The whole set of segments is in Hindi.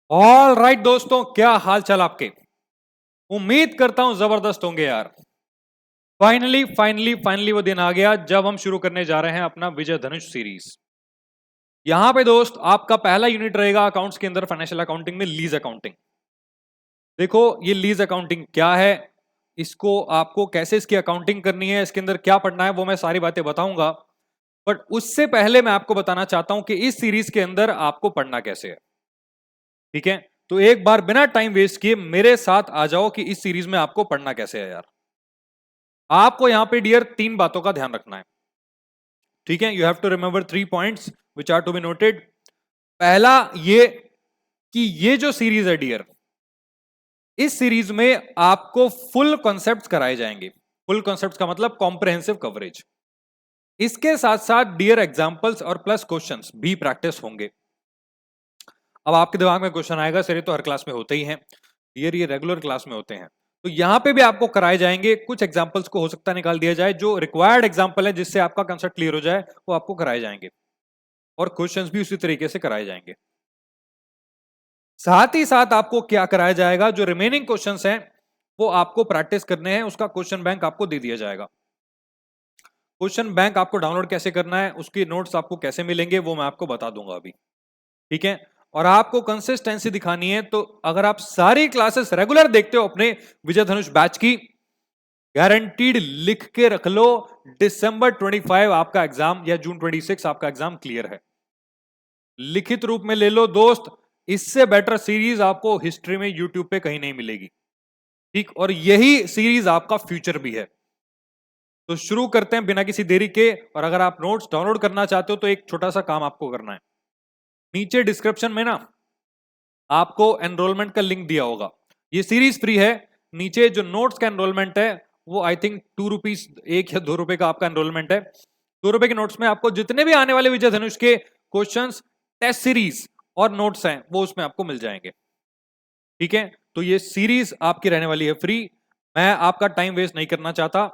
ऑल राइट दोस्तों, क्या हाल चाल आपके। उम्मीद करता हूं जबरदस्त होंगे यार। फाइनली फाइनली फाइनली वो दिन आ गया जब हम शुरू करने जा रहे हैं अपना विजय धनुष सीरीज। यहां पे दोस्त आपका पहला यूनिट रहेगा अकाउंट्स के अंदर, फाइनेंशियल अकाउंटिंग में लीज अकाउंटिंग। देखो ये लीज अकाउंटिंग क्या है, इसको आपको कैसे इसकी अकाउंटिंग करनी है, इसके अंदर क्या पढ़ना है, वो मैं सारी बातें बताऊंगा। बट उससे पहले मैं आपको बताना चाहता हूं कि इस सीरीज के अंदर आपको पढ़ना कैसे है। ठीक है, तो एक बार बिना टाइम वेस्ट किए मेरे साथ आ जाओ कि इस सीरीज में आपको पढ़ना कैसे है यार। आपको यहां पे डियर तीन बातों का ध्यान रखना है। ठीक है, you have to remember 3 points which are to be noted. पहला ये कि ये जो सीरीज है डियर, इस सीरीज में आपको फुल कॉन्सेप्ट्स कराए जाएंगे। फुल कॉन्सेप्ट्स का मतलब कॉम्प्रिहेंसिव कवरेज। इसके साथ साथ डियर एग्जांपल्स और प्लस क्वेश्चंस भी प्रैक्टिस होंगे। अब आपके दिमाग में क्वेश्चन आएगा, सर ये तो हर क्लास में होते ही हैं डियर, ये रेगुलर क्लास में होते हैं। तो यहां पे भी आपको कराए जाएंगे, कुछ एग्जांपल्स को हो सकता है निकाल दिया जाए, जो रिक्वायर्ड एग्जांपल है जिससे आपका कंसेप्ट क्लियर हो जाए वो आपको कराए जाएंगे, और क्वेश्चंस भी उसी तरीके से कराए जाएंगे। साथ ही साथ आपको क्या कराया जाएगा, जो रिमेनिंग क्वेश्चंस हैं वो आपको प्रैक्टिस करने हैं, उसका क्वेश्चन बैंक आपको दे दिया जाएगा। क्वेश्चन बैंक आपको डाउनलोड कैसे करना है, उसके नोट्स आपको कैसे मिलेंगे, वो मैं आपको बता दूंगा अभी। ठीक है, और आपको कंसिस्टेंसी दिखानी है, तो अगर आप सारी क्लासेस रेगुलर देखते हो अपने विजय धनुष बैच की, गारंटीड लिख के रख लो, दिसंबर 25 आपका एग्जाम या जून 26 आपका एग्जाम क्लियर है। लिखित रूप में ले लो दोस्त, इससे बेटर सीरीज आपको हिस्ट्री में यूट्यूब पे कहीं नहीं मिलेगी। ठीक, और यही सीरीज आपका फ्यूचर भी है। तो शुरू करते हैं बिना किसी देरी के। और अगर आप नोट्स डाउनलोड करना चाहते हो तो एक छोटा सा काम आपको करना है, नीचे डिस्क्रिप्शन में ना आपको एनरोलमेंट का लिंक दिया होगा। ये सीरीज फ्री है। नीचे जो नोट्स का एनरोलमेंट है वो आई थिंक 2 रुपीज, 1 या 2 रुपए का आपका एनरोलमेंट है। 2 रुपए के नोट्स में आपको जितने भी आने वाले विजय धनुष के क्वेश्चंस, टेस्ट सीरीज और नोट्स हैं वो उसमें आपको मिल जाएंगे। ठीक है, तो ये सीरीज आपकी रहने वाली है फ्री। मैं आपका टाइम वेस्ट नहीं करना चाहता,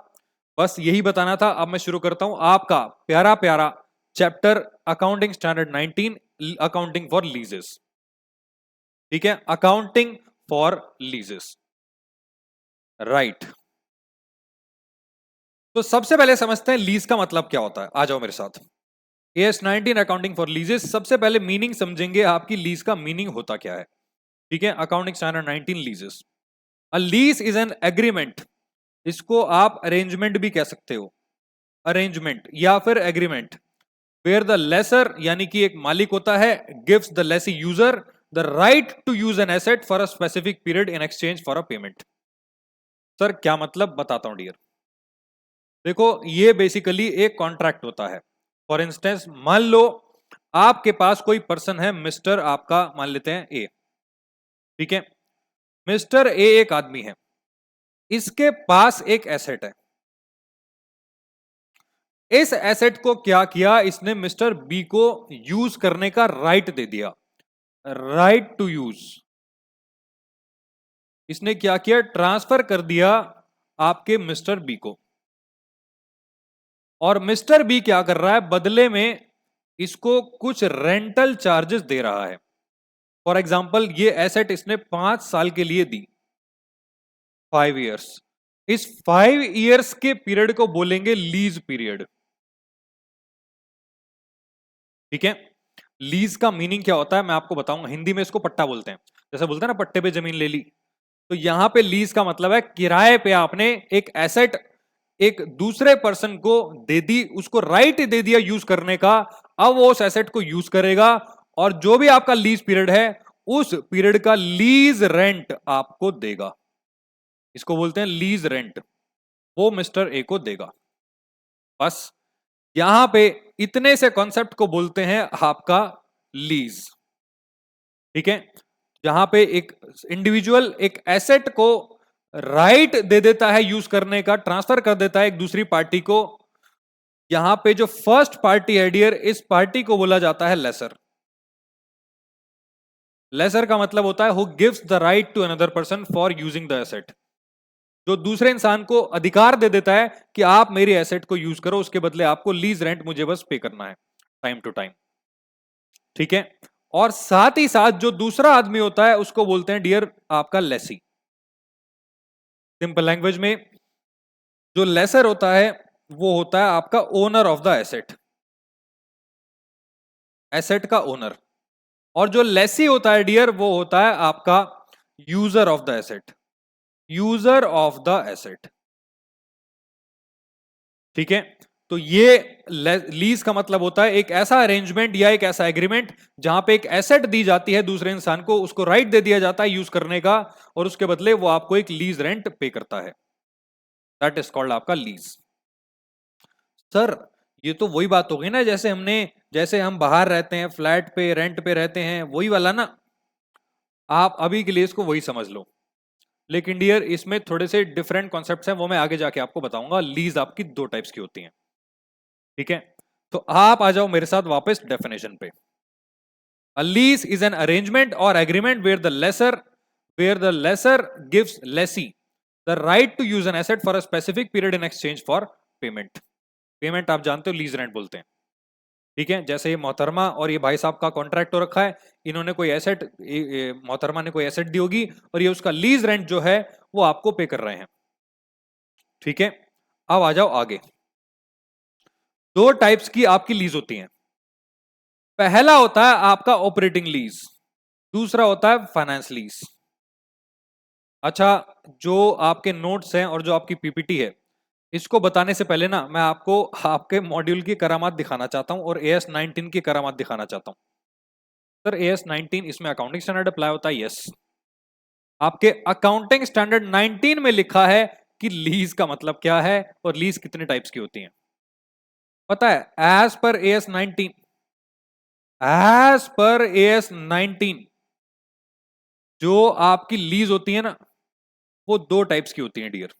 बस यही बताना था। अब मैं शुरू करता हूं आपका प्यारा प्यारा chapter accounting standard 19, accounting for लीजेस। ठीक है, अकाउंटिंग फॉर लीजेस, राइट। तो सबसे पहले समझते हैं लीज का मतलब क्या होता है। आ जाओ मेरे साथ। AS19 accounting for लीजेस। सबसे पहले मीनिंग समझेंगे, आपकी लीज का मीनिंग होता क्या है। ठीक है, accounting standard 19 लीजेस। A lease is an agreement, इसको आप अरेंजमेंट भी कह सकते हो, अरेंजमेंट या फिर एग्रीमेंट, वेयर द लेसर यानी कि एक मालिक होता है, gives the lessee user the right to use an asset for a specific period in exchange for a payment. Sir क्या मतलब, बताता हूं डियर। देखो ये बेसिकली एक कॉन्ट्रैक्ट होता है। फॉर इंस्टेंस मान लो आपके पास कोई पर्सन है, मिस्टर आपका मान लेते हैं ए। ठीक है, मिस्टर ए एक आदमी है, इसके पास एक एसेट है। इस एसेट को क्या किया इसने, मिस्टर बी को यूज करने का राइट दे दिया, राइट टू यूज। इसने क्या किया, ट्रांसफर कर दिया आपके मिस्टर बी को। और मिस्टर बी क्या कर रहा है, बदले में इसको कुछ रेंटल चार्जेस दे रहा है। फॉर एग्जाम्पल ये एसेट इसने 5 साल के लिए दी, 5 इयर्स। इस 5 इयर्स के पीरियड को बोलेंगे लीज पीरियड। ठीक है, लीज का मीनिंग क्या होता है मैं आपको बताऊंगा। हिंदी में इसको पट्टा बोलते हैं, जैसे बोलते हैं ना पट्टे पे जमीन ले ली। तो यहां पे लीज का मतलब है किराए पे आपने एक एसेट एक दूसरे पर्सन को दे दी, उसको राइट दे दिया यूज करने का। अब वो उस एसेट को यूज करेगा, और जो भी आपका लीज पीरियड है उस पीरियड का लीज रेंट आपको देगा। इसको बोलते हैं लीज रेंट, वो मिस्टर ए को देगा। बस यहां पे इतने से कॉन्सेप्ट को बोलते हैं आपका लीज। ठीक है, जहां पे एक इंडिविजुअल एक एसेट को राइट दे देता है यूज करने का, ट्रांसफर कर देता है एक दूसरी पार्टी को। यहां पे जो फर्स्ट पार्टी है डियर, इस पार्टी को बोला जाता है लेसर। लेसर का मतलब होता है who gives the right to another person for using the asset, जो दूसरे इंसान को अधिकार दे देता है कि आप मेरी एसेट को यूज करो, उसके बदले आपको लीज रेंट मुझे बस पे करना है टाइम टू टाइम। ठीक है, और साथ ही साथ जो दूसरा आदमी होता है उसको बोलते हैं डियर आपका लेसी। सिंपल लैंग्वेज में जो लेसर होता है वो होता है आपका owner of the asset, asset का ओनर। और जो लेसी होता है डियर वो होता है आपका user of the asset, user of the asset. ठीक है, तो ये लीज का मतलब होता है एक ऐसा अरेंजमेंट या एक ऐसा एग्रीमेंट जहां पे एक एसेट दी जाती है दूसरे इंसान को, उसको राइट दे दिया जाता है यूज करने का, और उसके बदले वो आपको एक लीज रेंट पे करता है। दैट इज कॉल्ड आपका लीज। सर ये तो वही बात हो गई ना, जैसे हम बाहर रहते हैं, फ्लैट पे रेंट पे रहते हैं, वही वाला ना। आप अभी के लिए इसको वही समझ लो, लेकिन डियर इसमें थोड़े से डिफरेंट कॉन्सेप्ट्स हैं, वो मैं आगे जाके आपको बताऊंगा। लीज आपकी दो टाइप्स की होती हैं। ठीक है, तो आप आ जाओ मेरे साथ वापस डेफिनेशन पे। A lease is an arrangement or agreement where the lessor gives lessee the right to use an asset for a specific period in exchange for payment. Payment आप जानते हो लीज रेंट बोलते हैं। ठीक है, जैसे ये मोहतरमा और ये भाई साहब का कॉन्ट्रैक्ट हो रखा है, इन्होंने कोई एसेट, मोहतरमा ने कोई एसेट दी होगी और ये उसका लीज रेंट जो है वो आपको पे कर रहे हैं। ठीक है, अब आ जाओ आगे। दो टाइप्स की आपकी लीज होती हैं। पहला होता है आपका ऑपरेटिंग लीज, दूसरा होता है फाइनेंस लीज। अच्छा, जो आपके नोट्स हैं और जो आपकी पीपीटी है, इसको बताने से पहले ना मैं आपको आपके मॉड्यूल की करामात दिखाना चाहता हूं और AS 19 की करामात दिखाना चाहता हूं। सर AS 19 इसमें अकाउंटिंग स्टैंडर्ड अप्लाई होता है? यस। आपके अकाउंटिंग स्टैंडर्ड 19 में लिखा है कि लीज का मतलब क्या है और लीज कितने टाइप्स की होती है। पता है, एज पर AS 19, एज पर AS 19 जो आपकी लीज होती है ना, वो दो टाइप्स की होती है डियर।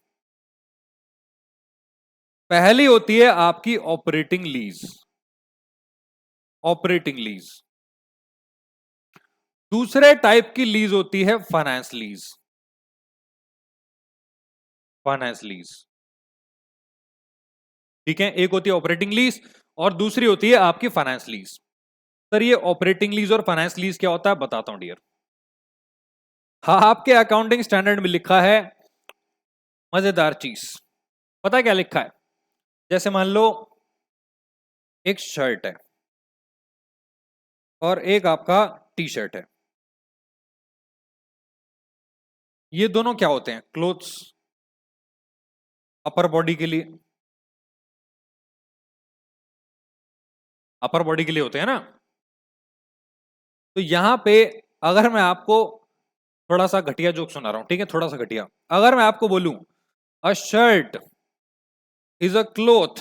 पहली होती है आपकी ऑपरेटिंग लीज, ऑपरेटिंग लीज। दूसरे टाइप की लीज होती है फाइनेंस लीज, फाइनेंस लीज। ठीक है, एक होती है ऑपरेटिंग लीज और दूसरी होती है आपकी फाइनेंस लीज। सर ये ऑपरेटिंग लीज और फाइनेंस लीज क्या होता है बताता हूं डियर। हाँ, आपके अकाउंटिंग स्टैंडर्ड में लिखा है मजेदार चीज। पता है क्या लिखा है? जैसे मान लो एक शर्ट है और एक आपका टी शर्ट है, ये दोनों क्या होते हैं? क्लोथ्स, अपर बॉडी के लिए, अपर बॉडी के लिए होते हैं ना। तो यहां पे अगर मैं आपको थोड़ा सा घटिया जोक सुना रहा हूं, ठीक है, थोड़ा सा घटिया, अगर मैं आपको बोलूं a shirt is a cloth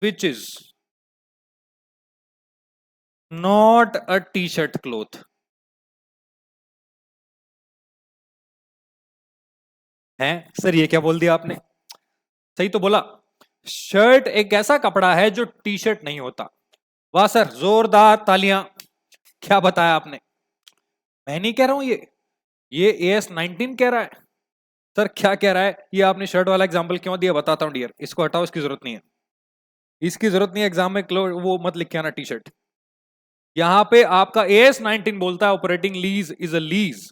which is not a T shirt cloth, है सर ये क्या बोल दिया आपने? सही तो बोला। शर्ट एक ऐसा कपड़ा है जो टी शर्ट नहीं होता। वाह सर, जोरदार तालियां। क्या बताया आपने? मैं नहीं कह रहा हूं, ये AS 19 कह रहा है। सर क्या कह रहा है? ये आपने शर्ट वाला एग्जांपल क्यों दिया बताता हूं डियर, इसको हटाओ, इसकी जरूरत नहीं है, इसकी जरूरत नहीं है। एग्जाम में वो मत लिख के आना टी शर्ट। यहां पे आपका AS 19 बोलता है operating lease is a lease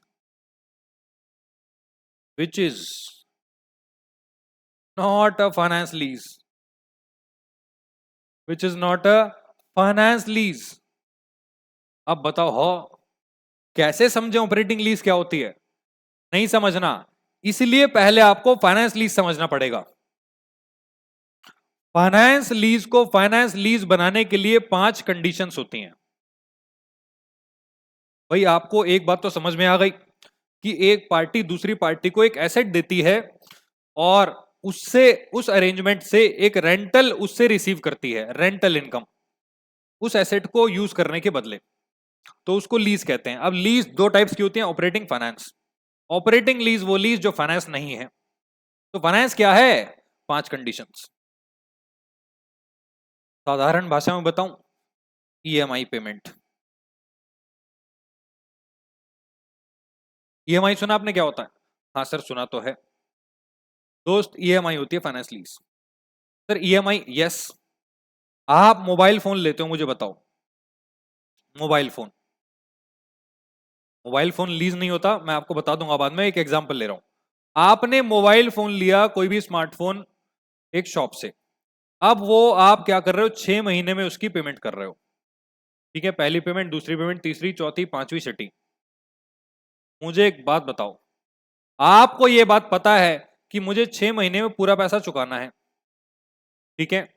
which is not a finance lease, which is not a finance lease. अब बताओ हो कैसे समझे ऑपरेटिंग लीज क्या होती है? नहीं समझना, इसलिए पहले आपको फाइनेंस लीज समझना पड़ेगा। फाइनेंस लीज को फाइनेंस लीज बनाने के लिए 5 कंडीशंस होती हैं। भाई आपको एक बात तो समझ में आ गई कि एक पार्टी दूसरी पार्टी को एक एसेट देती है और उससे, उस अरेंजमेंट से एक रेंटल उससे रिसीव करती है, रेंटल इनकम, उस एसेट को यूज करने के बदले, तो उसको लीज कहते हैं। अब लीज दो टाइप्स की होती है, ऑपरेटिंग, फाइनेंस। ऑपरेटिंग लीज वो लीज जो फाइनेंस नहीं है। तो फाइनेंस क्या है? 5 कंडीशंस। साधारण भाषा में बताऊं, EMI पेमेंट। EMI सुना आपने क्या होता है? हाँ सर सुना तो है दोस्त, EMI होती है finance lease. Sir EMI, yes. आप मोबाइल फोन लेते हो, मुझे बताओ mobile phone, mobile phone lease नहीं होता, मैं आपको बता दूंगा बाद में, एक एग्जांपल ले रहा हूं। आपने मोबाइल फोन लिया, कोई भी स्मार्टफोन एक शॉप से, अब वो आप क्या कर रहे हो, 6 महीने में उसकी पेमेंट कर रहे हो, ठीक है, पहली पेमेंट, दूसरी पेमेंट, तीसरी, चौथी, पांचवी, छठी। मुझे एक बात बताओ, आपको ये बात पता है कि मुझे 6 महीने में पूरा पैसा चुकाना है, ठीक है,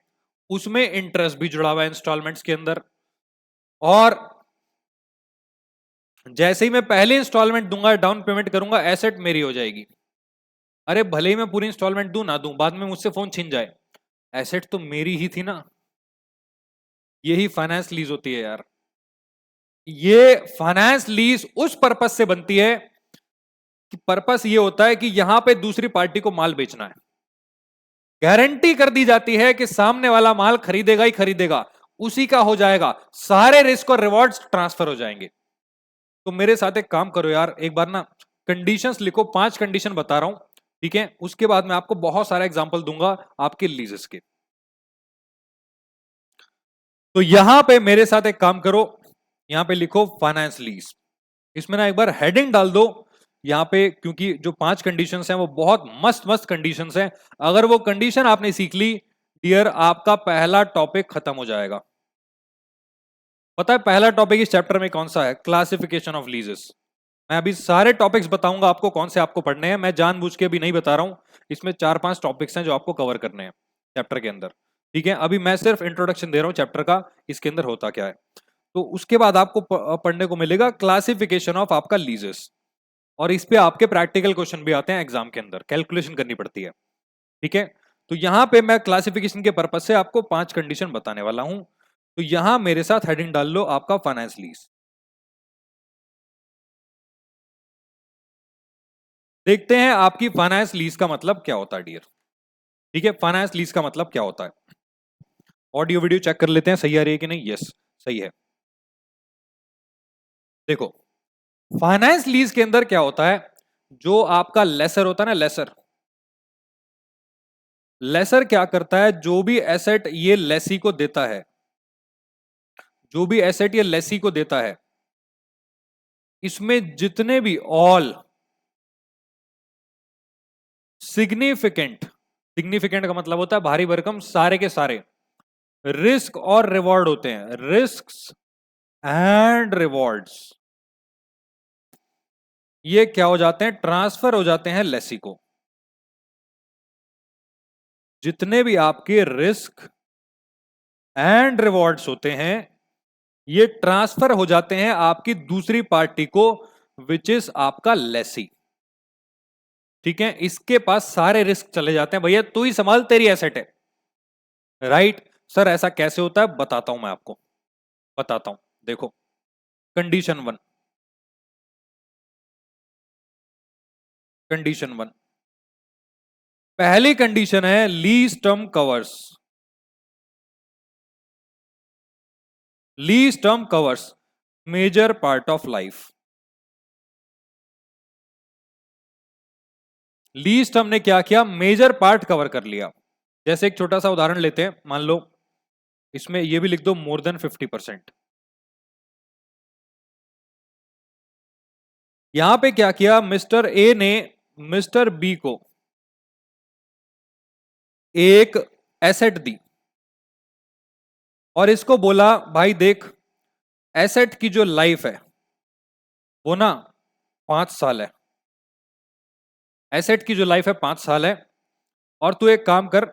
उसमें इंटरेस्ट भी जुड़ा हुआ है इंस्टॉलमेंट्स के अंदर, और जैसे ही मैं पहले इंस्टॉलमेंट दूंगा, डाउन पेमेंट करूंगा, एसेट मेरी हो जाएगी। अरे भले ही मैं पूरी इंस्टॉलमेंट दूं ना दूं, बाद में मुझसे फोन छिन जाए, एसेट तो मेरी ही थी ना। यही फाइनेंस लीज होती है यार। ये फाइनेंस लीज उस पर्पस से बनती है कि पर्पस ये होता है कि यहां पे दूसरी पार्टी को माल बेचना है, गारंटी कर दी जाती है कि सामने वाला माल खरीदेगा ही खरीदेगा, उसी का हो जाएगा, सारे रिस्क और रिवॉर्ड्स ट्रांसफर हो जाएंगे। तो मेरे साथ एक काम करो यार, एक बार ना कंडीशंस लिखो, 5 कंडीशन बता रहा हूं, ठीक है, उसके बाद मैं आपको बहुत सारा एग्जांपल दूंगा आपके लीजेस के। तो यहां पे मेरे साथ एक काम करो, यहां पे लिखो फाइनेंस लीज, इसमें ना एक बार हेडिंग डाल दो यहां पे, क्योंकि जो 5 कंडीशंस हैं वो बहुत मस्त मस्त कंडीशंस हैं। अगर वो कंडीशन आपने सीख ली डियर, आपका पहला टॉपिक खत्म हो जाएगा। पता है पहला टॉपिक इस चैप्टर में कौन सा है? Classification of लीजेस। मैं अभी सारे टॉपिक्स बताऊंगा आपको कौन से आपको पढ़ने हैं, मैं जानबूझ के भी नहीं बता रहा हूं, इसमें 4-5 टॉपिक्स हैं जो आपको कवर करने हैं चैप्टर के अंदर, ठीक है। अभी मैं सिर्फ इंट्रोडक्शन दे रहा हूं चैप्टर का, इसके अंदर होता क्या है। तो उसके बाद आपको पढ़ने को मिलेगा क्लासिफिकेशन ऑफ आपका लीजेस, और इस पे आपके प्रैक्टिकल क्वेश्चन भी आते हैं एग्जाम के अंदर, कैलकुलेशन करनी पड़ती है, ठीक है। तो यहां पे मैं क्लासिफिकेशन के पर्पज से आपको 5 कंडीशन बताने वाला हूं। तो यहां मेरे साथ हेडिंग डाल लो आपका फाइनेंस लीज। देखते हैं आपकी फाइनेंस लीज का मतलब क्या होता है डियर, ठीक है, फाइनेंस लीज का मतलब क्या होता है। ऑडियो वीडियो चेक कर लेते हैं सही आ रही है कि नहीं, यस सही है। देखो फाइनेंस लीज के अंदर क्या होता है, जो आपका लेसर होता है ना, लेसर, लेसर क्या करता है, जो भी एसेट ये लेसी को देता है, जो भी एसेट ये लेसी को देता है, इसमें जितने भी ऑल सिग्निफिकेंट, सिग्निफिकेंट का मतलब होता है भारी भरकम, सारे के सारे रिस्क और रिवॉर्ड होते हैं, रिस्क्स एंड रिवॉर्ड्स, ये क्या हो जाते हैं, ट्रांसफर हो जाते हैं लेसी को। जितने भी आपके रिस्क एंड रिवॉर्ड्स होते हैं ये ट्रांसफर हो जाते हैं आपकी दूसरी पार्टी को, विच इज आपका लेसी, ठीक है। इसके पास सारे रिस्क चले जाते हैं, भैया तू ही संभाल, तेरी एसेट है, राइट। सर ऐसा कैसे होता है, बताता हूं मैं आपको, बताता हूं। देखो कंडीशन 1, कंडीशन 1, पहली कंडीशन है lease term covers, lease term covers major part of life. Lease term ने क्या किया, मेजर पार्ट कवर कर लिया। जैसे एक छोटा सा उदाहरण लेते हैं, मान लो इसमें ये भी लिख दो मोर देन 50%। यहां पे क्या किया, मिस्टर ए ने मिस्टर बी को एक एसेट दी और इसको बोला भाई देख, एसेट की जो लाइफ है वो ना 5 साल है, एसेट की जो लाइफ है 5 साल है, और तू एक काम कर,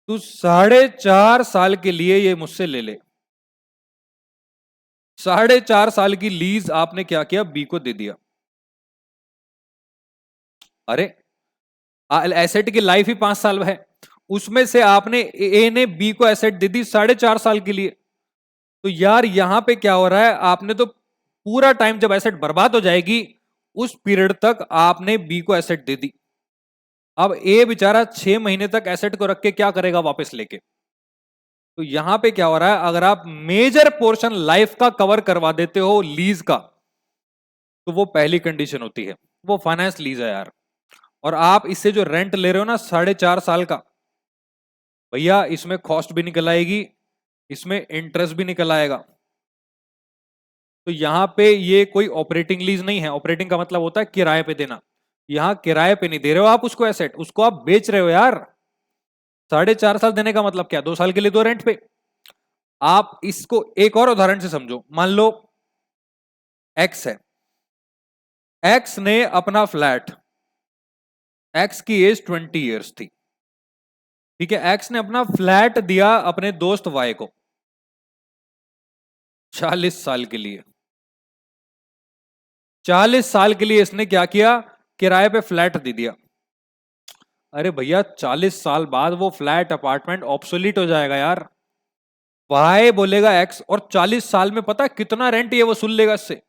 तू 4.5 साल के लिए ये मुझसे ले ले। 4.5 साल की लीज आपने क्या किया, बी को दे दिया। अरे एसेट की लाइफ ही 5 साल है, उसमें से आपने ए ने बी को एसेट दे दी 4.5 साल के लिए। तो यार यहां पे क्या हो रहा है, आपने तो पूरा टाइम जब एसेट बर्बाद हो जाएगी उस पीरियड तक आपने बी को एसेट दे दी। अब ए बेचारा 6 महीने तक एसेट को रख के क्या करेगा, वापस लेके। तो यहां पे क्या हो रहा है, अगर आप मेजर पोर्शन लाइफ का कवर करवा देते हो लीज का, तो वो पहली कंडीशन होती है, वो फाइनेंस लीज है यार। और आप इससे जो रेंट ले रहे हो ना 4.5 साल का, भैया इसमें कॉस्ट भी निकल आएगी, इसमें इंटरेस्ट भी निकल आएगा, तो यहाँ पे ये कोई ऑपरेटिंग लीज नहीं है। ऑपरेटिंग का मतलब होता है किराए पे देना। यहाँ किराए पे नहीं दे रहे हो आप उसको एसेट, उसको आप बेच रहे हो यार। 4.5 साल देने का मतलब क्या, 2 साल के लिए दो रेंट पे। आप इसको एक और उदाहरण से समझो। मान लो एक्स है, एक्स ने अपना फ्लैट, एक्स की एज 20 ईयर्स थी, ठीक है। एक्स ने अपना फ्लैट दिया अपने दोस्त वाई को 40 साल के लिए। 40 साल के लिए इसने क्या किया, किराए पे फ्लैट दे दिया। अरे भैया 40 साल बाद वो फ्लैट अपार्टमेंट ऑब्सोलीट हो जाएगा यार। वाई बोलेगा एक्स, और 40 साल में पता कितना रेंट ये वसूल लेगा इससे,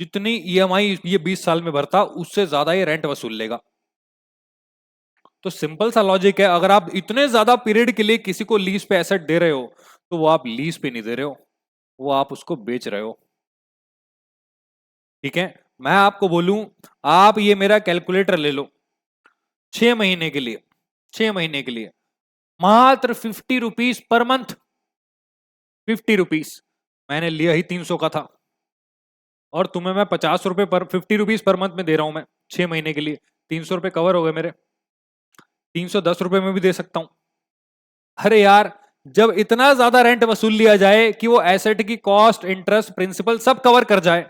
जितनी ईएमआई ये 20 साल में भरता उससे ज्यादा ये रेंट वसूल लेगा। तो सिंपल सा लॉजिक है, अगर आप इतने ज्यादा पीरियड के लिए किसी को लीज पे एसेट दे रहे हो तो वो आप लीज पे नहीं दे रहे हो, वो आप उसको बेच रहे हो, ठीक है। मैं आपको बोलूं, आप ये मेरा कैलकुलेटर ले लो, 6 महीने के लिए, 6 महीने के लिए मात्र 50 रुपीज पर मंथ, 50 रुपीज। मैंने लिया ही 300 का था, और तुम्हें मैं 50 रुपए पर 50 रुपीज पर मंथ में दे रहा हूं मैं 6 महीने के लिए। 300 रुपए कवर हो गए मेरे, 310 रुपए में भी दे सकता हूं। अरे यार, जब इतना ज्यादा रेंट वसूल लिया जाए कि वो एसेट की कॉस्ट, इंटरेस्ट, प्रिंसिपल सब कवर कर जाए,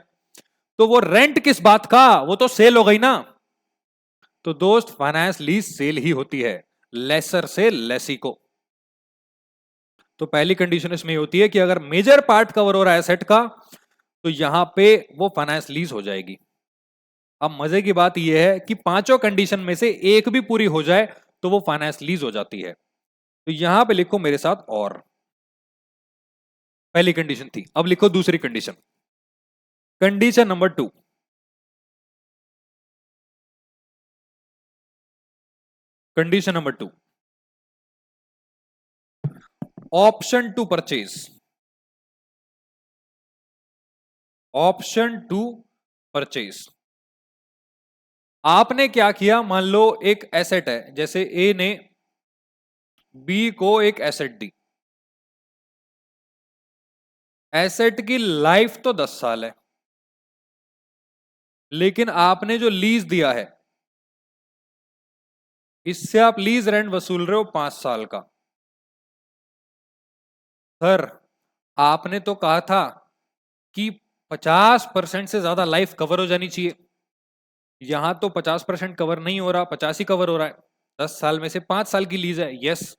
तो वो रेंट किस बात का, वो तो सेल हो गई ना। तो दोस्त, फाइनेंस लीज सेल ही होती है, लेसर से लेसी को। तो पहली कंडीशन इसमें होती है कि अगर मेजर पार्ट कवर हो रहा है एसेट का, तो यहां पे वो फाइनेंस लीज हो जाएगी। अब मजे की बात यह है कि पांचों कंडीशन में से एक भी पूरी हो जाए तो वो फाइनेंस लीज हो जाती है। तो यहां पे लिखो मेरे साथ और, पहली कंडीशन थी, अब लिखो दूसरी condition. Condition number 2, condition number 2, option to purchase, option to purchase. आपने क्या किया, मान लो एक एसेट है, जैसे ए ने बी को एक एसेट दी, एसेट की लाइफ तो 10 साल है, लेकिन आपने जो लीज दिया है इससे आप लीज रेंट वसूल रहे हो 5 साल का। सर, आपने तो कहा था कि 50% से ज्यादा लाइफ कवर हो जानी चाहिए, यहां तो 50% कवर नहीं हो रहा, 50 ही कवर हो रहा है। 10 साल में से 5 साल की लीज है, यस।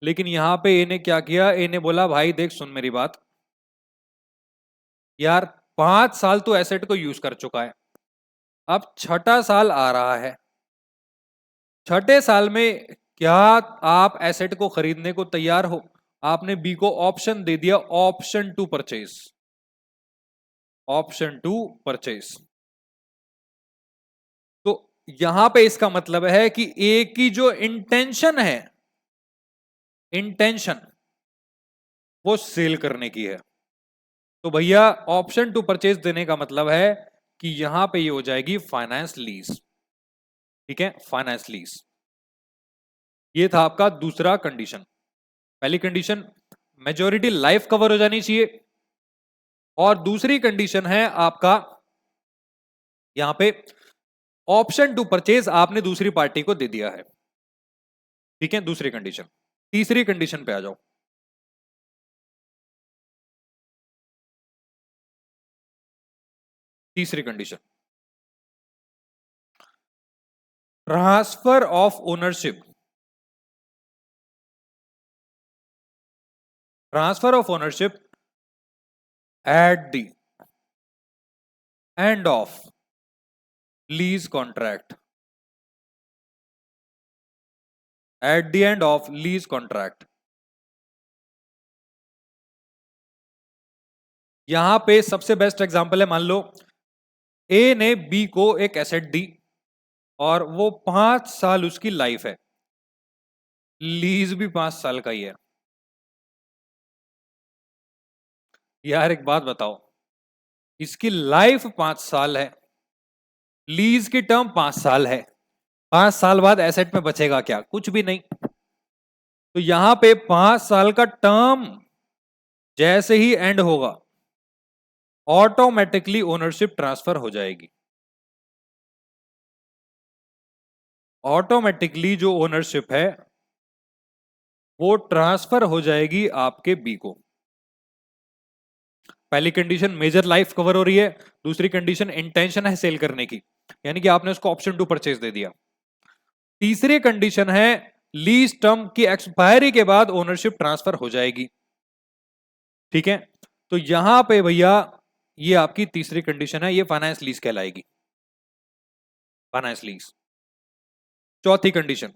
लेकिन यहां पे ए ने क्या किया, ए ने बोला भाई देख सुन मेरी बात, यार 5 साल तो एसेट को यूज कर चुका है, अब छठा साल आ रहा है, छठे साल में क्या आप एसेट को खरीदने को तैयार हो? आपने बी को ऑप्शन दे दिया, option to purchase, option to purchase. तो यहां पे इसका मतलब है कि ए की जो इंटेंशन है, इंटेंशन वो सेल करने की है। तो भैया ऑप्शन टू परचेज देने का मतलब है कि यहां पे ये हो जाएगी फाइनेंस लीज, ठीक है, फाइनेंस लीज। ये था आपका दूसरा कंडीशन। पहली कंडीशन मेजॉरिटी लाइफ कवर हो जानी चाहिए, और दूसरी कंडीशन है आपका यहां पे ऑप्शन टू परचेज आपने दूसरी पार्टी को दे दिया है, ठीक है, दूसरी कंडीशन। तीसरी कंडीशन पे आ जाओ। तीसरी condition, transfer of ownership, transfer of ownership at the end of lease contract, eight the end of lease contract. यहां पे सबसे बेस्ट एग्जांपल है, मान लो ए ने बी को एक एसेट दी और वो 5 साल उसकी लाइफ है, लीज भी 5 साल का ही है। यार एक बात बताओ, इसकी लाइफ 5 साल है, लीज की टर्म 5 साल है, 5 साल बाद एसेट में बचेगा क्या, कुछ भी नहीं। तो यहां पे 5 साल का टर्म जैसे ही एंड होगा, ऑटोमेटिकली ओनरशिप ट्रांसफर हो जाएगी। ऑटोमेटिकली जो ओनरशिप है वो ट्रांसफर हो जाएगी आपके बी को। पहली कंडीशन मेजर लाइफ कवर हो रही है, दूसरी कंडीशन इंटेंशन है सेल करने की, यानी कि आपने उसको ऑप्शन 2 परचेज दे दिया। तीसरी कंडीशन है लीज टर्म की एक्सपायरी के बाद ओनरशिप ट्रांसफर हो जाएगी। ठीक है, तो यहां पे भैया ये आपकी तीसरी कंडीशन है, ये फाइनेंस लीज कहलाएगी, फाइनेंस लीज। चौथी कंडीशन,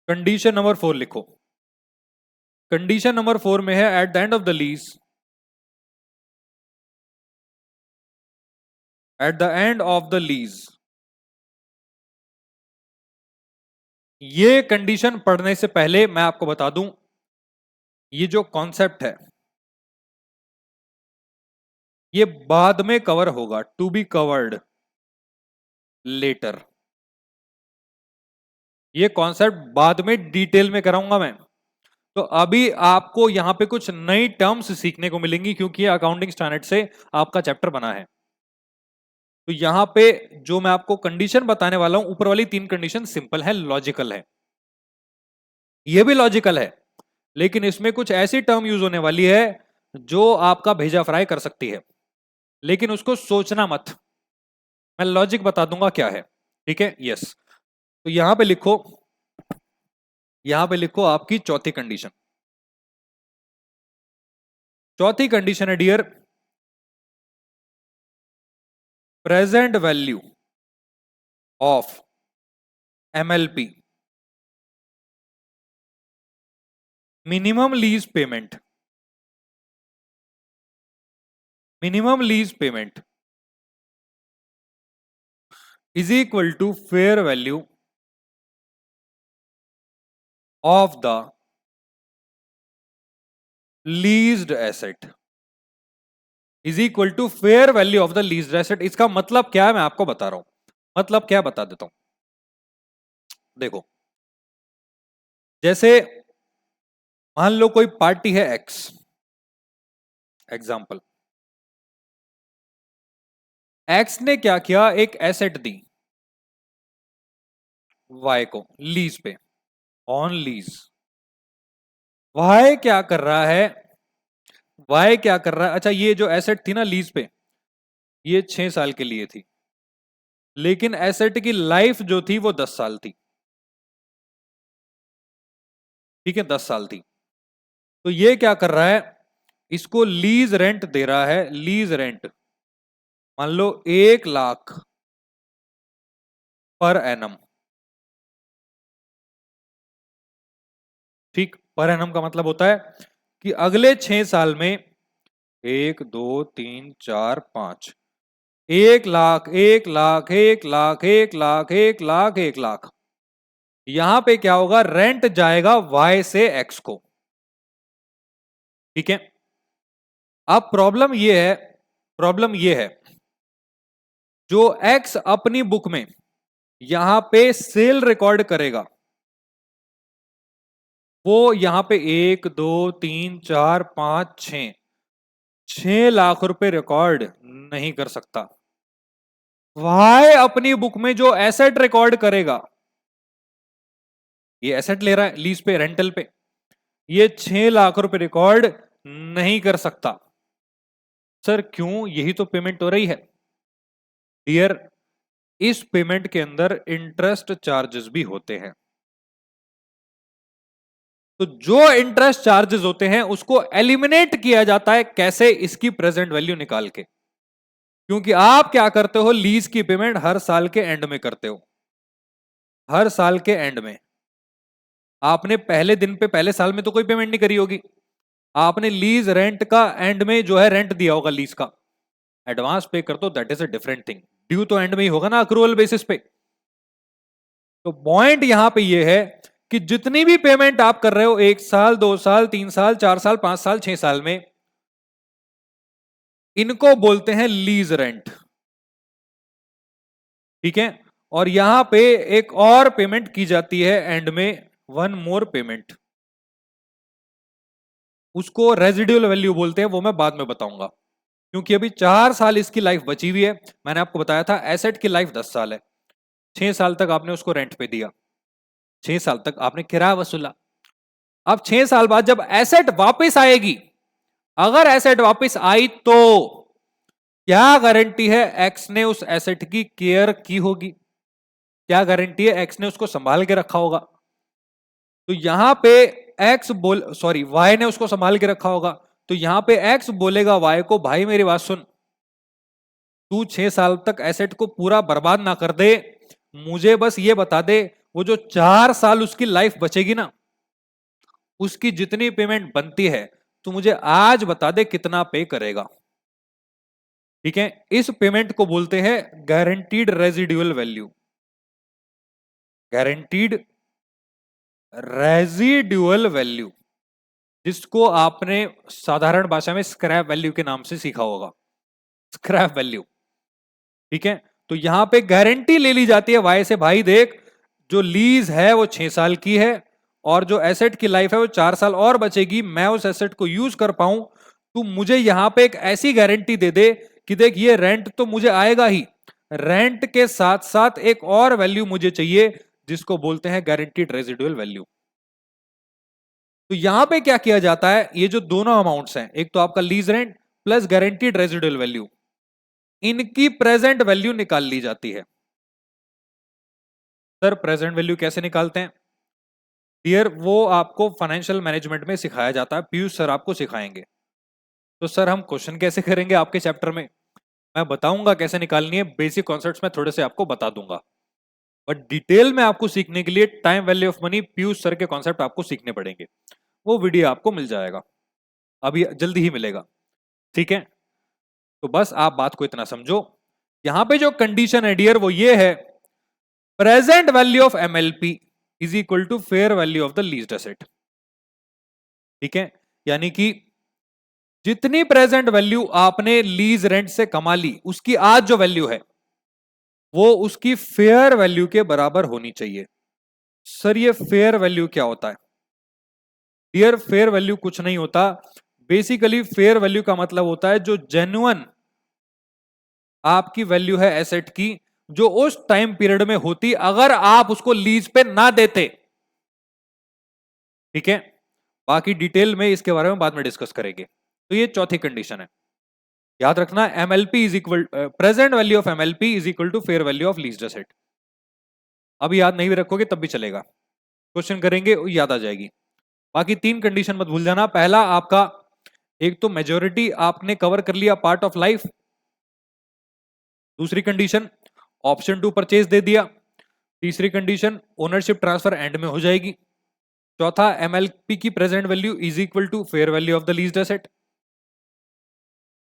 कंडीशन नंबर 4 लिखो। कंडीशन नंबर 4 में है eight the end of the lease, eight the end of the lease. ये कंडीशन पढ़ने से पहले मैं आपको बता दूं, ये जो कॉन्सेप्ट है ये बाद में कवर होगा, टू बी कवर्ड लेटर। ये कॉन्सेप्ट बाद में डिटेल में कराऊंगा मैं। तो अभी आपको यहां पे कुछ नई टर्म्स सीखने को मिलेंगी, क्योंकि ये अकाउंटिंग स्टैंडर्ड से आपका चैप्टर बना है। तो यहां पे जो मैं आपको कंडीशन बताने वाला हूं, ऊपर वाली 3 कंडीशन सिंपल है, लॉजिकल है, ये भी लॉजिकल है, लेकिन इसमें कुछ ऐसी टर्म यूज होने वाली है जो आपका भेजा फ्राई कर सकती है, लेकिन उसको सोचना मत, मैं लॉजिक बता दूंगा क्या है। ठीक है, यस। तो यहां पे लिखो, यहां पे लिखो आपकी चौथी कंडीशन। चौथी कंडीशन है dear, present value of MLP, minimum lease payment, minimum lease payment is equal to fair value of the leased asset, is equal to fair value of the leased asset. इसका मतलब क्या है मैं आपको बता रहा हूं, मतलब क्या बता देता हूं। देखो, जैसे मान लो कोई पार्टी है एक्स, एग्जाम्पल, एक्स ने क्या किया, एक एसेट दी वाई को लीज पे, ऑन लीज। वाई क्या कर रहा है, वाई क्या कर रहा है, अच्छा ये जो एसेट थी ना लीज पे, ये 6 साल के लिए थी, लेकिन एसेट की लाइफ जो थी वो 10 साल थी। ठीक है, 10 साल थी। तो ये क्या कर रहा है, इसको लीज रेंट दे रहा है, लीज रेंट मान लो 1 लाख पर एनम। ठीक, पर एनम का मतलब होता है कि अगले 6 साल में 1 2 3 4 5, 1 लाख 1 लाख 1 लाख 1 लाख 1 लाख 1 लाख, यहां पे क्या होगा, रेंट जाएगा वाई से एक्स को। ठीक है, अब प्रॉब्लम ये है, प्रॉब्लम ये है, जो एक्स अपनी बुक में यहां पे सेल रिकॉर्ड करेगा, वो यहां पे 1 2 3 4 5 6, 6 लाख रुपए रिकॉर्ड नहीं कर सकता। वाई अपनी बुक में जो एसेट रिकॉर्ड करेगा, ये एसेट ले रहा है लीज पे, रेंटल पे, ये 6 लाख रुपए रिकॉर्ड नहीं कर सकता। सर क्यों, यही तो पेमेंट हो रही है। डियर, इस पेमेंट के अंदर इंटरेस्ट चार्जेस भी होते हैं, तो जो इंटरेस्ट चार्जेस होते हैं उसको एलिमिनेट किया जाता है, कैसे, इसकी प्रेजेंट वैल्यू निकाल के। क्योंकि आप क्या करते हो, लीज की पेमेंट हर साल के एंड में करते हो, हर साल के एंड में। आपने पहले दिन पे, पहले साल में तो कोई पेमेंट नहीं करी होगी, आपने लीज रेंट का एंड में जो है रेंट दिया होगा लीज का, एडवांस पे कर दो, that is a different thing, due तो एंड में ही होगा ना, अक्रूवल बेसिस पे। तो पॉइंट यहां पे ये है कि जितनी भी पेमेंट आप कर रहे हो, 1 साल 2 साल 3 साल 4 साल 5 साल 6 साल में, इनको बोलते हैं लीज रेंट। ठीक है, और यहां पे एक और पेमेंट की जाती है एंड में, वन मोर पेमेंट, उसको रेजिडुअल वैल्यू बोलते हैं, वो मैं बाद में बताऊंगा, क्योंकि अभी 4 साल इसकी लाइफ बची हुई है। मैंने आपको बताया था एसेट की लाइफ 10 साल है। 6 साल तक आपने उसको रेंट पे दिया, 6 साल तक आपने किराया वसूला। अब 6 साल बाद जब एसेट वापस आएगी, अगर एसेट वापस आई तो क्या गारंटी है एक्स ने उस एसेट की केयर की होगी? क्या गारंटी है एक्स ने उसको संभाल के रखा होगा? तो यहां पे वाई ने उसको संभाल के रखा होगा। तो यहां पे एक्स बोलेगा वाई को, भाई मेरी बात सुन, तू 6 साल तक एसेट को पूरा बर्बाद ना कर दे, मुझे बस ये बता दे, वो जो 4 साल उसकी लाइफ बचेगी ना, उसकी जितनी पेमेंट बनती है तू मुझे आज बता दे कितना पे करेगा। ठीक है, इस पेमेंट को बोलते हैं guaranteed residual value. Guaranteed residual value, जिसको आपने साधारण भाषा में स्क्रैप वैल्यू के नाम से सीखा होगा, स्क्रैप वैल्यू। ठीक है, तो यहां पे गारंटी ले ली जाती है वाई से, भाई देख, जो लीज है वो 6 साल की है और जो एसेट की लाइफ है वो 4 साल और बचेगी, मैं उस एसेट को यूज कर पाऊं, तू मुझे यहां पे एक ऐसी गारंटी दे दे कि देख ये रेंट तो मुझे आएगा ही, रेंट के साथ साथ एक और वैल्यू मुझे चाहिए जिसको बोलते हैं गारंटीड रेजिडुअल वैल्यू। तो यहां पे क्या किया जाता है, ये जो दोनों अमाउंट्स हैं, एक तो आपका lease rent plus guaranteed residual value, इनकी प्रेजेंट वैल्यू निकाल ली जाती है। सर प्रेजेंट वैल्यू कैसे निकालते हैं? डियर, वो आपको फाइनेंशियल मैनेजमेंट में सिखाया जाता है, पीयूष सर आपको सिखाएंगे। तो सर हम क्वेश्चन कैसे करेंगे आपके चैप्टर में? मैं बताऊंगा कैसे निकालनी है, बेसिक कॉन्सेप्ट्स में थोड़े से आपको बता दूंगा, बट डिटेल में आपको सीखने के लिए time value of money Piyush sir के कॉन्सेप्ट आपको सीखने पड़ेंगे। वो वीडियो आपको मिल जाएगा, अभी जल्दी ही मिलेगा। ठीक है, तो बस आप बात को इतना समझो, यहां पे जो कंडीशन है डियर वो ये है, present value of MLP is equal to fair value of the leased asset. ठीक है, यानी कि जितनी प्रेजेंट वैल्यू आपने लीज रेंट से कमा ली, उसकी आज जो वैल्यू है वो उसकी फेयर वैल्यू के बराबर होनी चाहिए। सर ये फेयर वैल्यू क्या होता है? डियर, फेयर वैल्यू कुछ नहीं होता, बेसिकली फेयर वैल्यू का मतलब होता है जो जेन्युइन आपकी वैल्यू है एसेट की, जो उस टाइम पीरियड में होती अगर आप उसको लीज पे ना देते। ठीक है, बाकी डिटेल में इसके बारे में बाद में डिस्कस करेंगे। तो ये चौथी कंडीशन है, याद रखना, MLP is equal, present value of MLP is equal to fair value of leased asset. अभी याद नहीं भी रखोगे तब भी चलेगा, क्वेश्चन करेंगे याद आ जाएगी। बाकी 3 कंडीशन मत भूल जाना, पहला आपका, एक तो मेजोरिटी आपने कवर कर लिया पार्ट ऑफ लाइफ, दूसरी कंडीशन ऑप्शन टू परचेज दे दिया, तीसरी कंडीशन ओनरशिप ट्रांसफर एंड में हो जाएगी, चौथा एमएलपी की present value is equal to fair value of the leased asset.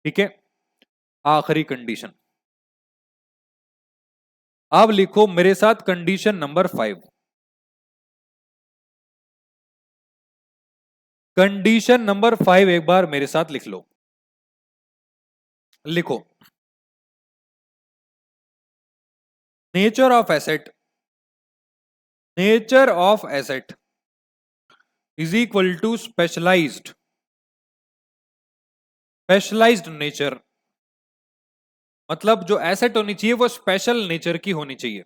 ठीक है, आखिरी कंडीशन, अब लिखो मेरे साथ कंडीशन नंबर 5। कंडीशन नंबर 5 एक बार मेरे साथ लिख लो, लिखो, nature of asset, nature of asset is equal to specialised, specialised nature, मतलब जो एसेट होनी चाहिए वो स्पेशल नेचर की होनी चाहिए।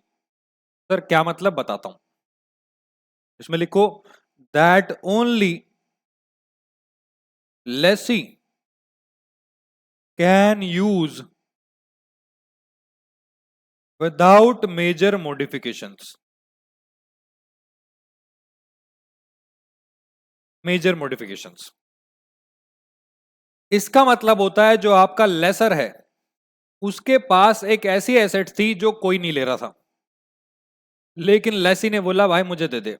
सर क्या मतलब, बताता हूं, इसमें लिखो that only lessee can use without major modifications, major modifications, इसका मतलब होता है जो आपका लेसर है उसके पास एक ऐसी एसेट थी जो कोई नहीं ले रहा था, लेकिन लेसी ने बोला भाई मुझे दे दे।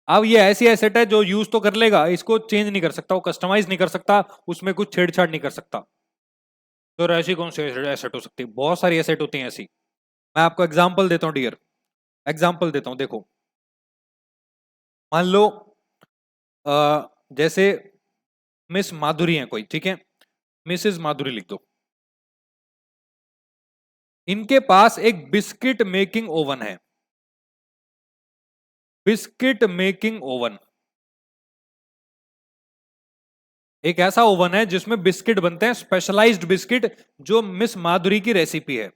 अब ये ऐसी एसेट है जो यूज तो कर लेगा, इसको चेंज नहीं कर सकता, वो कस्टमाइज नहीं कर सकता, उसमें कुछ छेड़छाड़ नहीं कर सकता। तो ऐसी कौन सी एसेट हो सकती है? बहुत सारी एसेट होती हैं ऐसी, मैं आपको एग्जांपल देता हूं डियर, एग्जांपल देता हूं, देखो मान लो जैसे मिस माधुरी है कोई, ठीक है, मिसेस माधुरी लिख दो, इनके पास एक बिस्किट मेकिंग ओवन है, बिस्किट मेकिंग ओवन, एक ऐसा ओवन है जिसमें बिस्किट बनते हैं, स्पेशलाइज्ड बिस्किट, जो मिस माधुरी की रेसिपी है।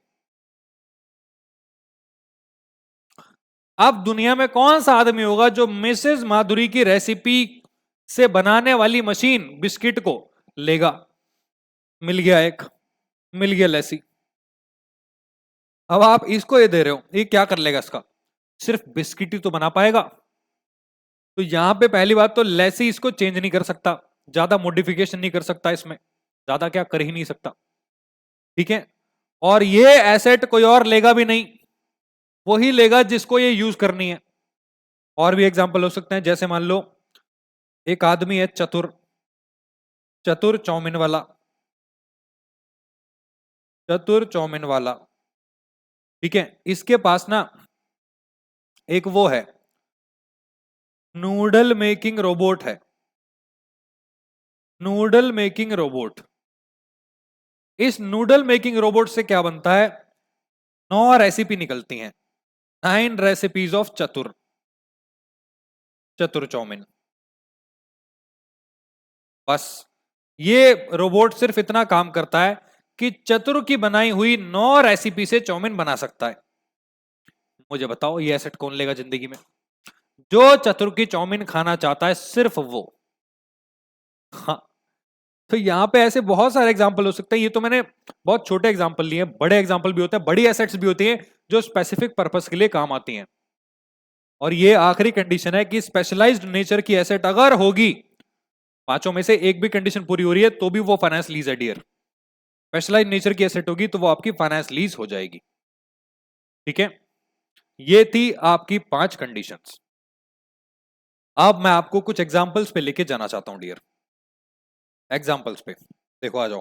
अब दुनिया में कौन सा आदमी होगा जो मिसेस माधुरी की रेसिपी से बनाने वाली मशीन बिस्किट को लेगा? मिल गया एक, मिल गया लैसी। अब आप इसको ये दे रहे हो, ये क्या कर लेगा इसका? सिर्फ बिस्किट ही तो बना पाएगा। तो यहां पे पहली बात तो लैसी इसको चेंज नहीं कर सकता, ज्यादा मॉडिफिकेशन नहीं कर सकता, इसमें ज्यादा क्या कर ही नहीं सकता। ठीक है, और ये एसेट कोई और लेगा भी नहीं, वही लेगा जिसको ये यूज करनी है। और भी एग्जांपल हो सकते हैं, जैसे मान लो एक आदमी है चतुर, चतुर चाउमीन वाला, चतुर चाउमीन वाला। ठीक है, इसके पास ना एक वो है, नूडल मेकिंग रोबोट है, नूडल मेकिंग रोबोट। इस नूडल मेकिंग रोबोट से क्या बनता है? 9 रेसिपी निकलती हैं, 9 रेसिपीज ऑफ चतुर, चतुर चाउमीन। बस ये रोबोट सिर्फ इतना काम करता है कि चतुर की बनाई हुई 9 रेसिपी से चाउमीन बना सकता है। मुझे बताओ ये एसेट कौन लेगा जिंदगी में? जो चतुर की चाउमीन खाना चाहता है, सिर्फ वो। हाँ, तो यहां पे ऐसे बहुत सारे एग्जांपल हो सकते हैं। ये तो मैंने बहुत छोटे एग्जांपल लिए, बड़े एग्जांपल भी होते हैं, बड़ी एसेट्स भी होती हैं जो स्पेसिफिक पर्पस के लिए काम आती हैं। और ये आखिरी कंडीशन है कि स्पेशलाइज्ड नेचर की एसेट अगर होगी, पांचों में से एक भी कंडीशन पूरी हो रही है तो भी वो फाइनेंस लीज है डियर। स्पेशलाइज्ड नेचर की एसेट होगी तो वो आपकी फाइनेंस लीज हो जाएगी। ठीक है, ये थी आपकी 5 कंडीशंस। अब मैं आपको कुछ एग्जांपल्स पे लेके जाना चाहता हूं डियर, एग्जांपल्स पे। देखो आ जाओ,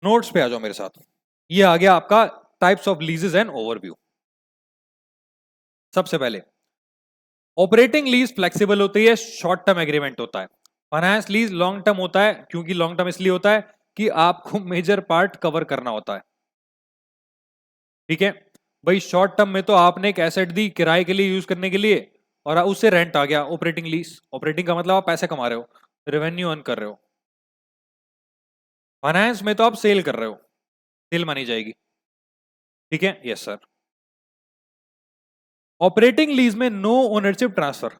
नोट्स पे आ जाओ मेरे साथ। ये आ गया आपका टाइप्स ऑफ लीजेस एंड ओवरव्यू। सबसे पहले ऑपरेटिंग लीज फ्लेक्सिबल होती है, शॉर्ट टर्म एग्रीमेंट होता है। फाइनेंस लीज लॉन्ग टर्म होता है, क्योंकि लॉन्ग टर्म इसलिए होता है कि आपको मेजर पार्ट कवर करना होता है। ठीक है भाई, शॉर्ट टर्म में तो आपने एक एसेट दी किराए के लिए यूज करने के लिए, और उससे रेंट आ गया, ऑपरेटिंग लीज। ऑपरेटिंग का मतलब आप पैसे कमा रहे हो, रेवेन्यू अर्न कर रहे हो। फाइनेंस में तो आप सेल कर रहे हो, सेल मानी जाएगी। ठीक है, यस सर। ऑपरेटिंग लीज में no ownership transfer,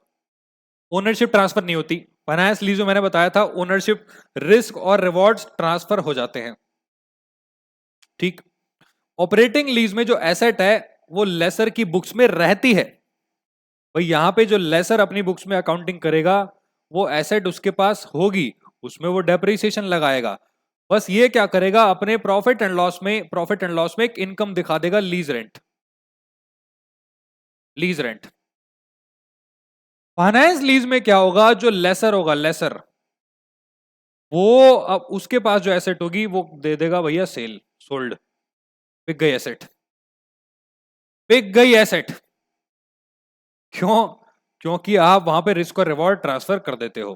ownership transfer नहीं होती। फाइनेंस लीज में मैंने बताया था ओनरशिप, रिस्क और रिवॉर्ड्स ट्रांसफर हो जाते हैं। ठीक, ऑपरेटिंग लीज में जो एसेट है वो लेसर की बुक्स में रहती है। भाई यहां पे जो लेसर अपनी बुक्स में अकाउंटिंग करेगा, वो एसेट उसके पास होगी, उसमें वो डेप्रिसिएशन लगाएगा। बस ये क्या करेगा, अपने प्रॉफिट एंड लॉस में, प्रॉफिट एंड लॉस में एक इनकम दिखा देगा, lease rent, lease rent. Finance lease में क्या होगा, जो लेसर होगा, लेसर, वो अब उसके पास जो एसेट होगी वो दे देगा भैया सेल, सोल्ड, बिक गई एसेट, बिक गई एसेट। क्यों? क्योंकि आप वहां पे रिस्क और रिवॉर्ड ट्रांसफर कर देते हो।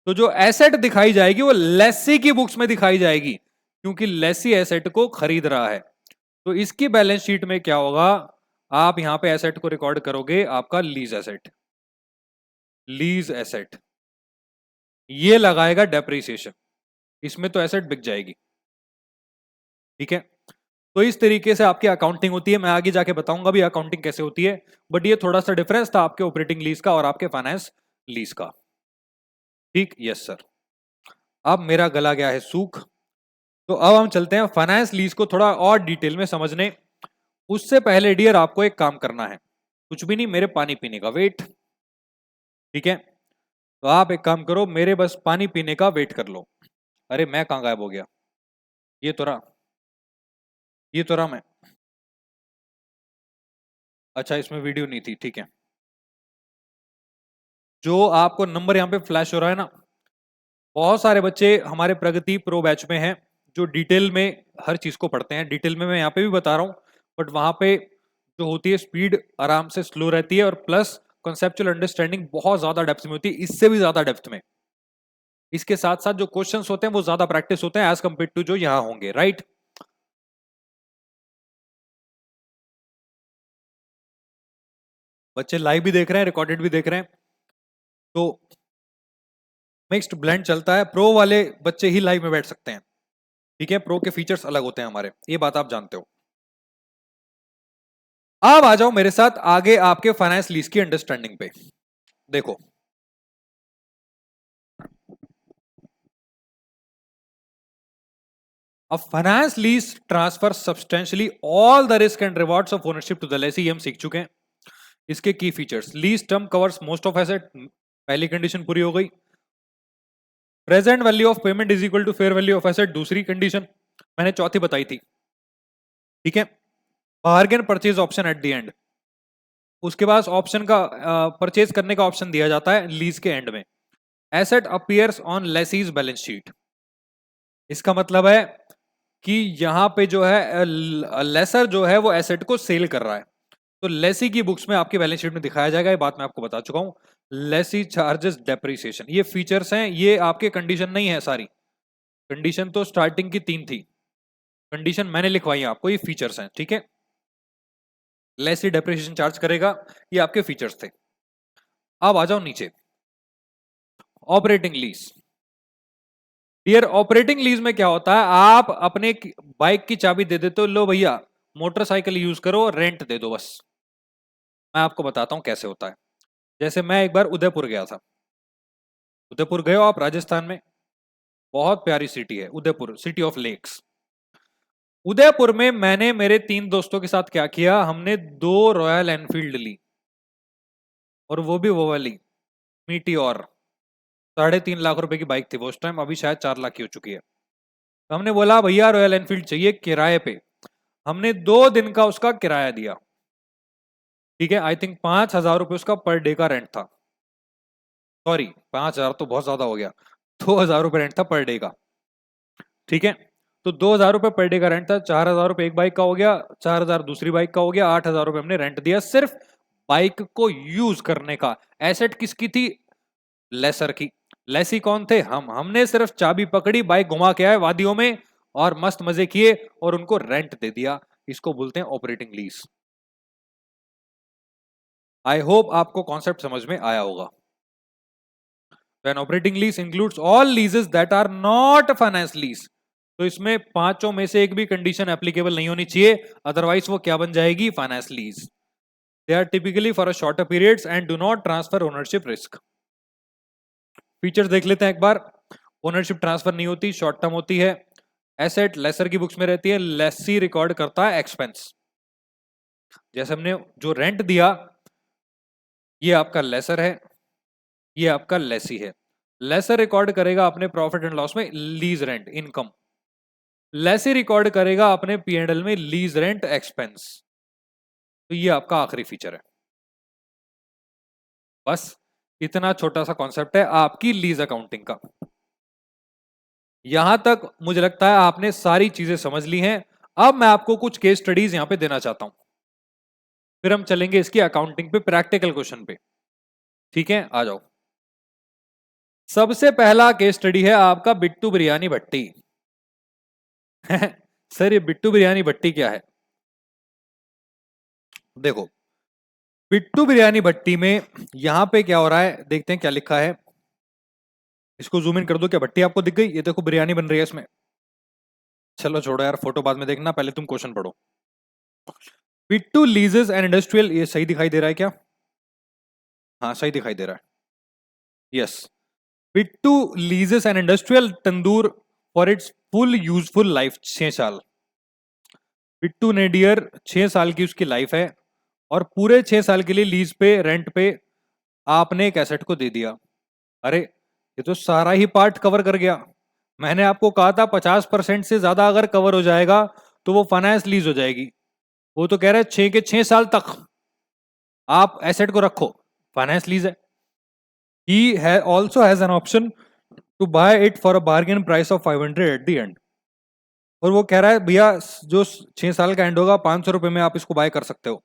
तो जो एसेट दिखाई जाएगी वो लेसी की बुक्स में दिखाई जाएगी, क्योंकि लेसी एसेट को खरीद रहा है। तो इसकी बैलेंस शीट में क्या होगा, आप यहां पे एसेट को रिकॉर्ड करोगे आपका लीज एसेट, लीज एसेट। ये लगाएगा डेप्रिसिएशन, इसमें तो एसेट बिक जाएगी। ठीक है, तो इस तरीके से आपकी अकाउंटिंग होती है। मैं आगे जाके बताऊंगा भी अकाउंटिंग कैसे होती है, बट ये थोड़ा सा डिफरेंस था आपके ऑपरेटिंग लीज का और आपके फाइनेंस लीज का। ठीक, यस सर। अब मेरा गला गया है सूख, तो अब हम चलते हैं फाइनेंस लीज को थोड़ा और डिटेल में समझने। उससे पहले डियर आपको एक काम करना है, कुछ भी नहीं, मेरे पानी पीने का वेट। ठीक है, तो आप एक काम करो, मेरे बस पानी पीने का वेट कर लो। अरे मैं कहां गायब हो गया, ये तो रहा, ये तो रहा मैं। अच्छा इसमें वीडियो नहीं थी, ठीक है। जो आपको नंबर यहाँ पे फ्लैश हो रहा है ना, बहुत सारे बच्चे हमारे प्रगति प्रो बैच में हैं जो डिटेल में हर चीज को पढ़ते हैं। डिटेल में मैं यहाँ पे भी बता रहा हूँ, बट वहां पे जो होती है स्पीड आराम से स्लो रहती है, और प्लस कॉन्सेप्चुअल अंडरस्टैंडिंग बहुत ज्यादा डेप्थ में होती है, इससे भी ज्यादा डेप्थ में। इसके साथ साथ जो क्वेश्चंस होते हैं वो ज्यादा प्रैक्टिस होते हैं एज कंपेयर टू जो यहाँ होंगे, राइट। बच्चे लाइव भी देख रहे हैं, रिकॉर्डेड भी देख रहे हैं, तो मिक्स्ड ब्लेंड चलता है, प्रो वाले बच्चे ही लाइव में बैठ सकते हैं, ठीक है, प्रो के फीचर्स अलग होते हैं हमारे, ये बात आप जानते हो। अब आ जाओ मेरे साथ आगे आपके फाइनेंस लीज की अंडरस्टैंडिंग पे। देखो अब finance lease transfer substantially all the risk and rewards of ownership to the lessee, हम सीख चुके हैं। इसके key features, lease term covers most of asset, पहली कंडीशन पूरी हो गई। Present value of payment is equal to fair value of asset, दूसरी कंडीशन मैंने चौथी बताई थी, ठीक है। Bargain purchase option at the end, उसके बाद ऑप्शन का परचेज करने का ऑप्शन दिया जाता है लीज के एंड में। Asset appears on lessee's balance sheet, इसका मतलब है कि यहां पे जो है लेसर जो है वो एसेट को सेल कर रहा है, तो लेसी की बुक्स में आपके बैलेंस शीट में दिखाया जाएगा, ये बात मैं आपको बता चुका हूं। लेसी चार्जेस डेप्रिसिएशन, ये फीचर्स हैं, ये आपके कंडीशन नहीं है सारी, कंडीशन तो स्टार्टिंग की 3 थी, कंडीशन मैंने लिखवाई है आपको, ये फीचर्स हैं, ठीक है। लेसी डेप्रिसिएशन चार्ज करेगा, ये आपके फीचर्स थे। अब आ जाओ नीचे, operating lease. Dear operating lease में क्या होता है, आप अपने बाइक की चाबी दे देते हो, लो भैया मोटरसाइकिल यूज करो, रेंट दे दो बस। मैं आपको बताता हूं कैसे होता है। जैसे मैं एक बार उदयपुर गया था, उदयपुर गए हो आप राजस्थान में, बहुत प्यारी सिटी है Udaipur, city of lakes. Udaipur में मैंने मेरे 3 दोस्तों के साथ क्या किया, हमने 2 रॉयल एनफील्ड ली, और वो वाली मीटियोर, 3.5 लाख रुपए की बाइक थी वो उस टाइम, अभी शायद 4 लाख की हो चुकी है। तो हमने बोला भैया रॉयल एनफील्ड चाहिए किराए पे, हमने 2 दिन का उसका किराया दिया, ठीक है। आई थिंक 5,000 रुपए उसका पर डे का रेंट था, सॉरी 5,000 तो बहुत ज्यादा हो गया, 2,000 रुपए रेंट था पर डे का, ठीक है। तो 2,000 रुपए पर डे का रेंट था, 4,000 रुपए एक बाइक का हो गया, 4,000 दूसरी बाइक का हो गया, 8,000 रुपए हमने रेंट दिया सिर्फ बाइक को यूज करने का। एसेट किसकी थी, लेसर की। लेसी कौन थे, हमने सिर्फ चाबी पकड़ी, बाइक घुमा के आए वादियों में और मस्त मजे किए और उनको रेंट दे दिया, इसको बोलते हैं ऑपरेटिंग लीज। आई होप आपको कॉन्सेप्ट समझ में आया होगा। When operating lease includes all leases that are not finance lease, तो इसमें पांचों में से एक भी कंडीशन एप्लीकेबल नहीं होनी चाहिए, अदरवाइज वो क्या बन जाएगी, finance lease. They are typically for a shorter periods and do not transfer ownership risk. Features देख लेते हैं एक बार। ओनरशिप ट्रांसफर नहीं होती, शॉर्ट टर्म होती है। एसेट लेसर की बुक्स में रहती है, लेसी रिकॉर्ड करता है एक्सपेंस। जैसे हमने जो रेंट दिया, ये आपका लेसर है, ये आपका लेसी है। लेसर रिकॉर्ड करेगा अपने प्रॉफिट एंड लॉस में lease rent income, lessee record करेगा अपने P&L में लीज रेंट एक्सपेंस। तो ये आपका आखिरी फीचर है। बस इतना छोटा सा कॉन्सेप्ट है आपकी लीज अकाउंटिंग का। यहां तक मुझे लगता है आपने सारी चीजें समझ ली हैं। अब मैं आपको कुछ केस स्टडीज यहां पे देना चाहता हूं, फिर हम चलेंगे इसकी अकाउंटिंग पे, प्रैक्टिकल क्वेश्चन पे, ठीक है। आ जाओ, सबसे पहला केस स्टडी है आपका बिट्टू बिरयानी भट्टी। सर ये बिट्टू बिरयानी भट्टी क्या है, देखो बिट्टू बिरयानी भट्टी में यहां पे क्या हो रहा है, देखते हैं क्या लिखा है। इसको जूम इन कर दो, क्या भट्टी आपको दिख गई, ये देखो बिरयानी बन रही है इसमें। चलो छोड़ो यार, फोटो बाद में देखना, पहले तुम क्वेश्चन पढ़ो। बिट्टू लीजेस एन इंडस्ट्रियल, ये सही दिखाई दे रहा है क्या, हाँ सही दिखाई दे रहा है, yes. Bittu लीजेस an industrial tandoor for its full useful life, 6 साल। बिट्टू ने डियर 6 साल की उसकी लाइफ है, और पूरे 6 साल के लिए लीज पे, रेंट पे आपने एक एसेट को दे दिया। अरे ये तो सारा ही पार्ट कवर कर गया। मैंने आपको कहा था 50% से ज्यादा अगर कवर हो जाएगा तो वो फाइनेंस लीज हो जाएगी। वो तो कह रहे हैं 6 के 6 साल तक आप एसेट को रखो, फाइनेंस लीज है। ही also has an option to buy it for a bargain price of 500 at the end। और वो कह रहा है भैया जो 6 साल का एंड होगा 500 रुपए में आप इसको बाय कर सकते हो।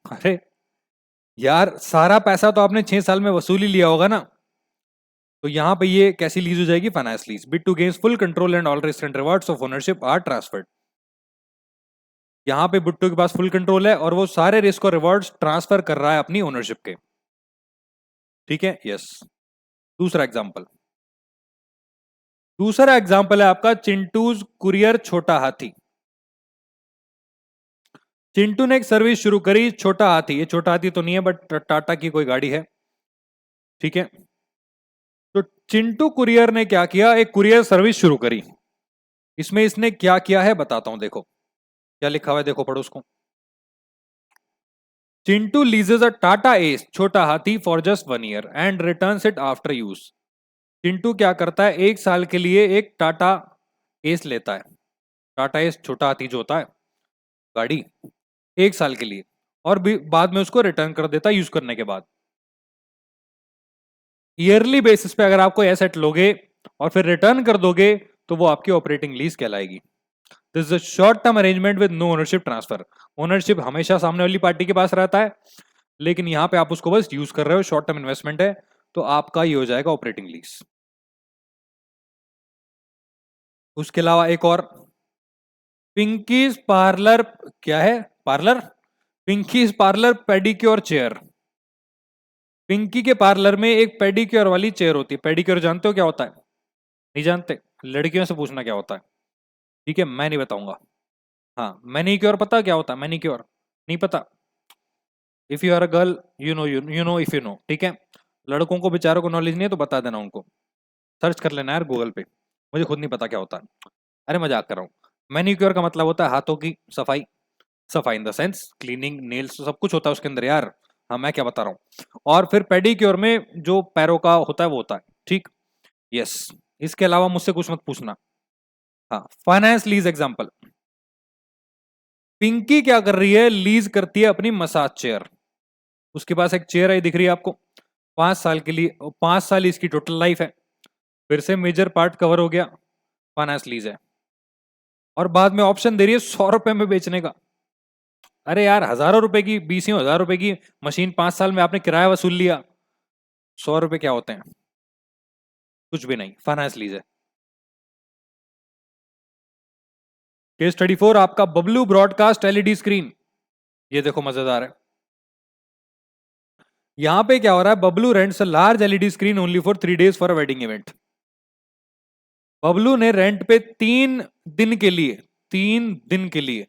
अरे यार सारा पैसा तो आपने 6 साल में वसूल ही लिया होगा ना, तो यहां पे ये कैसी लीज हो जाएगी, finance lease. Bittu gains full control and all risk and rewards of ownership are transferred. यहां पे बिट्टू के पास फुल कंट्रोल है और वो सारे रिस्क और रिवॉर्ड्स ट्रांसफर कर रहा है अपनी ओनरशिप के, ठीक है, यस। दूसरा एग्जांपल, दूसरा एग्जाम्पल है आपका चिंटूज कुरियर छोटा हाथी। चिंटू ने एक सर्विस शुरू करी छोटा हाथी, ये छोटा हाथी तो नहीं है बट टाटा की कोई गाड़ी है, ठीक है। तो चिंटू कुरियर ने क्या किया, एक कुरियर सर्विस शुरू करी। इसमें इसने क्या किया है बताता हूं, देखो क्या लिखा हुआ है, देखो पढ़ो उसको। चिंटू लीजेस अ टाटा एस छोटा हाथी for just 1 year and returns it after use. Chintu क्या करता है, 1 साल के लिए एक टाटा एस लेता है, टाटा एस छोटा हाथी जो होता है गाड़ी, 1 साल के लिए, और भी बाद में उसको रिटर्न कर देता है यूज करने के बाद। ईयरली बेसिस पे अगर आप कोई एसेट लोगे और फिर रिटर्न कर दोगे तो वो आपकी ऑपरेटिंग लीज कहलाएगी। This is a short term arrangement with no ownership transfer. Ownership हमेशा सामने वाली पार्टी के पास रहता है, लेकिन यहां पे आप उसको बस यूज कर रहे हो, शॉर्ट टर्म इन्वेस्टमेंट है, तो आपका ये हो जाएगा ऑपरेटिंग लीज। उसके अलावा एक और, पिंकीज पार्लर, क्या है parlour, Pinky's parlour pedicure chair. Pinky के पार्लर में एक पेडिक्योर वाली चेयर होती है। पेडिक्योर जानते हो क्या होता है? नहीं जानते? लड़कियों से पूछना क्या होता है, ठीक है, मैं नहीं बताऊंगा। हाँ, मैनिक्योर पता क्या होता है? मैनिक्योर नहीं पता? If you are a girl you know, you know if you know, ठीक है। लड़कों को बेचारों को नॉलेज नहीं है तो बता देना उनको, सर्च कर लेना यार गूगल पे, मुझे खुद नहीं पता क्या होता है। अरे मजाक कर रहा हूँ। मैनिक्योर का मतलब होता है हाथों की सफाई, सफाई in the sense cleaning, nails, सब कुछ होता है उसके अंदर यार। हाँ, मैं क्या बता रहा हूँ। और फिर पेडिक्योर में जो पैरों का होता है वो होता है, ठीक। यस। इसके अलावा मुझसे कुछ मत पूछना। हाँ, फाइनेंस लीज एग्जांपल। पिंकी क्या कर रही है, लीज करती है अपनी मसाज चेयर। उसके पास एक चेयर है, दिख रही है आपको, 5 साल के लिए, 5 साल इसकी टोटल लाइफ है, फिर से मेजर पार्ट कवर हो गया, फाइनेंस लीज है। और बाद में ऑप्शन दे रही है 100 रुपए में बेचने का। अरे यार, हजारों रुपए की, 20,000 रुपए की मशीन 5 साल में आपने किराया वसूल लिया, 100 रुपए क्या होते हैं, कुछ भी नहीं, फाइनेंस लीज है। केस स्टडी 4 आपका बबलू ब्रॉडकास्ट एलईडी स्क्रीन। ये देखो मजेदार है। यहां पे क्या हो रहा है, Bablu rents a large LED screen only for 3 days for a wedding event. Bablu ने रेंट पे 3 दिन के लिए, 3 दिन के लिए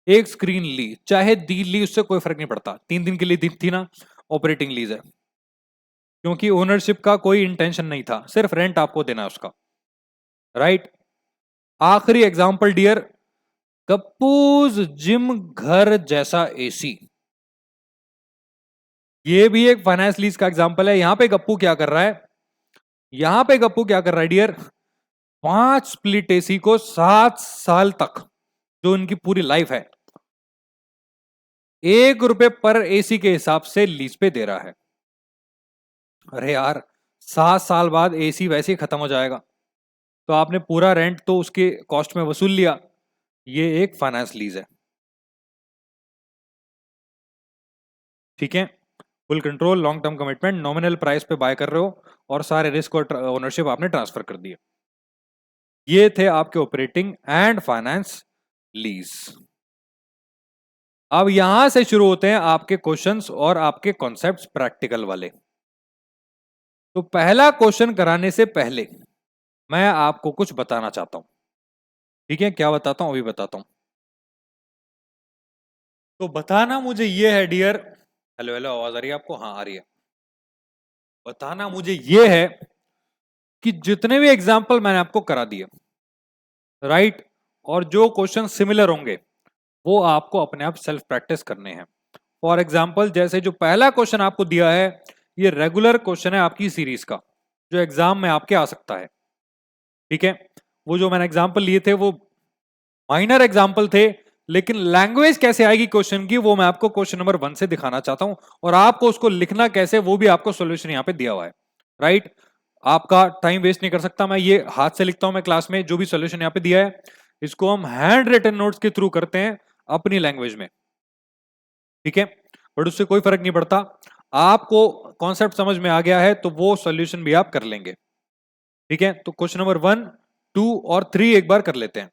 एक स्क्रीन ली, चाहे दी ली उससे कोई फर्क नहीं पड़ता, 3 दिन के लिए दी थी ना, ऑपरेटिंग लीज है, क्योंकि ओनरशिप का कोई इंटेंशन नहीं था, सिर्फ रेंट आपको देना है उसका, राइट। आखिरी एग्जांपल डियर, कपूज जिम घर जैसा एसी। ये भी एक फाइनेंस लीज का एग्जांपल है। यहां पे गप्पू क्या कर रहा है, यहां पे गप्पू क्या कर रहा है डियर, 5 स्प्लिट एसी को 7 साल तक, जो उनकी पूरी लाइफ है, 1 रुपए पर एसी के हिसाब से लीज पे दे रहा है। अरे यार, 7 साल बाद एसी वैसे ही खत्म हो जाएगा, तो आपने पूरा रेंट तो उसके कॉस्ट में वसूल लिया। ये एक फाइनेंस लीज है, ठीक है। Full control, long term commitment, nominal price पे बाय कर रहे हो और सारे रिस्क और ओनरशिप आपने ट्रांसफर कर दिए। ये थे आपके ऑपरेटिंग एंड फाइनेंस लीज। अब यहां से शुरू होते हैं आपके क्वेश्चंस और आपके कॉन्सेप्ट्स प्रैक्टिकल वाले। तो पहला क्वेश्चन कराने से पहले मैं आपको कुछ बताना चाहता हूं, ठीक है। क्या बताता हूं, अभी बताता हूं। तो बताना मुझे ये है डियर, हेलो हेलो, आवाज आ रही है आपको? हाँ आ रही है। बताना मुझे ये है कि जितने भी एग्जाम्पल मैंने आपको करा दिए, राइट, और जो क्वेश्चन सिमिलर होंगे वो आपको अपने आप सेल्फ प्रैक्टिस करने हैं। फॉर एग्जाम्पल, जैसे जो पहला क्वेश्चन आपको दिया है, ये रेगुलर क्वेश्चन है आपकी सीरीज का, जो एग्जाम में आपके आ सकता है, ठीक है। वो जो मैंने एग्जाम्पल लिए थे वो माइनर एग्जाम्पल थे, लेकिन लैंग्वेज कैसे आएगी क्वेश्चन की वो मैं आपको क्वेश्चन नंबर 1 से दिखाना चाहता हूं, और आपको उसको लिखना कैसे वो भी आपको सोल्यूशन यहां पे दिया हुआ है, राइट। आपका टाइम वेस्ट नहीं कर सकता मैं, ये हाथ से लिखता हूं मैं क्लास में, जो भी सोल्यूशन यहां पे दिया है इसको हम हैंड रिटन नोट्स के थ्रू करते हैं अपनी लैंग्वेज में, ठीक है। बट उससे कोई फर्क नहीं पड़ता, आपको कॉन्सेप्ट समझ में आ गया है तो वो सोल्यूशन भी आप कर लेंगे, ठीक है। तो क्वेश्चन नंबर 1, 2 और 3 एक बार कर लेते हैं,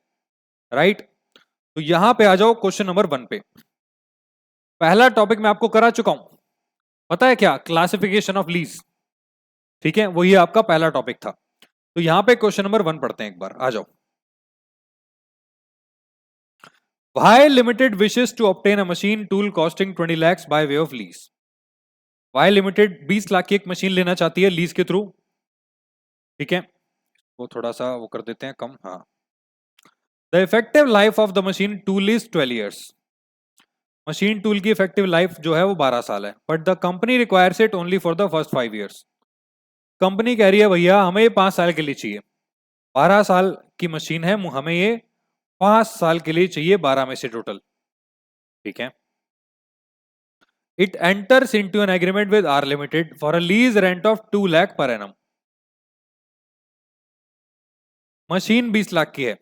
राइट। तो यहां पे आ जाओ क्वेश्चन नंबर 1 पे। पहला टॉपिक मैं आपको करा चुका हूं, पता है क्या, क्लासिफिकेशन ऑफ लीज, ठीक है, वही आपका पहला टॉपिक था। तो यहां पे क्वेश्चन नंबर 1 पढ़ते हैं, एक बार आ जाओ। Why Limited wishes to obtain a machine tool costing 20 lakhs by way of lease? Why Limited 20 lakh की एक मशीन लेना चाहती है लीज के थ्रू। ठीक है, वो थोड़ा सा वो कर देते हैं कम। हाँ, the effective life of the machine tool is 12 years. Machine tool की इफेक्टिव लाइफ जो है वो 12 साल है, but the company requires it only for the first 5 years. Company कह रही है भैया हमें ये 5 साल के लिए चाहिए, 12 साल की मशीन है, हमें ये 5 साल के लिए चाहिए 12 में से टोटल। ठीक है, it enters into an agreement with R Limited for a lease rent of 2 lakh per annum। Machine 20 lakh की है,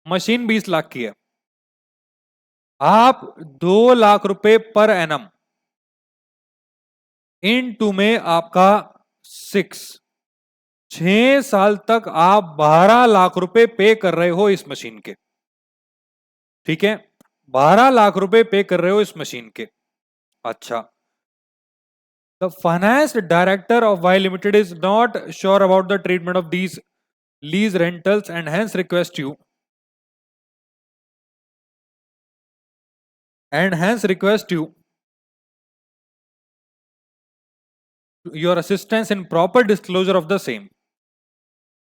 मशीन 20 लाख की है, आप 2 लाख रुपए पर एनम इन टू में आपका 6 साल तक आप 12 लाख रुपए पे कर रहे हो इस मशीन के। ठीक है, 12 लाख रुपए पे कर रहे हो इस मशीन के। अच्छा, the finance director of Y limited is not sure about the treatment of these lease rentals and hence request you your assistance in proper disclosure of the same।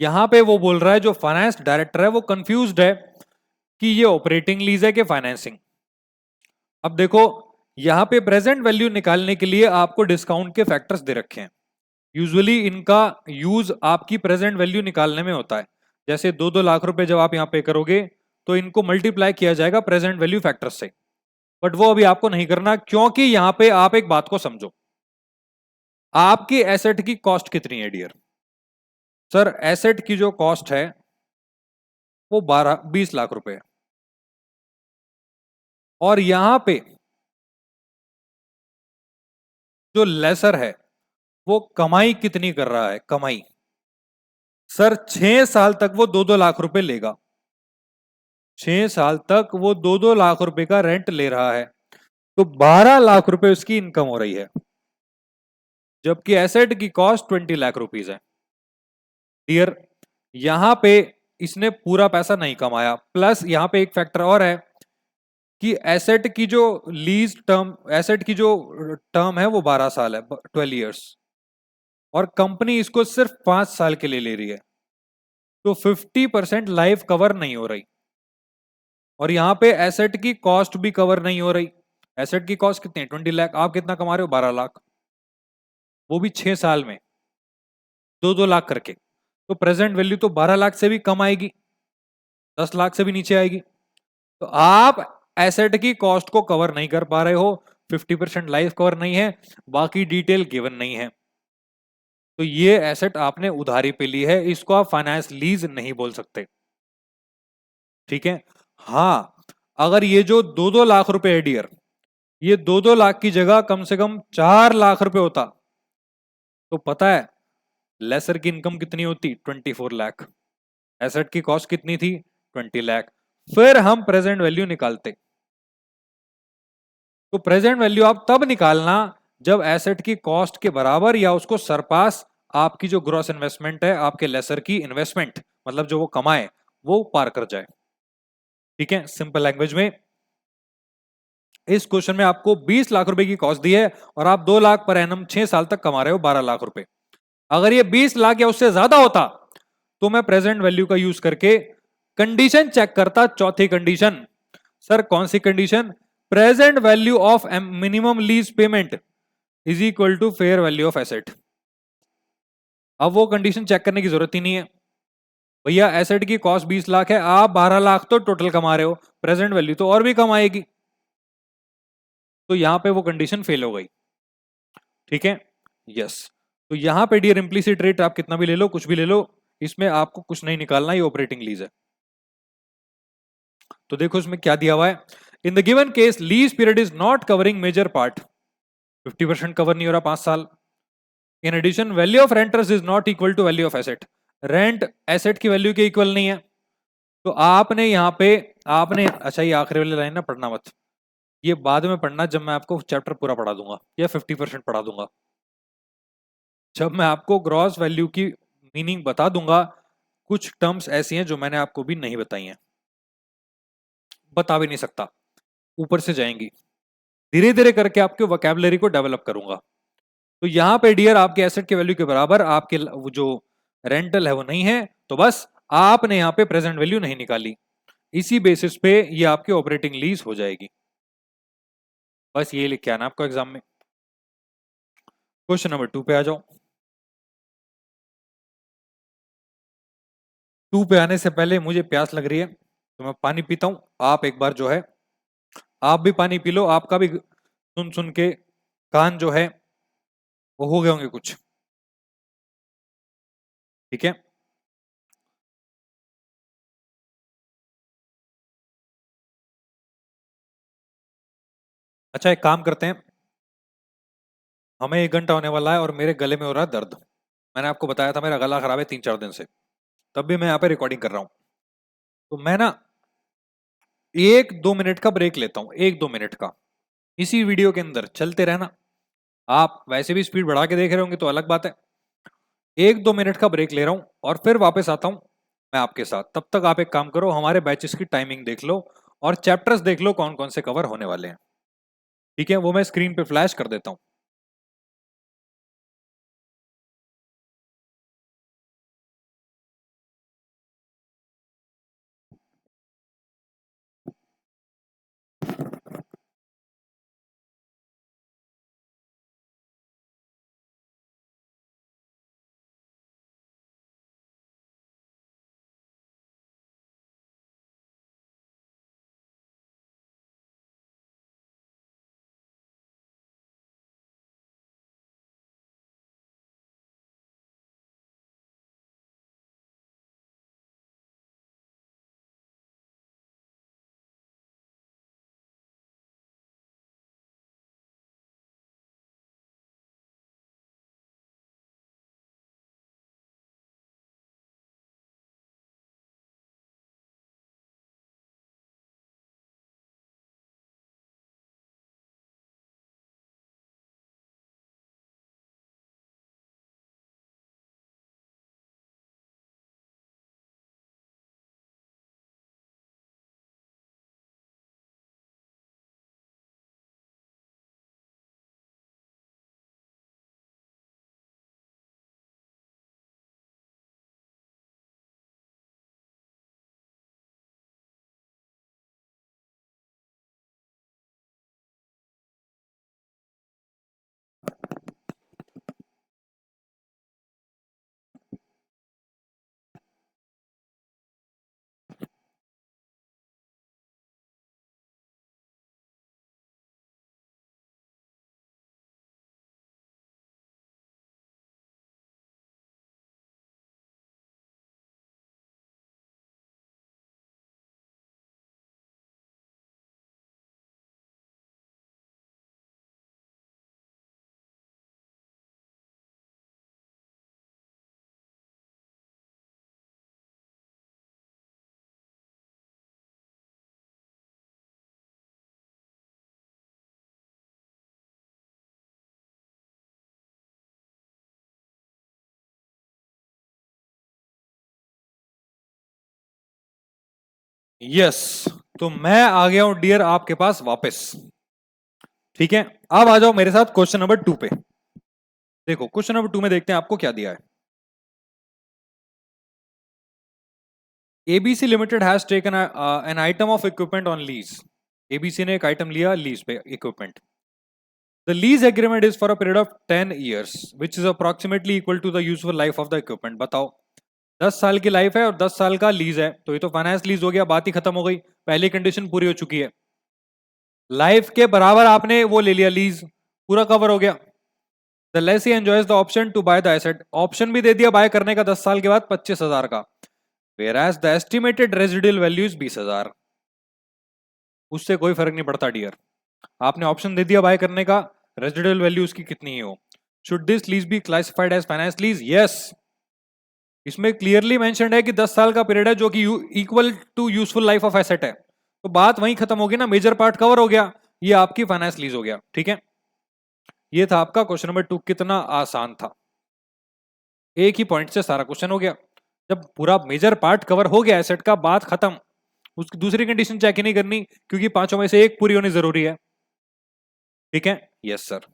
यहां पे वो बोल रहा है, जो फाइनेंस डायरेक्टर है वो कंफ्यूज्ड है कि ये ऑपरेटिंग लीज है कि फाइनेंसिंग। अब देखो, यहां पे प्रेजेंट वैल्यू निकालने के लिए आपको डिस्काउंट के फैक्टर्स दे रखे हैं। यूजुअली इनका यूज आपकी प्रेजेंट वैल्यू निकालने में होता है। जैसे 2-2 लाख रुपए जब आप यहां पे करोगे तो इनको मल्टीप्लाई किया जाएगा प्रेजेंट वैल्यू फैक्टर से, बट वो अभी आपको नहीं करना, क्योंकि यहां पे आप एक बात को समझो, आपकी एसेट की कॉस्ट कितनी है डियर। सर एसेट की जो कॉस्ट है वो 20 लाख रुपए है, और यहां पे जो लेसर है वो कमाई कितनी कर रहा है, कमाई। सर 6 साल तक वो 2-2 लाख रुपए लेगा, 6 साल तक वो 2-2 लाख रुपए का रेंट ले रहा है, तो 12 लाख रुपए उसकी इनकम हो रही है, जबकि एसेट की कॉस्ट 20 लाख रुपीज है। डियर, यहां पे इसने पूरा पैसा नहीं कमाया, प्लस यहां पे एक फैक्टर और है कि एसेट की जो लीज टर्म, एसेट की जो टर्म है वो 12 साल है, 12 इयर्स, और कंपनी इसको सिर्फ 5 साल के लिए ले रही है, तो 50% लाइफ कवर नहीं हो रही, और यहां पे एसेट की कॉस्ट भी कवर नहीं हो रही। एसेट की कॉस्ट कितनी है, 20 लाख, आप कितना कमा रहे हो, 12 लाख, वो भी 6 साल में 2-2 लाख करके, तो प्रेजेंट वैल्यू तो 12 लाख से भी कम आएगी, 10 लाख से भी नीचे आएगी। तो आप एसेट की कॉस्ट को कवर नहीं कर पा रहे हो, 50% लाइफ कवर नहीं है, बाकी डिटेल गिवन नहीं है, तो ये एसेट आपने उधारी पे ली है, इसको आप फाइनेंस लीज नहीं बोल सकते। ठीक है, हाँ, अगर ये जो 2-2 लाख रुपए है डियर, ये 2-2 लाख की जगह कम से कम 4 लाख रुपए होता, तो पता है लेसर की इनकम कितनी होती, 24 लाख, एसेट की कॉस्ट कितनी थी, 20 लाख, फिर हम प्रेजेंट वैल्यू निकालते। तो प्रेजेंट वैल्यू आप तब निकालना जब एसेट की कॉस्ट के बराबर या उसको सरपास आपकी जो ग्रॉस इन्वेस्टमेंट है, आपके लेसर की इन्वेस्टमेंट, मतलब जो वो कमाए वो पार कर जाए। ठीक है, सिंपल लैंग्वेज में इस क्वेश्चन में आपको 20 लाख रुपए की कॉस्ट दी है और आप 2 लाख पर एनम 6 साल तक कमा रहे हो 12 लाख रुपए। अगर ये 20 लाख या उससे ज्यादा होता तो मैं प्रेजेंट वैल्यू का यूज करके कंडीशन चेक करता, चौथी कंडीशन। सर कौन सी condition, present value of minimum lease payment is equal to fair value of asset. अब वो कंडीशन चेक करने की जरूरत ही नहीं है, भैया एसेट की कॉस्ट 20 लाख है, आप 12 लाख तो टोटल कमा रहे हो, प्रेजेंट वैल्यू तो और भी कम आएगी, तो यहां पे वो कंडीशन फेल हो गई। ठीक है, यस, तो यहां पे डियर इम्प्लीसिट रेट आप कितना भी ले लो, कुछ भी ले लो, इसमें आपको कुछ नहीं निकालना, ये ऑपरेटिंग लीज है। तो देखो इसमें क्या दिया हुआ है, in the given case lease period is not covering major part, 50% cover नहीं हो रहा 5 साल। In addition value of renters is not equal to value of asset, rent asset की वैल्यू के इक्वल नहीं है, तो आपने यहाँ पे आपने, अच्छा ये आखिरी वाली लाइन ना पढ़ना मत, ये बाद में पढ़ना जब मैं आपको चैप्टर पूरा पढ़ा दूंगा या 50% पढ़ा दूंगा, जब मैं आपको ग्रॉस वैल्यू की मीनिंग बता दूंगा। कुछ टर्म्स ऐसी हैं जो मैंने आपको भी नहीं बताई हैं, बता भी नहीं सकता, ऊपर से जाएंगी। धीरे धीरे करके आपके वोकैबुलरी को डेवलप करूंगा। तो यहां पे डियर आपके एसेट के वैल्यू के बराबर आपके जो रेंटल है वो नहीं है, तो बस आपने यहां पे प्रेजेंट वैल्यू नहीं निकाली, इसी बेसिस पे ये आपकी ऑपरेटिंग लीज हो जाएगी। बस ये लिख के आना आपको एग्जाम में। क्वेश्चन नंबर 2 पे आ जाओ। 2 पे आने से पहले मुझे प्यास लग रही है, तो मैं पानी पीता हूं। आप एक बार जो है आप भी पानी पी लो, आपका भी सुन सुन के कान जो है वो हो गए होंगे कुछ। ठीक है, अच्छा एक काम करते हैं, हमें 1 घंटा होने वाला है और मेरे गले में हो रहा है दर्द। मैंने आपको बताया था मेरा गला खराब है 3-4 दिन से, तब भी मैं यहाँ पे रिकॉर्डिंग कर रहा हूँ। तो मैं ना 1-2 मिनट का ब्रेक लेता हूँ, 1-2 मिनट का, इसी वीडियो के अंदर चलते रहना। आप वैसे भी स्पीड बढ़ा के देख रहे होंगे तो अलग बात है। 1-2 मिनट का ब्रेक ले रहा हूँ और फिर वापस आता हूँ मैं आपके साथ। तब तक आप एक काम करो, हमारे बैचेस की टाइमिंग देख लो और चैप्टर्स देख लो कौन कौन से कवर होने वाले हैं। ठीक है, वो मैं स्क्रीन पे फ्लैश कर देता हूँ। यस, तो मैं आ गया हूं डियर आपके पास वापस। ठीक है, अब आ जाओ मेरे साथ क्वेश्चन नंबर 2 पे। देखो क्वेश्चन नंबर 2 में देखते हैं आपको क्या दिया है। ABC limited has taken an item of equipment on lease. ABC ने एक आइटम लिया लीज पे, equipment. The lease agreement is for a period of 10 years which is approximately equal to the useful life of the equipment. बताओ, 10 साल की लाइफ है और 10 साल का लीज है, तो ये तो फाइनेंस लीज हो गया, बात ही खत्म हो गई, पहली कंडीशन पूरी हो चुकी है। लाइफ के बराबर आपने वो ले लिया लीज, पूरा कवर हो गया। The lessee enjoys the option to buy the asset, option भी दे दिया बाय करने का 10 साल के बाद 25,000 का। Whereas the estimated residual value is 20,000। उससे कोई फर्क नहीं पड़ता डियर, आपने ऑप्शन दे दिया बाय करने का, रेजिडुअल वैल्यू उसकी कितनी ही हो। Should this lease be classified as finance lease? Yes, इसमें क्लियरली मेंशन्ड है कि 10 साल का पीरियड है जो कि equal to useful life of asset है, तो बात वहीं खत्म होगी ना, मेजर पार्ट कवर हो गया, ये आपकी फाइनेंस लीज हो गया। ठीक है, ये था आपका क्वेश्चन नंबर 2। कितना आसान था। एक ही पॉइंट से सारा क्वेश्चन हो गया। जब पूरा मेजर पार्ट कवर हो गया एसेट का, बात खत्म। उसकी दूसरी कंडीशन चेक ही नहीं करनी, क्योंकि पांचों में से एक पूरी होनी जरूरी है। ठीक है, यस सर।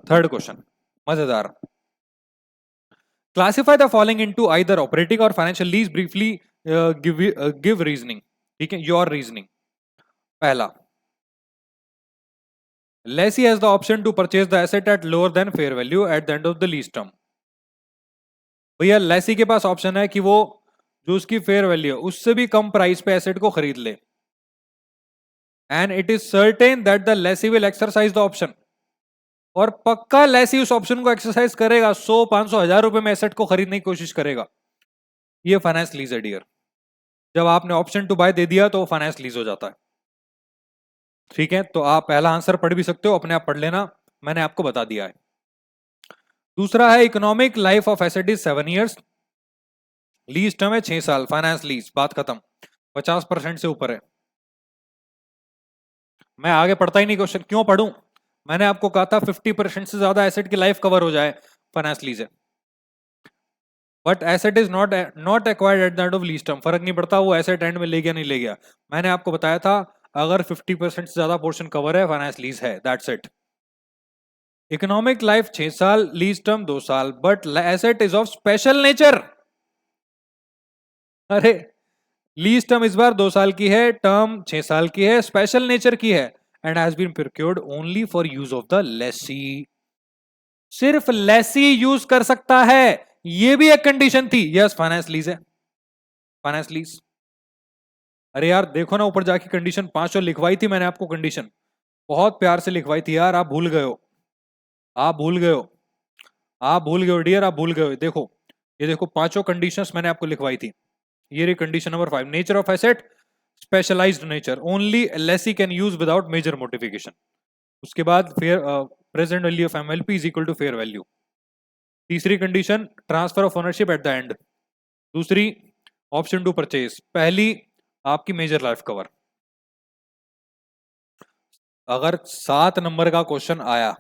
थर्ड क्वेश्चन मजेदार। Classify the following into either operating or financial lease, briefly give reasoning. ठीक है, योर रीजनिंग। पहला, lessee has the option to purchase the asset at lower than fair value at the end of the lease term। भैया लेसी के पास ऑप्शन है कि वो जो उसकी फेयर वैल्यू है उससे भी कम प्राइस पे एसेट को खरीद ले, and it is certain that the Lesi will exercise the option. और पक्का लेसी उस ऑप्शन को एक्सरसाइज करेगा, 100, 500, 1000 रुपए में एसेट को खरीदने की कोशिश करेगा। ये फाइनेंस लीज है डियर। जब आपने ऑप्शन टू बाय दे दिया तो फाइनेंस लीज हो जाता है। ठीक है, तो आप पहला आंसर पढ़ भी सकते हो, अपने आप पढ़ लेना, मैंने आपको बता दिया है। दूसरा है economic life of asset is 7 years, lease term है 6 साल, फाइनेंस लीज, बात खत्म। 50% से ऊपर है। मैं आगे पढ़ता ही नहीं क्वेश्चन, क्यों पढ़ूं? मैंने आपको कहा था 50% से ज्यादा एसेट की लाइफ कवर हो जाए, फाइनेंस लीज है। But asset is not acquired eight the end of lease term, फर्क नहीं पड़ता वो एसेट एंड में ले गया नहीं ले गया। मैंने आपको बताया था अगर 50% से ज्यादा पोर्शन कवर है, फाइनेंस लीज है, दैट्स इट। इकोनॉमिक लाइफ 6 साल, लीज टर्म 2 साल, but asset is of special nature. अरे लीज टर्म इस बार 2 साल की है, टर्म 6 साल की है, स्पेशल नेचर की है, and has been procured only for use of the lessee. सिर्फ लेसी यूज कर सकता है, ये भी एक कंडीशन थी। यस, फाइनेंस लीज है, फाइनेंस लीज। अरे यार देखो ना, ऊपर जाके कंडीशन 5 और लिखवाई थी मैंने आपको, कंडीशन बहुत प्यार से लिखवाई थी यार, आप भूल गए हो, आप भूल गए हो, आप भूल गए हो डियर, आप भूल गए हो। देखो, ये देखो, पांचों कंडीशंस मैंने आपको लिखवाई थी। ये रही condition number 5, nature of asset specialized nature, only lessee can use without major modification. उसके बाद fair present value of MLP is equal to fair value. तीसरी condition transfer of ownership at the end. दूसरी ऑप्शन टू परचेज। पहली आपकी मेजर लाइफ कवर। अगर 7 नंबर का क्वेश्चन आया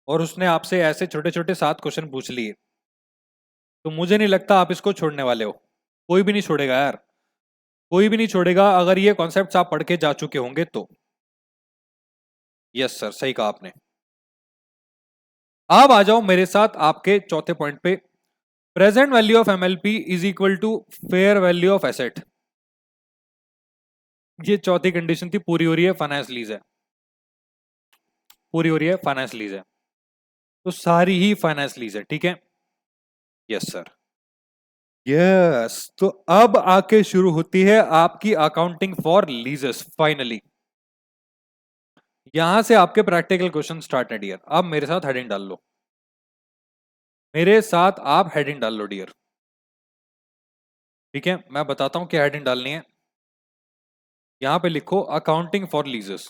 और उसने आपसे ऐसे छोटे छोटे 7 क्वेश्चन पूछ लिए, तो मुझे नहीं लगता आप इसको छोड़ने वाले हो। कोई भी नहीं छोड़ेगा यार, कोई भी नहीं छोड़ेगा, अगर ये कॉन्सेप्ट्स आप पढ़ के जा चुके होंगे तो। यस सर, सही कहा आपने। अब आ जाओ मेरे साथ आपके चौथे पॉइंट पे। Present value of MLP is equal to fair value of asset. ये चौथी कंडीशन थी, पूरी हो रही है, फाइनेंस लीज है, पूरी हो रही है, फाइनेंस लीज है, तो सारी ही फाइनेंस लीज है। ठीक है, यस सर, यस। तो अब आके शुरू होती है आपकी अकाउंटिंग फॉर लीजेस फाइनली। यहां से आपके प्रैक्टिकल क्वेश्चन स्टार्ट है डियर। अब मेरे साथ हेडिंग डाल लो, मेरे साथ आप हेडिंग डाल लो डियर। ठीक है, मैं बताता हूं क्या हेडिंग डालनी है। यहां पे लिखो अकाउंटिंग फॉर लीजेस।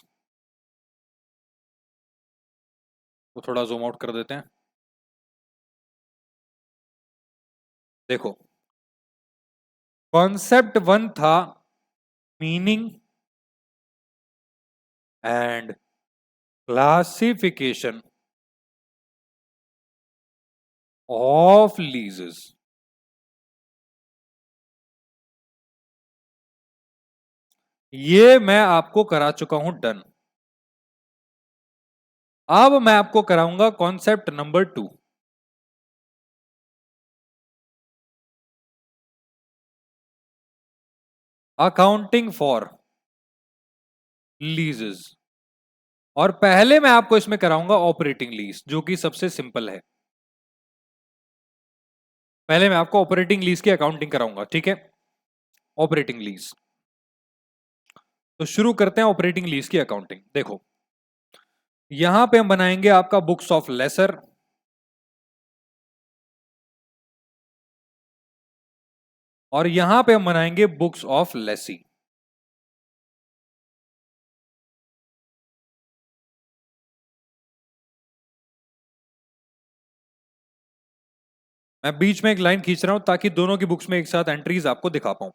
तो थोड़ा जूम आउट कर देते हैं। देखो, कॉन्सेप्ट 1 था मीनिंग एंड क्लासिफिकेशन ऑफ लीजेस। ये मैं आपको करा चुका हूं डन। अब मैं आपको कराऊंगा कॉन्सेप्ट नंबर 2। Accounting for लीजेस। और पहले मैं आपको इसमें कराऊंगा ऑपरेटिंग लीज, जो कि सबसे सिंपल है। पहले मैं आपको ऑपरेटिंग लीज की अकाउंटिंग कराऊंगा। ठीक है, ऑपरेटिंग लीज। तो शुरू करते हैं ऑपरेटिंग लीज की अकाउंटिंग। देखो, यहां पे हम बनाएंगे आपका बुक्स ऑफ लेसर, और यहां पे हम बनाएंगे बुक्स ऑफ लेसी। मैं बीच में एक लाइन खींच रहा हूं ताकि दोनों की बुक्स में एक साथ एंट्रीज आपको दिखा पाऊं।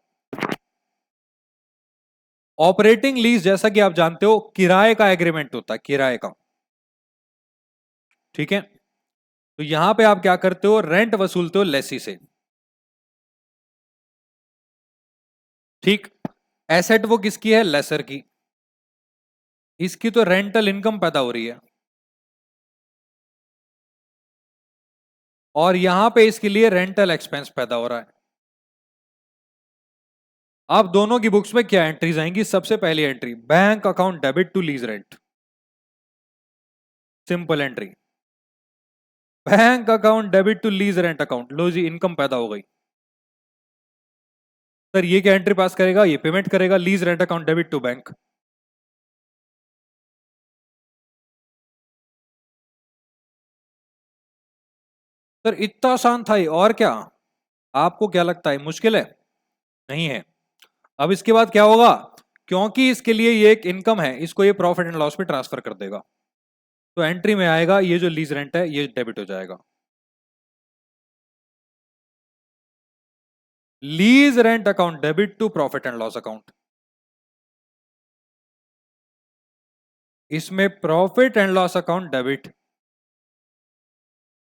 ऑपरेटिंग लीज जैसा कि आप जानते हो किराए का एग्रीमेंट होता है, किराए का। ठीक है, तो यहां पे आप क्या करते हो, रेंट वसूलते हो लेसी से, ठीक। एसेट वो किसकी है, लेसर की, इसकी तो रेंटल इनकम पैदा हो रही है, और यहां पे इसके लिए रेंटल एक्सपेंस पैदा हो रहा है। अब दोनों की बुक्स में क्या एंट्रीज आएंगी, सबसे पहली entry bank account debit to lease rent, simple entry, bank account debit to lease rent account, लो जी इनकम पैदा हो गई। सर ये क्या एंट्री पास करेगा, ये पेमेंट करेगा, lease rent account debit to bank. Sir इतना आसान था ये, और क्या आपको क्या लगता है मुश्किल है, नहीं है। अब इसके बाद क्या होगा, क्योंकि इसके लिए ये एक इनकम है, इसको ये प्रॉफिट एंड लॉस में ट्रांसफर कर देगा, तो एंट्री में आएगा ये जो लीज रेंट है ये डेबिट हो जाएगा, lease rent account debit to profit and loss account. इसमें profit and loss account debit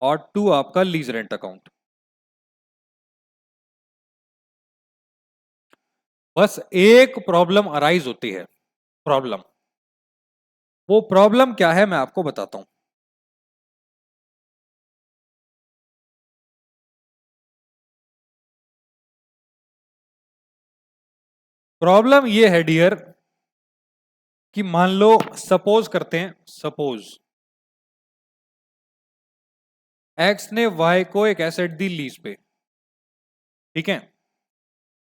और टू आपका लीज रेंट अकाउंट। बस एक प्रॉब्लम अराइज होती है, प्रॉब्लम, वो प्रॉब्लम क्या है मैं आपको बताता हूं। प्रॉब्लम ये है डियर कि मान लो, सपोज करते हैं, सपोज एक्स ने वाई को एक एसेट दी लीज पे, ठीक है।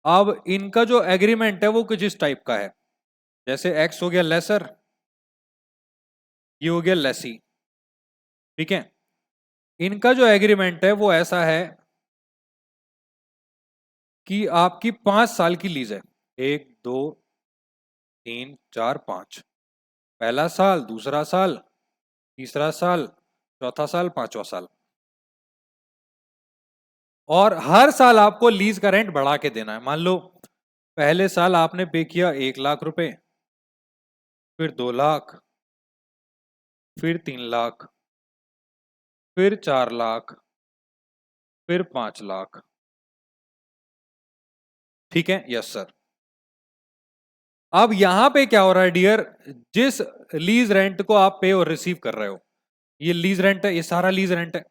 अब इनका जो एग्रीमेंट है वो कुछ इस टाइप का है, जैसे एक्स हो गया लेसर, ये हो गया लेसी, ठीक है। इनका जो एग्रीमेंट है वो ऐसा है कि आपकी 5 साल की लीज है, 1 2 3 4 5, पहला साल, दूसरा साल, तीसरा साल, चौथा साल, पांचवा साल, और हर साल आपको लीज का रेंट बढ़ा के देना है। मान लो पहले साल आपने पे किया 1 लाख रुपए, फिर 2 लाख, फिर 3 लाख, फिर 4 लाख, फिर 5 लाख, ठीक है, यस सर। अब यहां पे क्या हो रहा है डियर, जिस लीज रेंट को आप पे और रिसीव कर रहे हो, ये लीज रेंट है, ये सारा लीज रेंट है,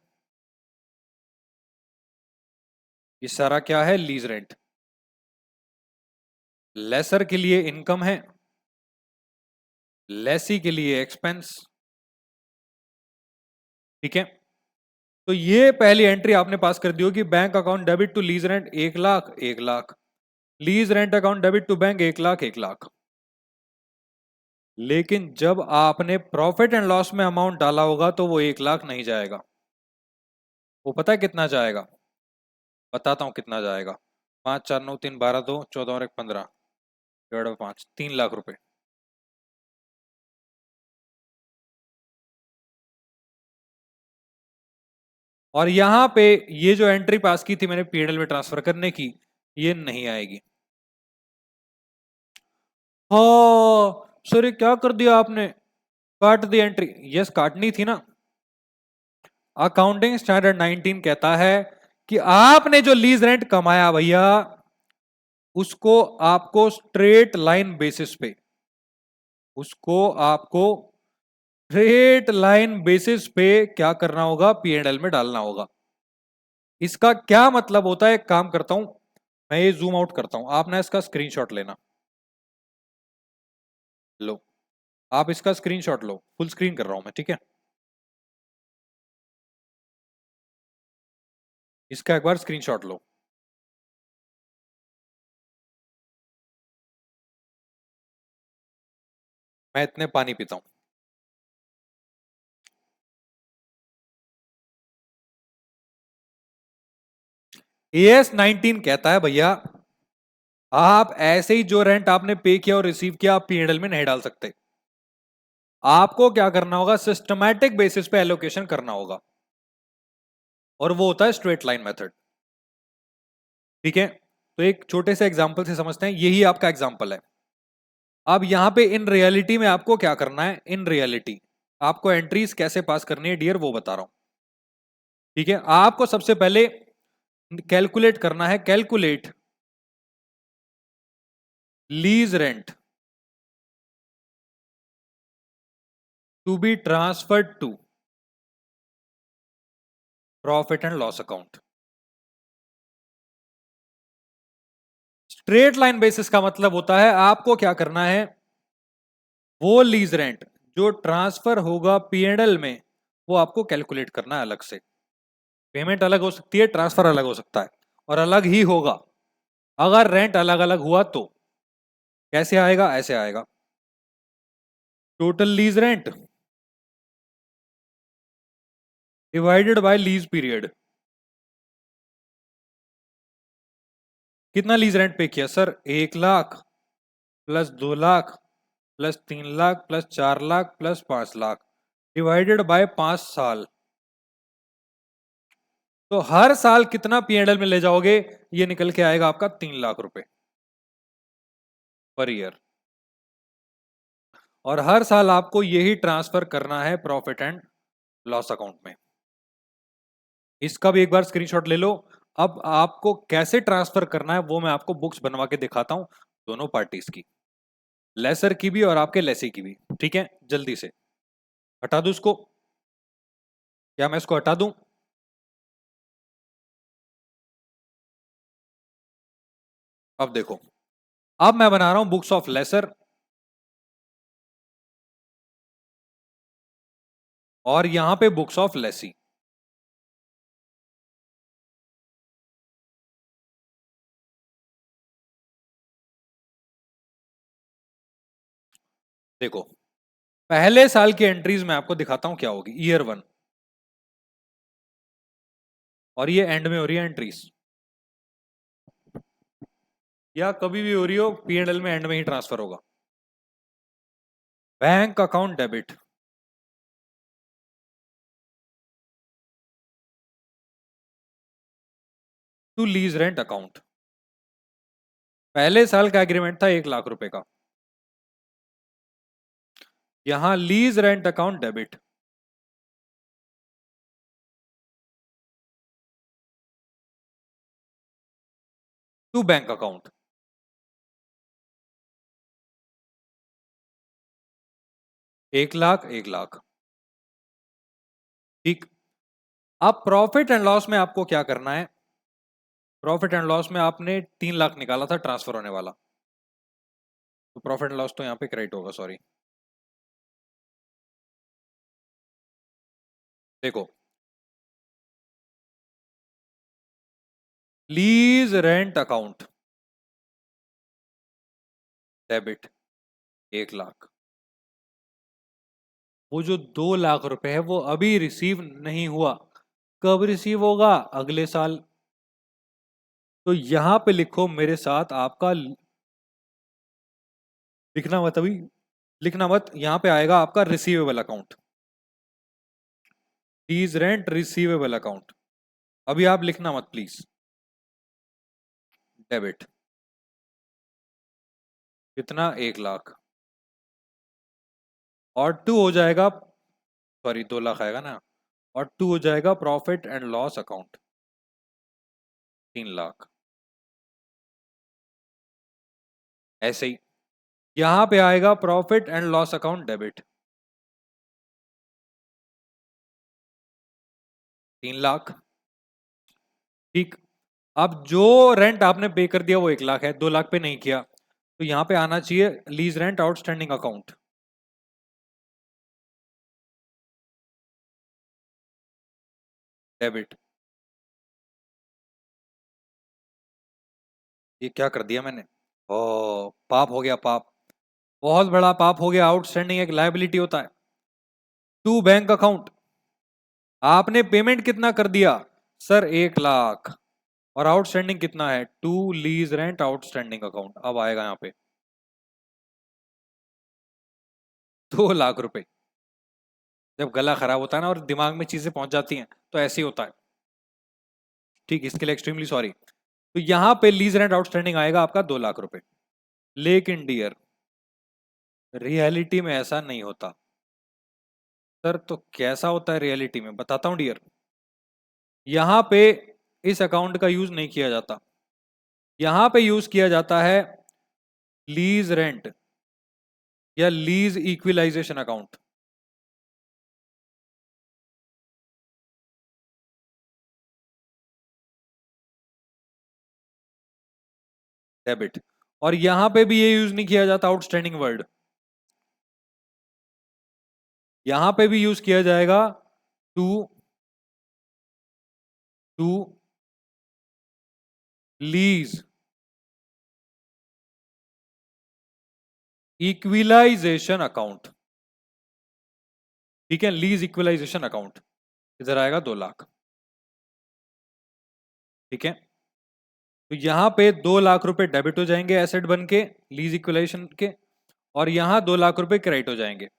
ये सारा क्या है, लीज रेंट। लेसर के लिए इनकम है, लेसी के लिए एक्सपेंस, ठीक है। तो ये पहली एंट्री आपने पास कर दी होगी, bank account debit to lease rent 1 lakh 1 lakh, lease rent account debit to bank 1 lakh 1 lakh. लेकिन जब आपने प्रॉफिट एंड लॉस में अमाउंट डाला होगा तो वो 1 लाख नहीं जाएगा, वो पता है कितना जाएगा, बताता हूं कितना जाएगा, 5 4 9 3 12 2 14 और 1 15 डिवाइड बाय 5, 3 लाख रुपए। और यहां पे ये जो एंट्री पास की थी मैंने पीएनएल में ट्रांसफर करने की, ये नहीं आएगी। हाँ सर ये क्या कर दिया आपने, काट दी एंट्री, यस काटनी थी ना। अकाउंटिंग स्टैंडर्ड 19 कहता है कि आपने जो लीज रेंट कमाया भैया, उसको आपको स्ट्रेट लाइन बेसिस पे, उसको आपको स्ट्रेट लाइन बेसिस पे क्या करना होगा, पीएनएल में डालना होगा। इसका क्या मतलब होता है, एक काम करता हूं मैं, ये जूम आउट करता हूं, आप ना इसका स्क्रीनशॉट लेना, लो आप इसका स्क्रीनशॉट लो, फुल स्क्रीन कर रहा हूं मैं, ठीक है। इसका एक बार स्क्रीनशॉट लो। मैं इतने पानी पीता हूं। एएस 19 कहता है भैया, आप ऐसे ही जो रेंट आपने पे किया और रिसीव किया आप पीएनएल में नहीं डाल सकते, आपको क्या करना होगा, सिस्टमैटिक बेसिस पे एलोकेशन करना होगा, और वो होता है स्ट्रेट लाइन मेथड, ठीक है। तो एक छोटे से एग्जांपल से समझते हैं, यही आपका एग्जांपल है। अब यहां पे इन रियलिटी में आपको क्या करना है, इन रियलिटी आपको एंट्रीज कैसे पास करनी है डियर वो बता रहा हूं। ठीक है, आपको सबसे पहले कैलकुलेट करना है, calculate lease rent to be transferred to profit and loss account. Straight line basis का मतलब होता है आपको क्या करना है, वो लीज रेंट जो ट्रांसफर होगा पीएनएल में, वो आपको कैलकुलेट करना है अलग से। पेमेंट अलग हो सकती है, ट्रांसफर अलग हो सकता है, और अलग ही होगा। अगर रेंट अलग अलग हुआ तो कैसे आएगा, ऐसे आएगा, total lease rent divided by lease period. कितना लीज रेंट पे किया sir, 1 lakh plus 2 lakh plus 3 lakh plus 4 lakh plus 5 lakh divided by 5 साल। तो हर साल कितना पीएनएल में ले जाओगे, ये निकल के आएगा आपका 3 लाख रुपए पर ईयर। और हर साल आपको यही ट्रांसफर करना है प्रॉफिट एंड लॉस अकाउंट में। इसका भी एक बार स्क्रीनशॉट ले लो। अब आपको कैसे ट्रांसफर करना है वो मैं आपको बुक्स बनवा के दिखाता हूं, दोनों पार्टीज की, लेसर की भी और आपके लेसी की भी। ठीक है, जल्दी से हटा दूं इसको, क्या मैं इसको हटा दूं? अब देखो, अब मैं बना रहा हूं बुक्स ऑफ लेसर और यहां पे बुक्स ऑफ लेसी। देखो, पहले साल की एंट्रीज मैं आपको दिखाता हूं क्या होगी, ईयर 1, और ये एंड में हो रही है एंट्रीज, या कभी भी हो रही हो, पीएनएल में एंड में ही ट्रांसफर होगा। Bank account debit to lease rent account. पहले साल का एग्रीमेंट था 1 लाख रुपए का, यहां lease rent account debit to bank account. 1 lakh 1 lakh. ठीक, अब प्रॉफिट एंड लॉस में आपको क्या करना है, प्रॉफिट एंड लॉस में आपने 3 लाख निकाला था ट्रांसफर होने वाला, तो प्रॉफिट एंड लॉस तो यहां पे क्रेडिट होगा, सॉरी। देखो, lease rent account debit 1 lakh. वो जो 2 लाख रुपए है वो अभी रिसीव नहीं हुआ, कब रिसीव होगा, अगले साल। तो यहां पे लिखो मेरे साथ, आपका लिखना मत अभी, लिखना मत, यहां पे आएगा आपका receivable account, lease rent receivable account. अभी आप लिखना मत प्लीज, डेबिट कितना, 1 लाख, और 2 हो जाएगा, सॉरी 2 लाख आएगा ना, और 2 हो जाएगा profit and loss account 3 lakh. ऐसे ही यहां पे आएगा profit and loss account debit 3 lakh. ठीक, अब जो रेंट आपने पे कर दिया वो 1 लाख है, 2 लाख पे नहीं किया, तो यहां पे आना चाहिए lease rent outstanding account debit. ये क्या कर दिया मैंने, ओ पाप हो गया, पाप, बहुत बड़ा पाप हो गया। आउटस्टैंडिंग एक लायबिलिटी होता है। टू बैंक अकाउंट, आपने पेमेंट कितना कर दिया सर, 1 लाख, और आउटस्टैंडिंग कितना है, to lease rent outstanding account. अब आएगा यहाँ पे 2 लाख रुपए। जब गला खराब होता है ना और दिमाग में चीजें पहुंच जाती हैं तो ऐसे ही होता है। ठीक, इसके लिए एक्सट्रीमली सॉरी। तो यहां पे लीज रेंट आउटस्टैंडिंग आएगा आपका 2 लाख रुपए। लेकिन डियर, रियलिटी में ऐसा नहीं होता। सर तो कैसा होता है रियलिटी में, बताता हूं डियर। यहां पे इस अकाउंट का यूज नहीं किया जाता, यहां पे यूज किया जाता है लीज रेंट या लीज इक्विलाइजेशन अकाउंट। डेबिट। और यहां पे भी ये यूज नहीं किया जाता आउटस्टैंडिंग वर्ड, यहां पे भी यूज किया जाएगा to to lease equalisation account. ठीक है, लीज इक्विलाइजेशन अकाउंट इधर आएगा 2 लाख। ठीक है, तो यहां पे 2 लाख रुपए डेबिट हो जाएंगे एसेट बन के लीज इक्विलाइजेशन के, और यहां 2 लाख रुपए क्रेडिट हो जाएंगे।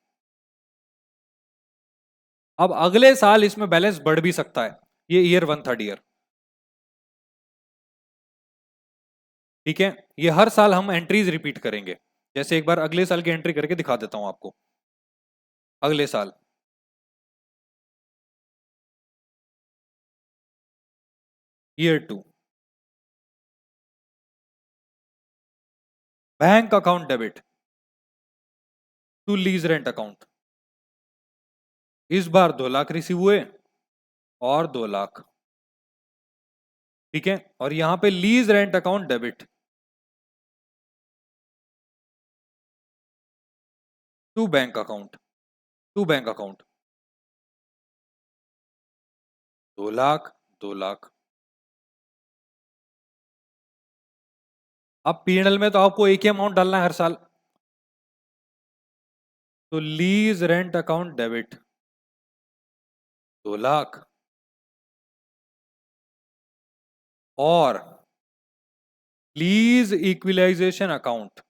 अब अगले साल इसमें बैलेंस बढ़ भी सकता है, ये ईयर 1 थर्ड ईयर। ठीक है, ये हर साल हम एंट्रीज रिपीट करेंगे। जैसे एक बार अगले साल की एंट्री करके दिखा देता हूं आपको। अगले साल year 2, bank account debit to lease rent account. इस बार 2 लाख रिसीव हुए और 2 लाख। ठीक है, और यहां पे lease rent account debit to bank account, to bank account 2 lakh 2 lakh. अब पीएनएल में तो आपको एक ही अमाउंट डालना है हर साल, तो lease rent account debit 2 lakh और लीज इक्विलाइजेशन अकाउंट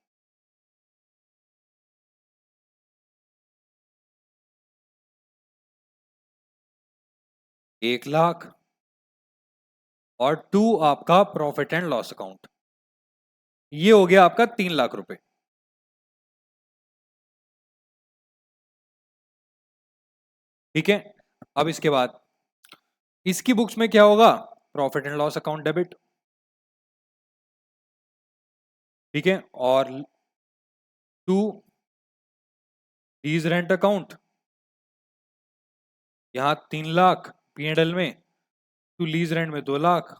1 लाख और 2 आपका प्रॉफिट एंड लॉस अकाउंट। ये हो गया आपका 3 लाख रुपए। ठीक है, अब इसके बाद इसकी बुक्स में क्या होगा, profit and loss account debit. ठीक है, और 2 लीज रेंट अकाउंट, यहां 3 लाख पीएनएल में, टू लीज रेंट में 2 लाख,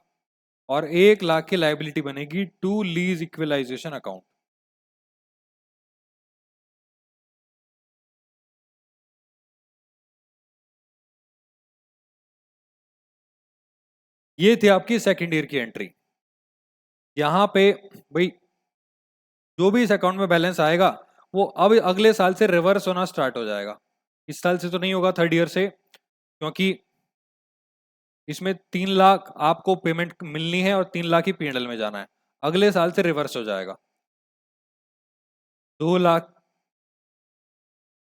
और 1 लाख की लाइबिलिटी बनेगी टू लीज इक्विलाइजेशन अकाउंट। ये थी आपकी सेकेंड ईयर की एंट्री। यहां पे भाई जो भी इस अकाउंट में बैलेंस आएगा वो अब अगले साल से रिवर्स होना स्टार्ट हो जाएगा। इस साल से तो नहीं होगा थर्ड ईयर से, क्योंकि इसमें 3 लाख आपको पेमेंट मिलनी है और 3 लाख ही पीएनएल में जाना है। अगले साल से रिवर्स हो जाएगा, 2 लाख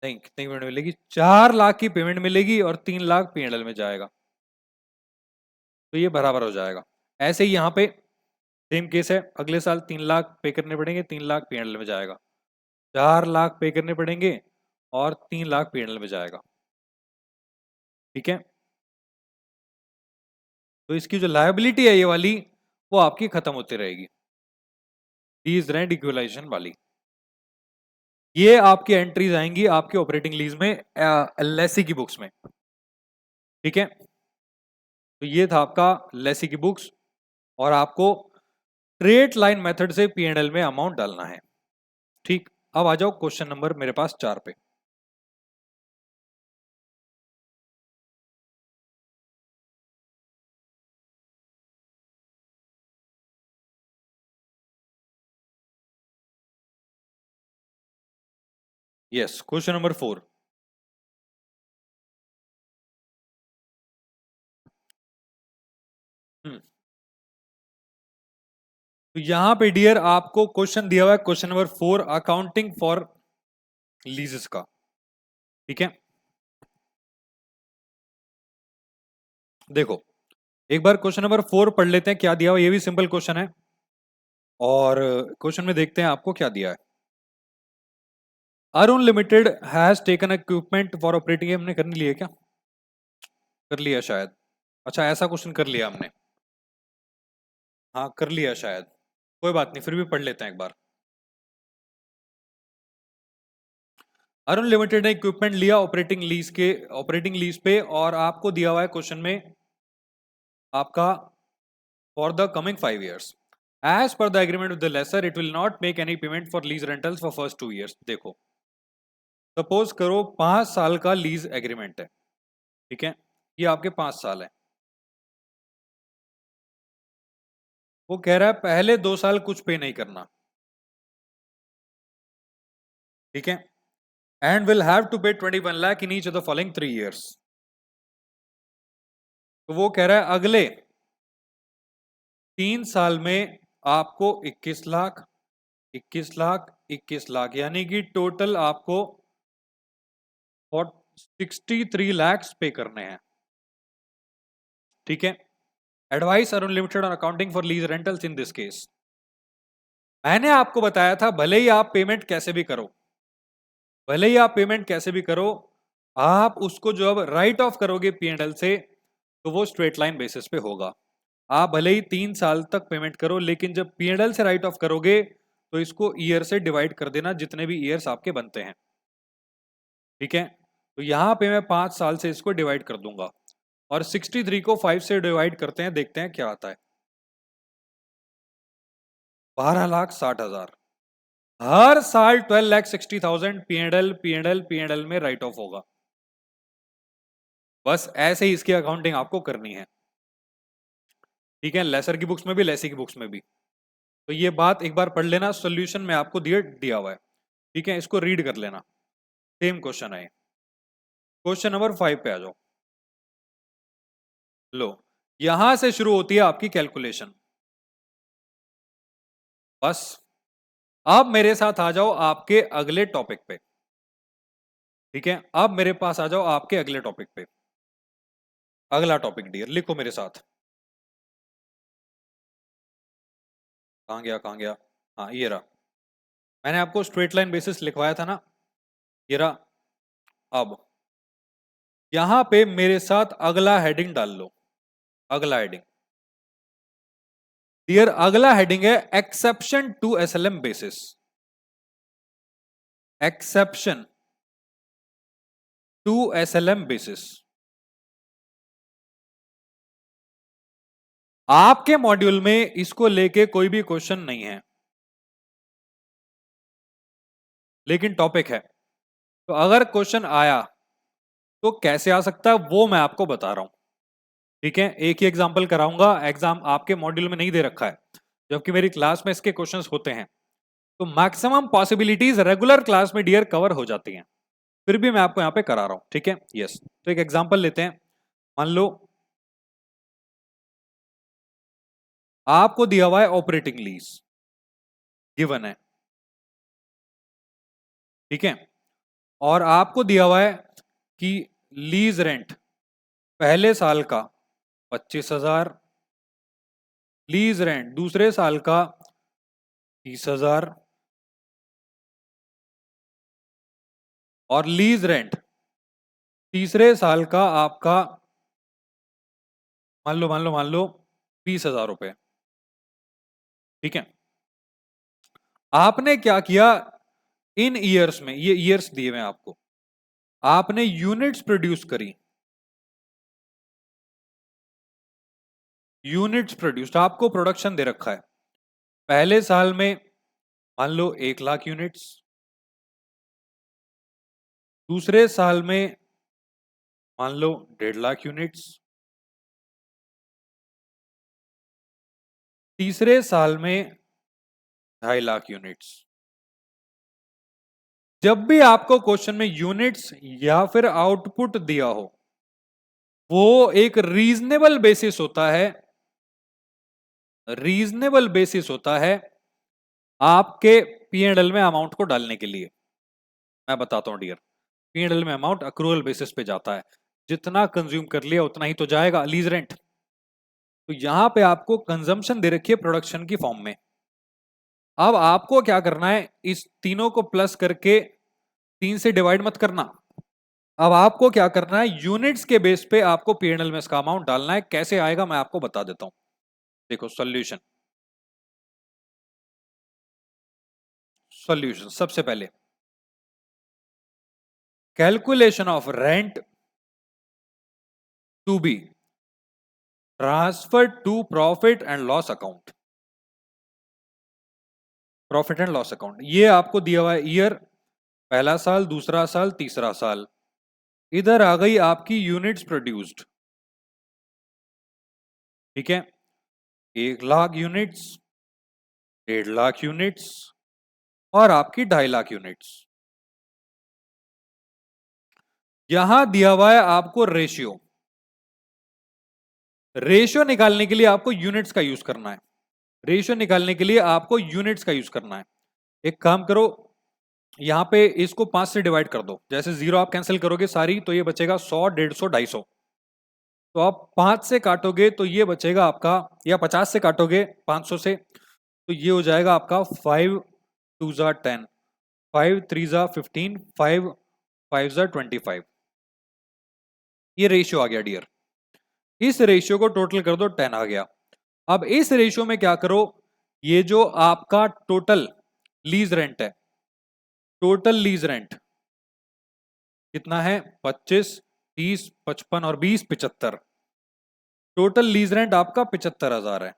नहीं, कितनी पेमेंट मिलेगी, 4 लाख की पेमेंट मिलेगी और 3 लाख पीएनएल में जाएगा, तो ये बराबर हो जाएगा। ऐसे ही यहाँ पे सेम केस है, अगले साल 3 लाख पे करने पड़ेंगे, 3 लाख पीएनएल में जाएगा, 4 लाख पे करने पड़ेंगे और 3 लाख पीएनएल में जाएगा। ठीक है, तो इसकी जो लायबिलिटी है ये वाली, वो आपकी खत्म होती रहेगी, लीज रेंट इक्विलाइजेशन वाली। ये आपकी एंट्रीज आएंगी आपके ऑपरेटिंग लीज में एलएससी की बुक्स में। ठीक है, तो ये था आपका एलएससी की बुक्स, और आपको स्ट्रेट लाइन मेथड से पीएनएल में अमाउंट डालना है। ठीक, अब आ जाओ क्वेश्चन नंबर मेरे पास 4 पे। Yes, question number 4। तो यहां पे डियर आपको क्वेश्चन दिया हुआ है, क्वेश्चन नंबर 4, अकाउंटिंग फॉर लीजेस का। ठीक है, देखो एक बार क्वेश्चन नंबर 4 पढ़ लेते हैं क्या दिया हुआ, ये भी सिंपल क्वेश्चन है, और क्वेश्चन में देखते हैं आपको क्या दिया है। Arun limited has taken equipment for operating, हमने कर लिया क्या, कर लिया शायद। अच्छा ऐसा क्वेश्चन कर लिया हमने, हाँ कर लिया शायद, कोई बात नहीं फिर भी पढ़ लेते हैं एक बार। अरुण लिमिटेड ने इक्विपमेंट लिया ऑपरेटिंग लीज पे, और आपको दिया हुआ है क्वेश्चन में आपका for the coming 5 years as per the agreement with the lessor it will not make any payment for lease rentals for first 2 years। देखो सपोज करो 5 साल का लीज एग्रीमेंट है, ठीक है, ये आपके 5 साल है। वो कह रहा है पहले 2 साल कुछ पे नहीं करना, ठीक है, एंड विल हैव टू पे 21 lakh in each of the following 3 years। तो वो कह रहा है अगले 3 साल में आपको 21 लाख 21 लाख 21 लाख, यानी कि टोटल आपको 63 lakhs पे करने हैं, ठीक है। Advice Arun limited on accounting for lease rentals in this case. मैंने आपको बताया था भले ही आप पेमेंट कैसे भी करो, भले ही आप पेमेंट कैसे भी करो, आप उसको जो अब राइट ऑफ करोगे पीएनएल से तो वो स्ट्रेट लाइन बेसिस पे होगा। आप भले ही 3 साल तक पेमेंट करो, लेकिन जब पीएनएल से राइट ऑफ करोगे तो इसको ईयर से डिवाइड कर देना, जितने भी ईयर्स आपके बनते हैं, ठीक है। तो यहां पे मैं 5 साल से इसको डिवाइड कर दूंगा, और 63 को 5 से डिवाइड करते हैं, देखते हैं क्या आता है। 12,60,000 हर साल 12,60,000 पीएनएल में राइट ऑफ होगा। बस ऐसे ही इसकी अकाउंटिंग आपको करनी है, ठीक है, लेसर की बुक्स में भी लेसी की बुक्स में भी। तो ये बात एक बार पढ़ लेना, सॉल्यूशन में आपको दिया हुआ है, ठीक है, इसको रीड कर लेना। सेम क्वेश्चन है, क्वेश्चन नंबर 5 पे आ जाओ। लो यहां से शुरू होती है आपकी कैलकुलेशन। बस अब मेरे साथ आ जाओ आपके अगले टॉपिक पे, ठीक है, अब मेरे पास आ जाओ आपके अगले टॉपिक पे। अगला टॉपिक डियर लिखो मेरे साथ, कहां गया कहां गया, हाँ ये रहा। मैंने आपको स्ट्रेट लाइन बेसिस लिखवाया था ना, ये रहा। अब यहां पे मेरे साथ अगला हेडिंग डाल लो, अगला हेडिंग डियर, अगला हेडिंग है exception to SLM basis. Exception to SLM basis. आपके मॉड्यूल में इसको लेके कोई भी क्वेश्चन नहीं है, लेकिन टॉपिक है। तो अगर क्वेश्चन आया तो कैसे आ सकता है वो मैं आपको बता रहा हूं, ठीक है। एक ही एग्जांपल कराऊंगा, एग्जाम आपके मॉड्यूल में नहीं दे रखा है, जबकि मेरी क्लास में इसके क्वेश्चंस होते हैं। तो मैक्सिमम पॉसिबिलिटीज रेगुलर क्लास में डियर कवर हो जाती हैं, फिर भी मैं आपको यहां पे करा रहा हूं, ठीक है। यस, तो एक एग्जांपल लेते हैं। मान लो आपको दिया हुआ है ऑपरेटिंग लीज, गिवन है, ठीक है, और आपको दिया हुआ है कि लीज रेंट पहले साल का 25,000, लीज रेंट दूसरे साल का 30,000, और लीज रेंट तीसरे साल का आपका मान लो 20,000 रुपए, ठीक है। आपने क्या किया इन ईयर्स में, ये ईयर्स दिए हुए आपको, आपने यूनिट्स प्रोड्यूस करी, यूनिट्स प्रोड्यूस्ड, आपको प्रोडक्शन दे रखा है। पहले साल में मान लो 1,00,000 यूनिट्स, दूसरे साल में मान लो 1,50,000 यूनिट्स, तीसरे साल में 2,50,000 यूनिट्स। जब भी आपको क्वेश्चन में यूनिट्स या फिर आउटपुट दिया हो, वो एक रीजनेबल बेसिस होता है, रीजनेबल बेसिस होता है आपके पीएनएल में अमाउंट को डालने के लिए। मैं बताता हूं डियर, पीएनएल में अमाउंट अक्रूवल बेसिस पे जाता है, जितना कंज्यूम कर लिया उतना ही तो जाएगा लीज रेंट। तो यहां पे आपको कंजम्पशन दे रखी है प्रोडक्शन की फॉर्म में। अब आपको क्या करना है, इस तीनों को प्लस करके 3 से डिवाइड मत करना, अब आपको क्या करना है, यूनिट्स के बेस पे आपको पीएनएल में इसका अमाउंट डालना है। कैसे आएगा मैं आपको बता देता हूं। देखो सॉल्यूशन, सॉल्यूशन सबसे पहले calculation of rent to be transfer to profit and loss account. Profit and loss account ये आपको दिया हुआ है ईयर, पहला साल, दूसरा साल, तीसरा साल। इधर आ गई आपकी यूनिट्स प्रोड्यूस्ड, ठीक है, 1 लाख यूनिट्स, 1.5 लाख यूनिट्स और आपकी 2.5 लाख यूनिट्स। यहां दिया हुआ है आपको रेशियो। रेशियो निकालने के लिए आपको यूनिट्स का यूज करना है। रेशियो निकालने के लिए आपको यूनिट्स का यूज करना है। एक काम करो, यहां पे इसको 5 से डिवाइड कर दो। जैसे जीरो आप कैंसिल करोगे सारी तो ये बचेगा 100, 150, 250। तो आप 5 से काटोगे तो ये बचेगा आपका, या 50 से काटोगे 500 से तो ये हो जाएगा आपका 5 2 जा 10, 5 3 जा 15, 5 5 जा 25। ये रेशियो आ गया डियर। इस रेशियो को टोटल कर दो, 10 आ गया। अब इस रेशियो में क्या करो, ये जो आपका टोटल लीज रेंट है, टोटल लीज रेंट कितना है, 25, 30, 55 और 20, 75। टोटल लीज रेंट आपका 75,000 है।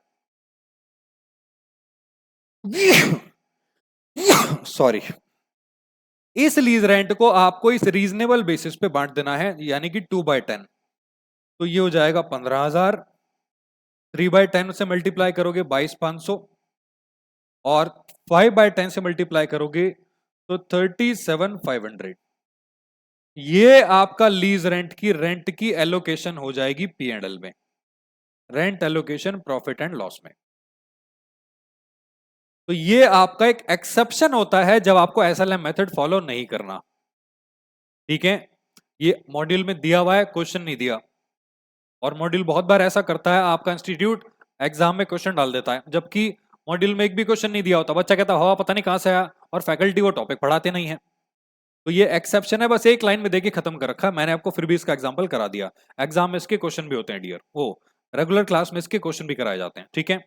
सॉरी। इस लीज रेंट को आपको इस रीजनेबल बेसिस पे बांट देना है, यानी कि 2/10। तो ये हो जाएगा 15,000। 3/10 से मल्टीप्लाई करोगे 22,500 और 5/10 से मल्टीप्लाई करोगे तो 37,500। ये आपका लीज रेंट की एलोकेशन हो जाएगी पीएनएल में, rent allocation profit and loss में। तो ये आपका एक एक्सेप्शन होता है जब आपको एसएलएम मेथड फॉलो नहीं करना, ठीक है। ये मॉड्यूल में दिया हुआ है, क्वेश्चन नहीं दिया। और मॉड्यूल बहुत बार ऐसा करता है, आपका इंस्टीट्यूट एग्जाम में क्वेश्चन डाल देता है, जबकि मॉड्यूल में एक भी क्वेश्चन नहीं दिया होता। बच्चा कहता हवा पता नहीं कहां से आया, और फैकल्टी वो टॉपिक पढ़ाते नहीं है। तो ये एक्सेप्शन है, बस एक लाइन में देके खत्म कर रखा है मैंने आपको, फिर भी इसका एग्जाम्पल करा दिया। एग्जाम में इसके क्वेश्चन भी होते हैं डियर, वो रेगुलर क्लास में इसके क्वेश्चन भी कराए जाते हैं, ठीक है।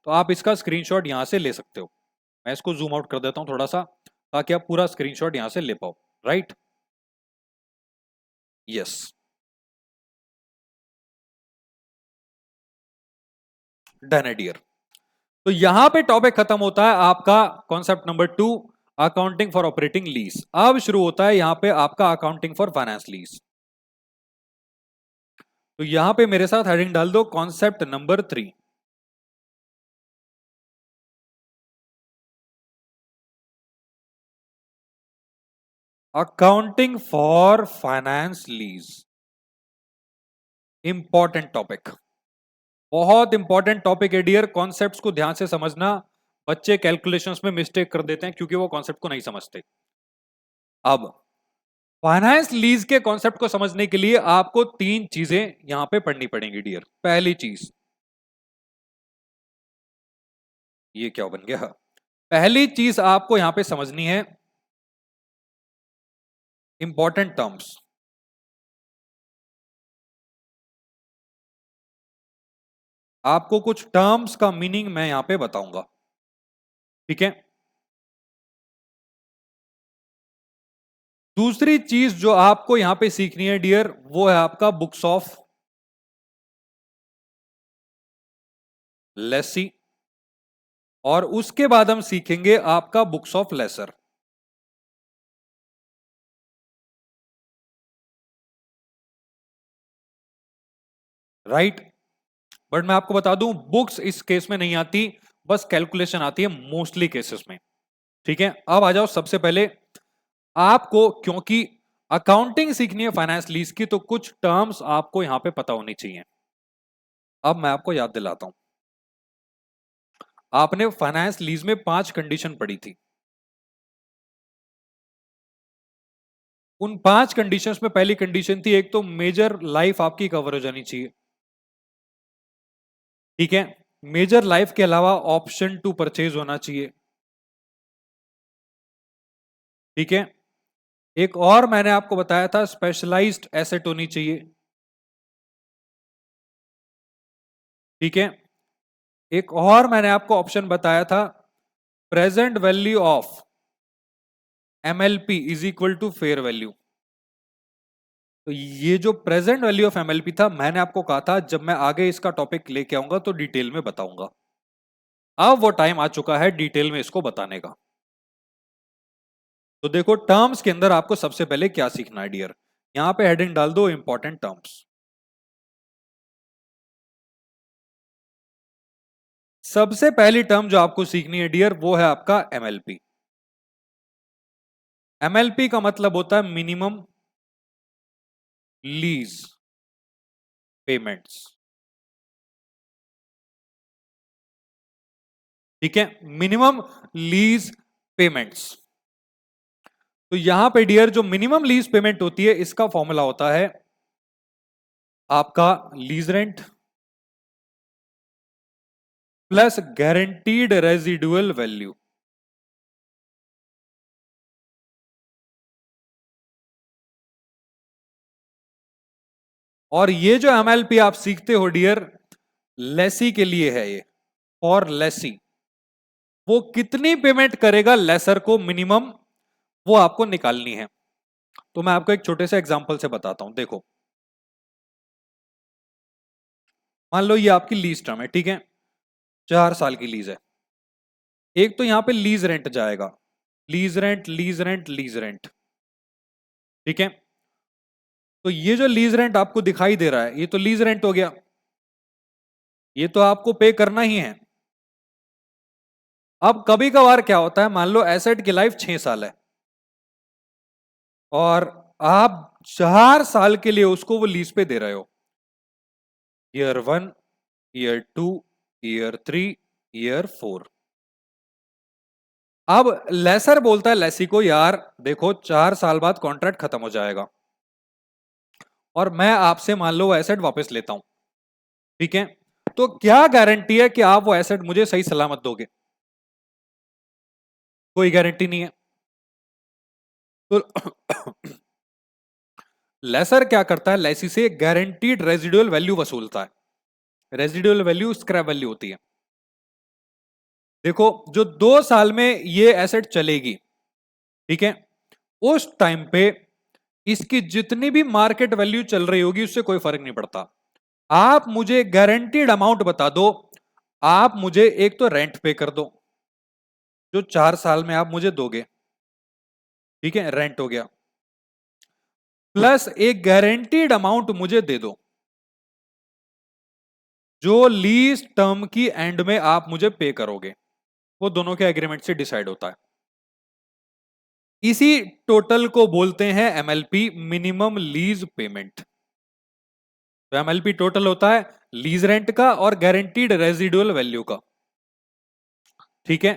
तो आप इसका स्क्रीनशॉट यहां से ले सकते हो। मैं इसको जूम आउट कर देता हूं थोड़ा सा, ताकि आप पूरा स्क्रीनशॉट यहां से ले पाओ। राइट, यस, डन है डियर। तो यहां पे टॉपिक खत्म होता है आपका concept number 2, accounting for operating lease. अब शुरू होता है यहां पे आपका अकाउंटिंग फॉर फाइनेंस लीज। तो यहां पे मेरे साथ हेडिंग डाल दो, concept number 3, accounting for finance lease. Important topic, बहुत इंपॉर्टेंट टॉपिक है डियर। कॉन्सेप्ट्स को ध्यान से समझना। बच्चे कैलकुलेशंस में मिस्टेक कर देते हैं क्योंकि वो कॉन्सेप्ट को नहीं समझते। अब फाइनेंस लीज के कॉन्सेप्ट को समझने के लिए आपको 3 चीजें यहां पे पढ़नी पड़ेंगी डियर। पहली चीज, ये क्या बन गया, पहली चीज आपको यहां पे समझनी है इंपॉर्टेंट टर्म्स। आपको कुछ टर्म्स का मीनिंग मैं यहां पे बताऊंगा, ठीक है। दूसरी चीज जो आपको यहां पे सीखनी है डियर, वो है आपका बुक्स ऑफ लेसी, और उसके बाद हम सीखेंगे आपका books of lessor. Right, but मैं आपको बता दूं बुक्स इस केस में नहीं आती, बस कैलकुलेशन आती है मोस्टली केसेस में, ठीक है। अब आ जाओ, सबसे पहले आपको, क्योंकि अकाउंटिंग सीखनी है फाइनेंस लीज की, तो कुछ टर्म्स आपको यहां पे पता होनी चाहिए। अब मैं आपको याद दिलाता हूं, आपने फाइनेंस लीज में 5 कंडीशन पढ़ी थी। उन 5 कंडीशंस में पहली कंडीशन थी, एक तो मेजर लाइफ आपकी कवर हो जानी चाहिए, ठीक है। मेजर लाइफ के अलावा ऑप्शन टू परचेज होना चाहिए, ठीक है। एक और मैंने आपको बताया था स्पेशलाइज्ड एसेट होनी चाहिए, ठीक है। एक और मैंने आपको ऑप्शन बताया था present value of MLP is equal to fair value. तो ये जो प्रेजेंट वैल्यू ऑफ एमएलपी था, मैंने आपको कहा था जब मैं आगे इसका टॉपिक लेके आऊंगा तो डिटेल में बताऊंगा। अब वो टाइम आ चुका है डिटेल में इसको बताने का। तो देखो टर्म्स के अंदर आपको सबसे पहले क्या सीखना है डियर, यहां पे हेडिंग डाल दो इंपॉर्टेंट टर्म्स। सबसे पहली टर्म जो आपको सीखनी है डियर वो है आपका एमएलपी। एमएलपी का मतलब होता है मिनिमम लीज पेमेंट्स, ठीक है, मिनिमम लीज पेमेंट्स। तो यहां पे डियर जो मिनिमम लीज पेमेंट होती है इसका फॉर्मूला होता है आपका lease rent plus guaranteed residual value. और ये जो एमएलपी आप सीखते हो डियर लेसी के लिए है, ये और लेसी वो कितनी पेमेंट करेगा लेसर को मिनिमम, वो आपको निकालनी है। तो मैं आपको एक छोटे से एग्जांपल से बताता हूं। देखो मान लो ये आपकी लीज टर्म है, ठीक है, 4 साल की लीज है। एक तो यहां पे लीज रेंट जाएगा, lease rent lease rent lease rent, ठीक है। तो ये जो लीज रेंट आपको दिखाई दे रहा है ये तो लीज रेंट हो गया, ये तो आपको पे करना ही है। अब कभी कभार क्या होता है, मान लो एसेट की लाइफ 6 साल है और आप 4 साल के लिए उसको वो लीज पे दे रहे हो, ईयर 1, ईयर 2, ईयर 3, ईयर 4। अब लेसर बोलता है लेसी को, यार देखो 4 साल बाद कॉन्ट्रैक्ट खत्म हो जाएगा और मैं आपसे मान लो वो एसेट वापस लेता हूं, ठीक है। तो क्या गारंटी है कि आप वो एसेट मुझे सही सलामत दोगे? कोई गारंटी नहीं है। तो लेसर क्या करता है, लेसी से गारंटीड रेजिडुअल वैल्यू वसूलता है। रेजिडुअल वैल्यू स्क्रैप वैल्यू होती है। देखो जो 2 साल में ये एसेट चलेगी, ठीक है, उस टाइम पे इसकी जितनी भी मार्केट वैल्यू चल रही होगी उससे कोई फर्क नहीं पड़ता। आप मुझे गारंटीड अमाउंट बता दो, आप मुझे एक तो रेंट पे कर दो जो 4 साल में आप मुझे दोगे, ठीक है, रेंट हो गया, प्लस एक गारंटीड अमाउंट मुझे दे दो जो लीज टर्म की एंड में आप मुझे पे करोगे। वो दोनों के एग्रीमेंट से डिसाइड होता है। इसी टोटल को बोलते हैं एमएलपी, मिनिमम लीज पेमेंट। तो एमएलपी टोटल होता है लीज रेंट का और गारंटीड रेजिडुअल वैल्यू का, ठीक है।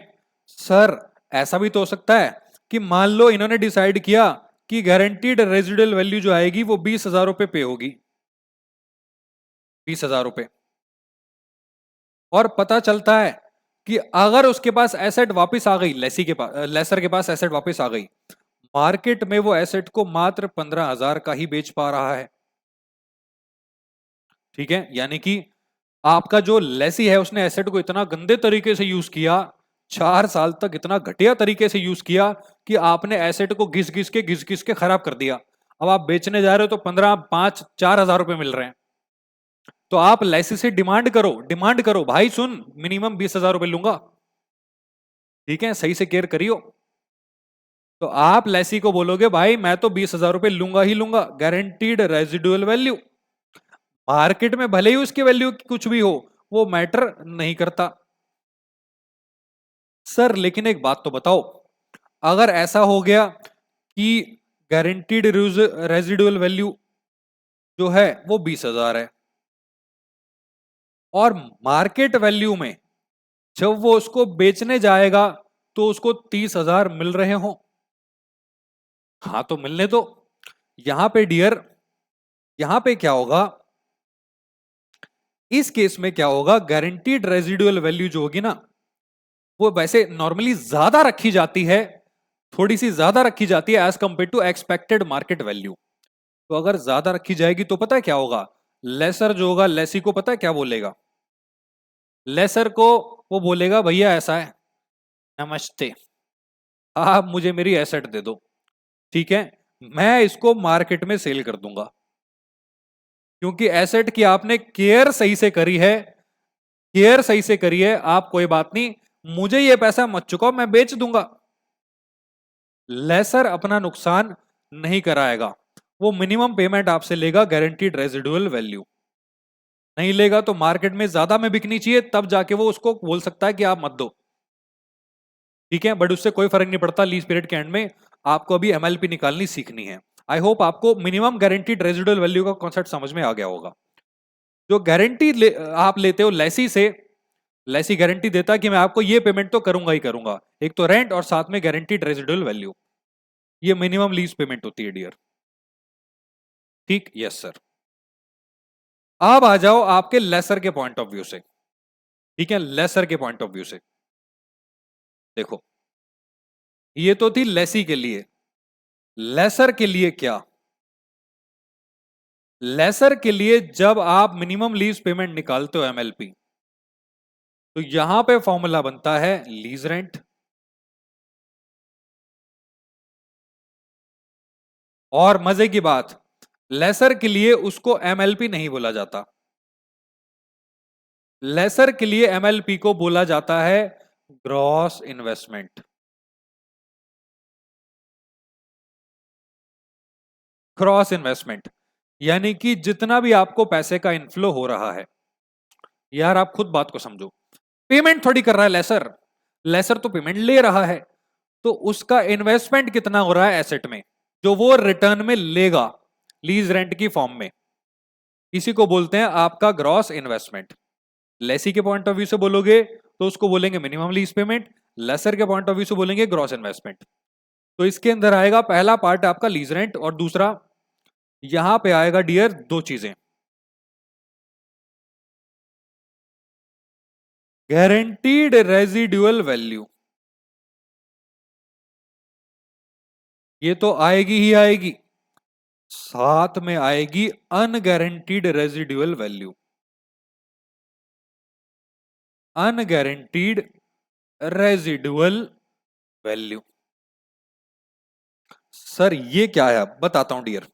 सर ऐसा भी तो हो सकता है कि मान लो इन्होंने डिसाइड किया कि गारंटीड रेजिडुअल वैल्यू जो आएगी वो 20,000 रुपए पे होगी, 20,000 रुपए, और पता चलता है कि अगर उसके पास एसेट वापस आ गई, लेसी के पास, लेसर के पास एसेट वापस आ गई, मार्केट में वो एसेट को मात्र 15,000 का ही बेच पा रहा है, ठीक है। यानी कि आपका जो लेसी है उसने एसेट को इतना गंदे तरीके से यूज किया, 4 साल तक इतना घटिया तरीके से यूज किया कि आपने एसेट को घिस घिस के खराब कर दिया। अब आप बेचने जा रहे हो तो 15, 5, 4,000 रुपए मिल रहे हैं। तो आप लेसी से डिमांड करो भाई सुन मिनिमम 20,000 रुपए लूंगा, ठीक है, सही से केयर करियो। तो आप लेसी को बोलोगे भाई मैं तो 20,000 रुपए लूंगा ही लूंगा, गारंटीड रेजिडुअल वैल्यू। मार्केट में भले ही उसकी वैल्यू कुछ भी हो वो मैटर नहीं करता। सर लेकिन एक बात तो बताओ, अगर ऐसा हो गया कि गारंटीड रेजिडुअल वैल्यू जो है वो 20,000 है और मार्केट वैल्यू में जब वो उसको बेचने जाएगा तो उसको 30,000 मिल रहे हो, हाँ तो मिलने दो। यहां पे डियर, यहां पे क्या होगा, इस केस में क्या होगा, गारंटीड रेजिडुअल वैल्यू जो होगी ना वो वैसे नॉर्मली ज्यादा रखी जाती है थोड़ी सी ज्यादा रखी जाती है as compare to expected market value. तो अगर ज्यादा रखी जाएगी तो पता है क्या होगा, लेसर जो होगा लेसी को पता है क्या बोलेगा, लेसर को वो बोलेगा भैया ऐसा है, नमस्ते, आप मुझे मेरी एसेट दे दो, ठीक है, मैं इसको मार्केट में सेल कर दूंगा, क्योंकि एसेट की आपने केयर सही से करी है, केयर सही से करी है आप, कोई बात नहीं, मुझे ये पैसा मत चुकाओ, मैं बेच दूंगा। लेसर अपना नुकसान नहीं कराएगा, वो मिनिमम पेमेंट आपसे लेगा गारंटीड रेजिडुअल वैल्यू, नहीं लेगा तो मार्केट में ज्यादा में बिकनी चाहिए, तब जाके वो उसको बोल सकता है कि आप मत दो, ठीक है, बट उससे कोई फर्क नहीं पड़ता, लीज पीरियड के एंड में आपको अभी एमएलपी निकालनी सीखनी है। आई होप आपको मिनिमम गारंटीड रेजिडुअल वैल्यू का कॉन्सेप्ट समझ में आ गया होगा। जो गारंटी आप लेते हो लेसी से, लेसी गारंटी देता है कि मैं आपको ये पेमेंट तो करूंगा ही करूंगा, एक तो रेंट और साथ में गारंटीड रेजिडुअल वैल्यू, ये मिनिमम लीज पेमेंट होती है डियर, ठीक, यस सर। अब आ जाओ आपके लेसर के पॉइंट ऑफ व्यू से, ठीक है, लेसर के पॉइंट ऑफ व्यू से देखो, ये तो थी लेसी के लिए, लेसर के लिए क्या, लेसर के लिए जब आप मिनिमम लीज पेमेंट निकालते हो एमएलपी, तो यहां पे फॉर्मूला बनता है लीज रेंट, और मजे की बात, लेसर के लिए उसको एमएलपी नहीं बोला जाता, लेसर के लिए एमएलपी को बोला जाता है ग्रॉस इन्वेस्टमेंट, क्रॉस इन्वेस्टमेंट, यानी कि जितना भी आपको पैसे का इनफ्लो हो रहा है, यार आप खुद बात को समझो, पेमेंट थोड़ी कर रहा है लेसर, लेसर तो पेमेंट ले रहा है, तो उसका इन्वेस्टमेंट कितना हो रहा है एसेट में, जो वो रिटर्न में लेगा लीज रेंट की फॉर्म में, इसी को बोलते हैं आपका ग्रॉस इन्वेस्टमेंट। लेसी के पॉइंट ऑफ व्यू से बोलोगे तो उसको बोलेंगे मिनिमम लीज पेमेंट, लेसर के पॉइंट ऑफ व्यू से बोलेंगे ग्रॉस इन्वेस्टमेंट। तो इसके अंदर आएगा पहला पार्ट आपका लीज रेंट, और दूसरा यहां पे आएगा डियर दो चीजें, गारंटीड रेजिडुअल वैल्यू, ये तो आएगी ही आएगी, साथ में आएगी unguaranteed residual value, unguaranteed residual value. Sir ये क्या है, बताता हूं डियर,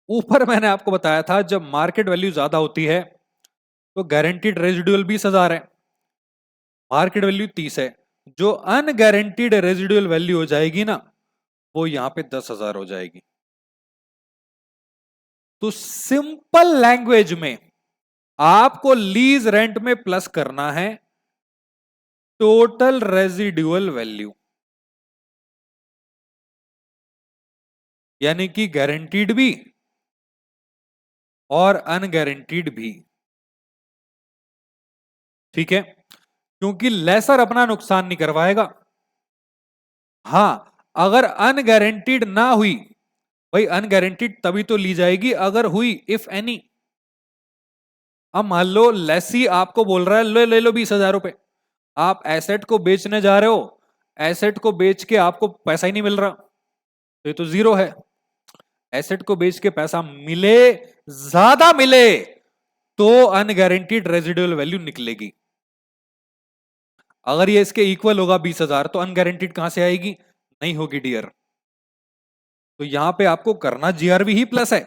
ऊपर मैंने आपको बताया था जब मार्केट वैल्यू ज्यादा होती है तो गारंटीड रेजिडुअल 20,000 है, मार्केट वैल्यू 30 है, जो अनगारंटीड रेजिडुअल वैल्यू हो जाएगी ना, वो यहां पे 10,000 हो जाएगी। तो सिंपल लैंग्वेज में आपको लीज रेंट में प्लस करना है टोटल रेजिडुअल वैल्यू, यानी कि गारंटीड भी और अनगारंटीड भी, ठीक है, क्योंकि लेसर अपना नुकसान नहीं करवाएगा। हां, अगर अनगारंटीड ना हुई, भाई अनगारंटीड तभी तो ली जाएगी अगर हुई, इफ एनी। अब मान लो लेसी आपको बोल रहा है ले लो 20,000 रुपए, आप एसेट को बेचने जा रहे हो, एसेट को बेच के आपको पैसा ही नहीं मिल रहा, तो ये तो जीरो है, एसेट को बेच के पैसा मिले, ज्यादा मिले, तो अनगारंटीड रेजिडुअल वैल्यू निकलेगी। अगर ये इसके इक्वल होगा 20,000, तो अनगारंटीड कहां से आएगी, नहीं होगी डियर। तो यहां पे आपको करना जीआरवी ही प्लस है,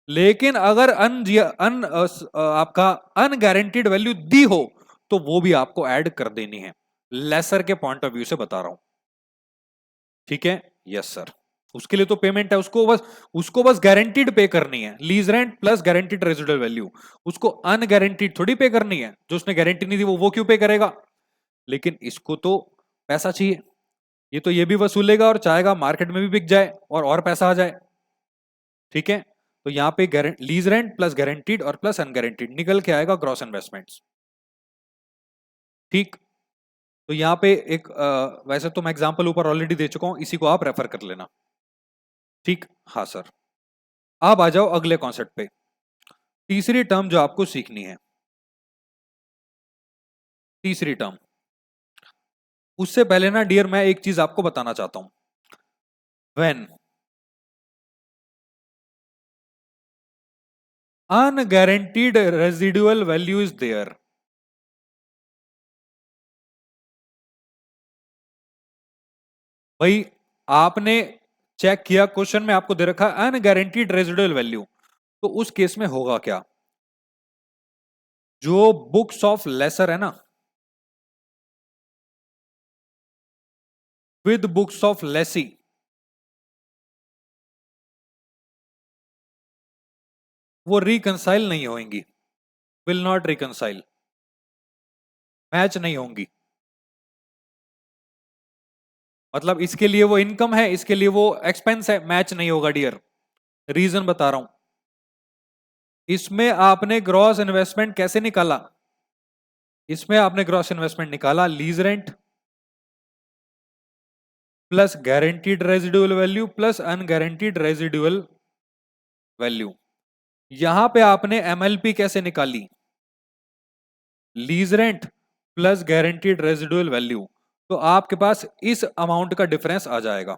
लेकिन अगर आपका अनगारंटीड वैल्यू दी हो तो वो भी आपको ऐड कर देनी है, लेसर के पॉइंट ऑफ व्यू से बता रहा हूं, ठीक है, यस सर। उसके लिए तो पेमेंट है, उसको बस गारंटीड पे करनी है, lease rent plus guaranteed residual value, उसको अनगारंटीड थोड़ी पे करनी है, जो उसने गारंटी नहीं दी वो क्यों पे करेगा, लेकिन इसको तो पैसा चाहिए, ये तो ये भी वसूलेगा और चाहेगा मार्केट में भी बिक जाए और पैसा आ जाए, ठीक है। तो यहां पे लीज रेंट प्लस गारंटीड और प्लस अनगारंटीड निकल के आएगा ग्रॉस इन्वेस्टमेंट्स, ठीक। तो यहां पे एक वैसे तो मैं एग्जांपल ऊपर ऑलरेडी दे चुका हूं, इसी को आप रेफर कर लेना, ठीक, हाँ सर। अब आ जाओ अगले कॉन्सेप्ट पे, तीसरी टर्म जो आपको सीखनी है, तीसरी टर्म, उससे पहले ना डियर मैं एक चीज आपको बताना चाहता हूं, when unguaranteed residual value is there. भाई आपने चेक किया, क्वेश्चन में आपको दे रखा है अनगारंटीड रेजिडुअल वैल्यू, तो उस केस में होगा क्या? जो बुक्स ऑफ लेसर है ना, विद बुक्स ऑफ लेसी, वो रिकंसाइल नहीं होंगी, विल नॉट रिकंसाइल, मैच नहीं होंगी। मतलब इसके लिए वो इनकम है, इसके लिए वो एक्सपेंस है, मैच नहीं होगा डियर। रीजन बता रहा हूं। इसमें आपने ग्रॉस इन्वेस्टमेंट कैसे निकाला? इसमें आपने ग्रॉस इन्वेस्टमेंट निकाला lease rent plus guaranteed residual value plus unguaranteed residual value. यहां पे आपने एमएलपी कैसे निकाली? Lease rent plus guaranteed residual value. तो आपके पास इस अमाउंट का डिफरेंस आ जाएगा,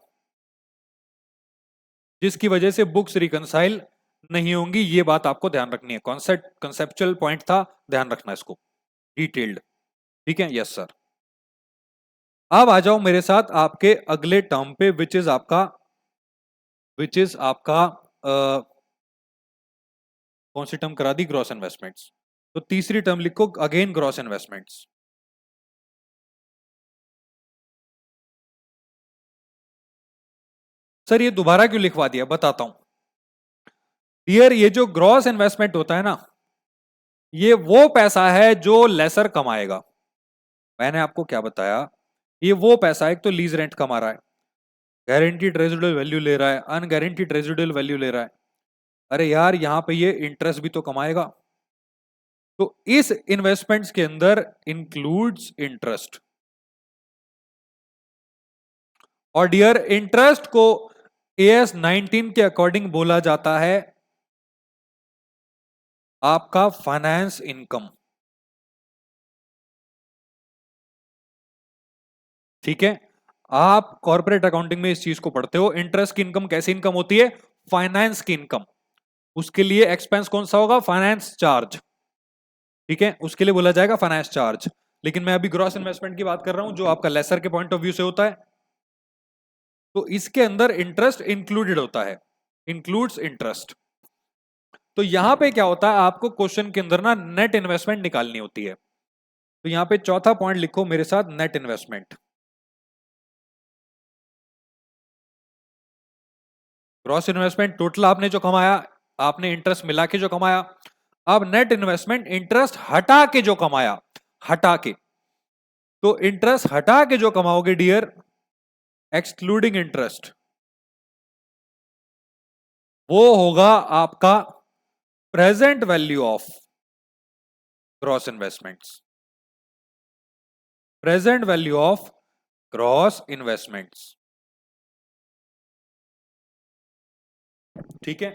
जिसकी वजह से बुक्स रिकंसाइल नहीं होंगी। ये बात आपको ध्यान रखनी है, कॉन्सेप्ट कंसेप्चुअल पॉइंट था, ध्यान रखना इसको, डिटेल्ड। ठीक है, यस सर। अब आ जाओ मेरे साथ आपके अगले टर्म पे, विच इज आपका कौन सी टर्म करा दी? Gross investments. तो तीसरी टर्म लिखो अगेन, ग्रॉस इन्वेस्टमेंट्स। सर ये दोबारा क्यों लिखवा दिया, बताता हूं। डियर, ये जो ग्रॉस इन्वेस्टमेंट होता है ना, ये वो पैसा है जो लेसर कमाएगा। मैंने आपको क्या बताया, ये वो पैसा है, एक तो लीज रेंट कमा रहा है, गारंटीड रेजिडुअल वैल्यू ले रहा है, अनगारंटीड रेजिडुअल वैल्यू ले रहा है। अरे यार, यहां पे ये इंटरेस्ट भी तो कमाएगा। तो इस इन्वेस्टमेंट्स के अंदर इंक्लूड्स इंटरेस्ट। और डियर, इंटरेस्ट को एएस 19 के अकॉर्डिंग बोला जाता है आपका फाइनेंस इनकम। ठीक है, आप कॉर्पोरेट अकाउंटिंग में इस चीज को पढ़ते हो। इंटरेस्ट की इनकम कैसी इनकम होती है? फाइनेंस की इनकम। उसके लिए एक्सपेंस कौन सा होगा? Finance charge. ठीक है, उसके लिए बोला जाएगा फाइनेंस चार्ज। लेकिन मैं अभी ग्रॉस इन्वेस्टमेंट की बात कर रहा हूं, जो आपका लेसर के पॉइंट ऑफ व्यू से होता है। तो इसके अंदर इंटरेस्ट इंक्लूडेड होता है, इंक्लूड्स इंटरेस्ट। तो यहां पे क्या होता है, आपको क्वेश्चन के अंदर ना नेट इन्वेस्टमेंट निकालनी होती है। तो यहां पे चौथा पॉइंट लिखो मेरे साथ, net investment. Gross investment total आपने जो कमाया, आपने इंटरेस्ट मिला के जो कमाया। अब नेट इन्वेस्टमेंट इंटरेस्ट हटा के जो कमाया, हटा के। तो इंटरेस्ट हटा के जो कमाओगे डियर, एक्सक्लूडिंग इंटरेस्ट, वो होगा आपका present value of gross investments. Present value of gross investments. ठीक है,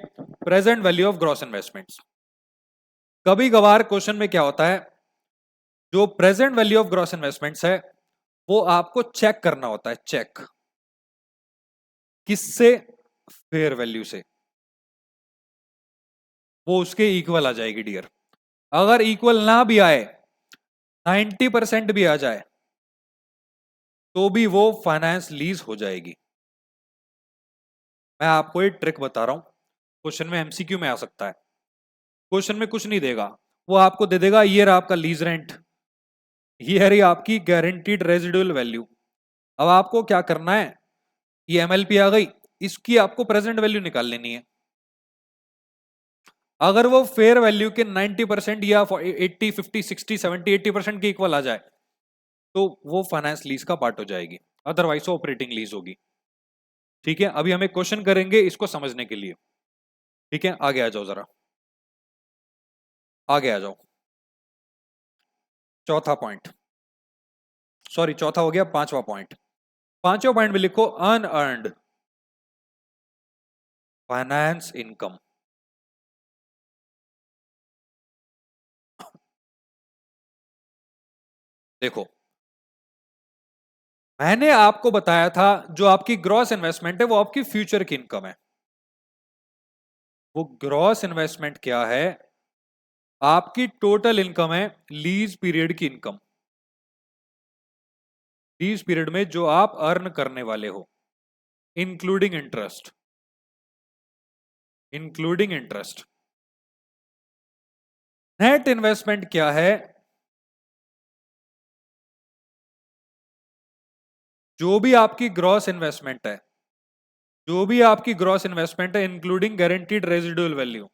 present value of gross investments. कभी कभार क्वेश्चन में क्या होता है, जो present value of gross investments है, वो आपको चेक करना होता है। चेक किससे? फेयर वैल्यू से। वो उसके इक्वल आ जाएगी डियर। अगर इक्वल ना भी आए, 90% भी आ जाए, तो भी वो फाइनेंस लीज हो जाएगी। मैं आपको एक ट्रिक बता रहा हूं, क्वेश्चन में एमसीक्यू में आ सकता है। क्वेश्चन में कुछ नहीं देगा, वो आपको दे देगा ये रहा आपका लीज रेंट, ये है रही आपकी गारंटीड रेजिडुअल वैल्यू। अब आपको क्या करना है, ये एमएलपी आ गई, इसकी आपको प्रेजेंट वैल्यू निकाल लेनी है। अगर वो फेयर वैल्यू के 90% या 80 50 60 70 80% के इक्वल आ जाए, तो वो फाइनेंस लीज का पार्ट हो जाएगी, अदरवाइज वो ऑपरेटिंग लीज होगी। ठीक है, अभी हम एक क्वेश्चन करेंगे इसको समझने के लिए। ठीक है, आगे आ जाओ जरा, आगे आ जाओ। चौथा पॉइंट, सॉरी चौथा हो गया, पांचवा पॉइंट। पांचवा पॉइंट में लिखो अनअर्न्ड फाइनेंस इनकम। देखो, मैंने आपको बताया था जो आपकी ग्रॉस इन्वेस्टमेंट है वो आपकी फ्यूचर की इनकम है। वो ग्रॉस इन्वेस्टमेंट क्या है? आपकी टोटल इनकम है लीज पीरियड की इनकम। लीज पीरियड में जो आप अर्न करने वाले हो, including interest. Including interest. Net investment क्या है? जो भी आपकी ग्रॉस इन्वेस्टमेंट है, जो भी आपकी ग्रॉस इन्वेस्टमेंट है इंक्लूडिंग गारंटीड रेजिडुअल वैल्यू,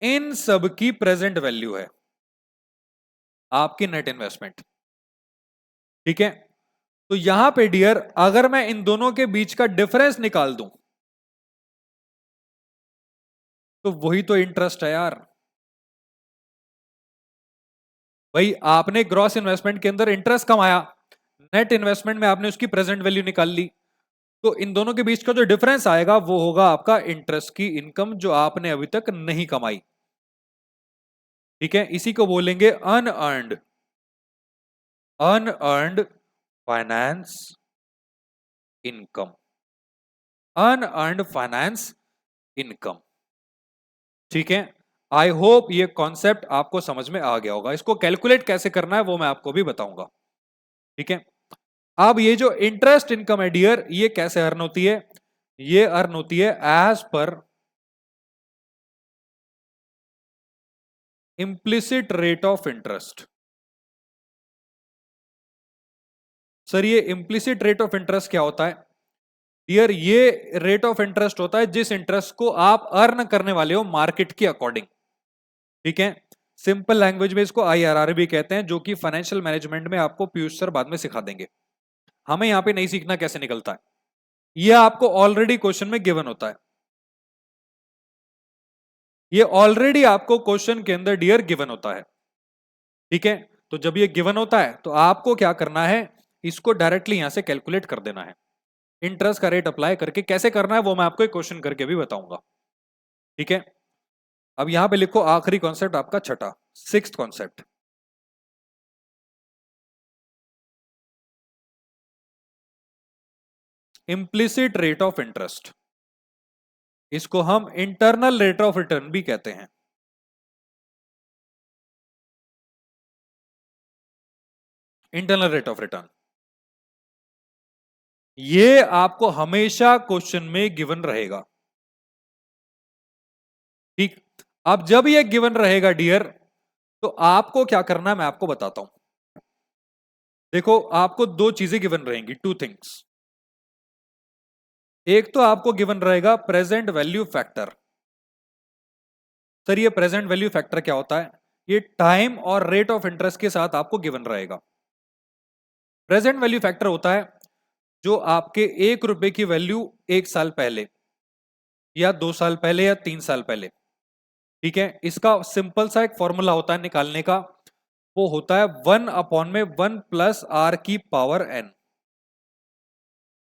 इन सब की प्रेजेंट वैल्यू है आपकी नेट इन्वेस्टमेंट। ठीक है? तो यहां पे डियर अगर मैं इन दोनों के बीच का डिफरेंस निकाल दूं तो वही तो इंटरेस्ट है यार। भाई आपने ग्रॉस इन्वेस्टमेंट के अंदर इंटरेस्ट कमाया, नेट इन्वेस्टमेंट में आपने उसकी प्रेजेंट वैल्यू निकाल ली, तो इन दोनों के बीच का जो डिफरेंस आएगा वो होगा आपका इंटरेस्ट की इनकम जो आपने अभी तक नहीं कमाई। ठीक है? इसी को बोलेंगे unearned, unearned finance income. Unearned finance income. ठीक है? आई होप ये कॉन्सेप्ट आपको समझ में आ गया होगा। इसको कैलकुलेट कैसे करना है वो मैं आपको भी बताऊंगा। ठीक है? अब ये जो इंटरेस्ट इनकम है डियर, ये कैसे अर्न होती है? ये अर्न होती है as per implicit rate of interest. Sir ये इंप्लिसिट रेट ऑफ इंटरेस्ट क्या होता है? डियर ये रेट ऑफ इंटरेस्ट होता है जिस इंटरेस्ट को आप अर्न करने वाले हो मार्केट के अकॉर्डिंग। ठीक है? सिंपल लैंग्वेज में इसको आईआरआर भी कहते हैं, जो कि फाइनेंशियल मैनेजमेंट में आपको पीयूष सर बाद में सिखा देंगे। हमें यहां पे नहीं सीखना कैसे निकलता है, यह आपको ऑलरेडी क्वेश्चन में गिवन होता है। ये ऑलरेडी आपको क्वेश्चन के अंदर डियर गिवन होता है। ठीक है? तो जब ये गिवन होता है तो आपको क्या करना है, इसको डायरेक्टली यहां से कैलकुलेट कर देना है। इंटरेस्ट का रेट अप्लाई करके कैसे करना है वो मैं आपको एक क्वेश्चन करके भी बताऊंगा। ठीक है? अब यहां पे लिखो आखिरी कॉन्सेप्ट आपका छठा, sixth concept, implicit rate of interest. इसको हम इंटरनल रेट ऑफ रिटर्न भी कहते हैं। इंटरनल रेट ऑफ रिटर्न ये आपको हमेशा क्वेश्चन में गिवन रहेगा। ठीक? अब जब ये गिवन रहेगा डियर तो आपको क्या करना है मैं आपको बताता हूं। देखो आपको दो चीजें गिवन रहेंगी, टू थिंग्स। एक तो आपको गिवन रहेगा प्रेजेंट वैल्यू फैक्टर। सर ये प्रेजेंट वैल्यू फैक्टर क्या होता है? ये टाइम और रेट ऑफ इंटरेस्ट के साथ आपको गिवन रहेगा। प्रेजेंट वैल्यू फैक्टर होता है जो आपके 1 रुपए की वैल्यू 1 साल पहले या 2 साल पहले या 3 साल पहले। ठीक है? इसका सिंपल सा एक फॉर्मूला होता है निकालने का, वो होता है 1/1+r⁴n।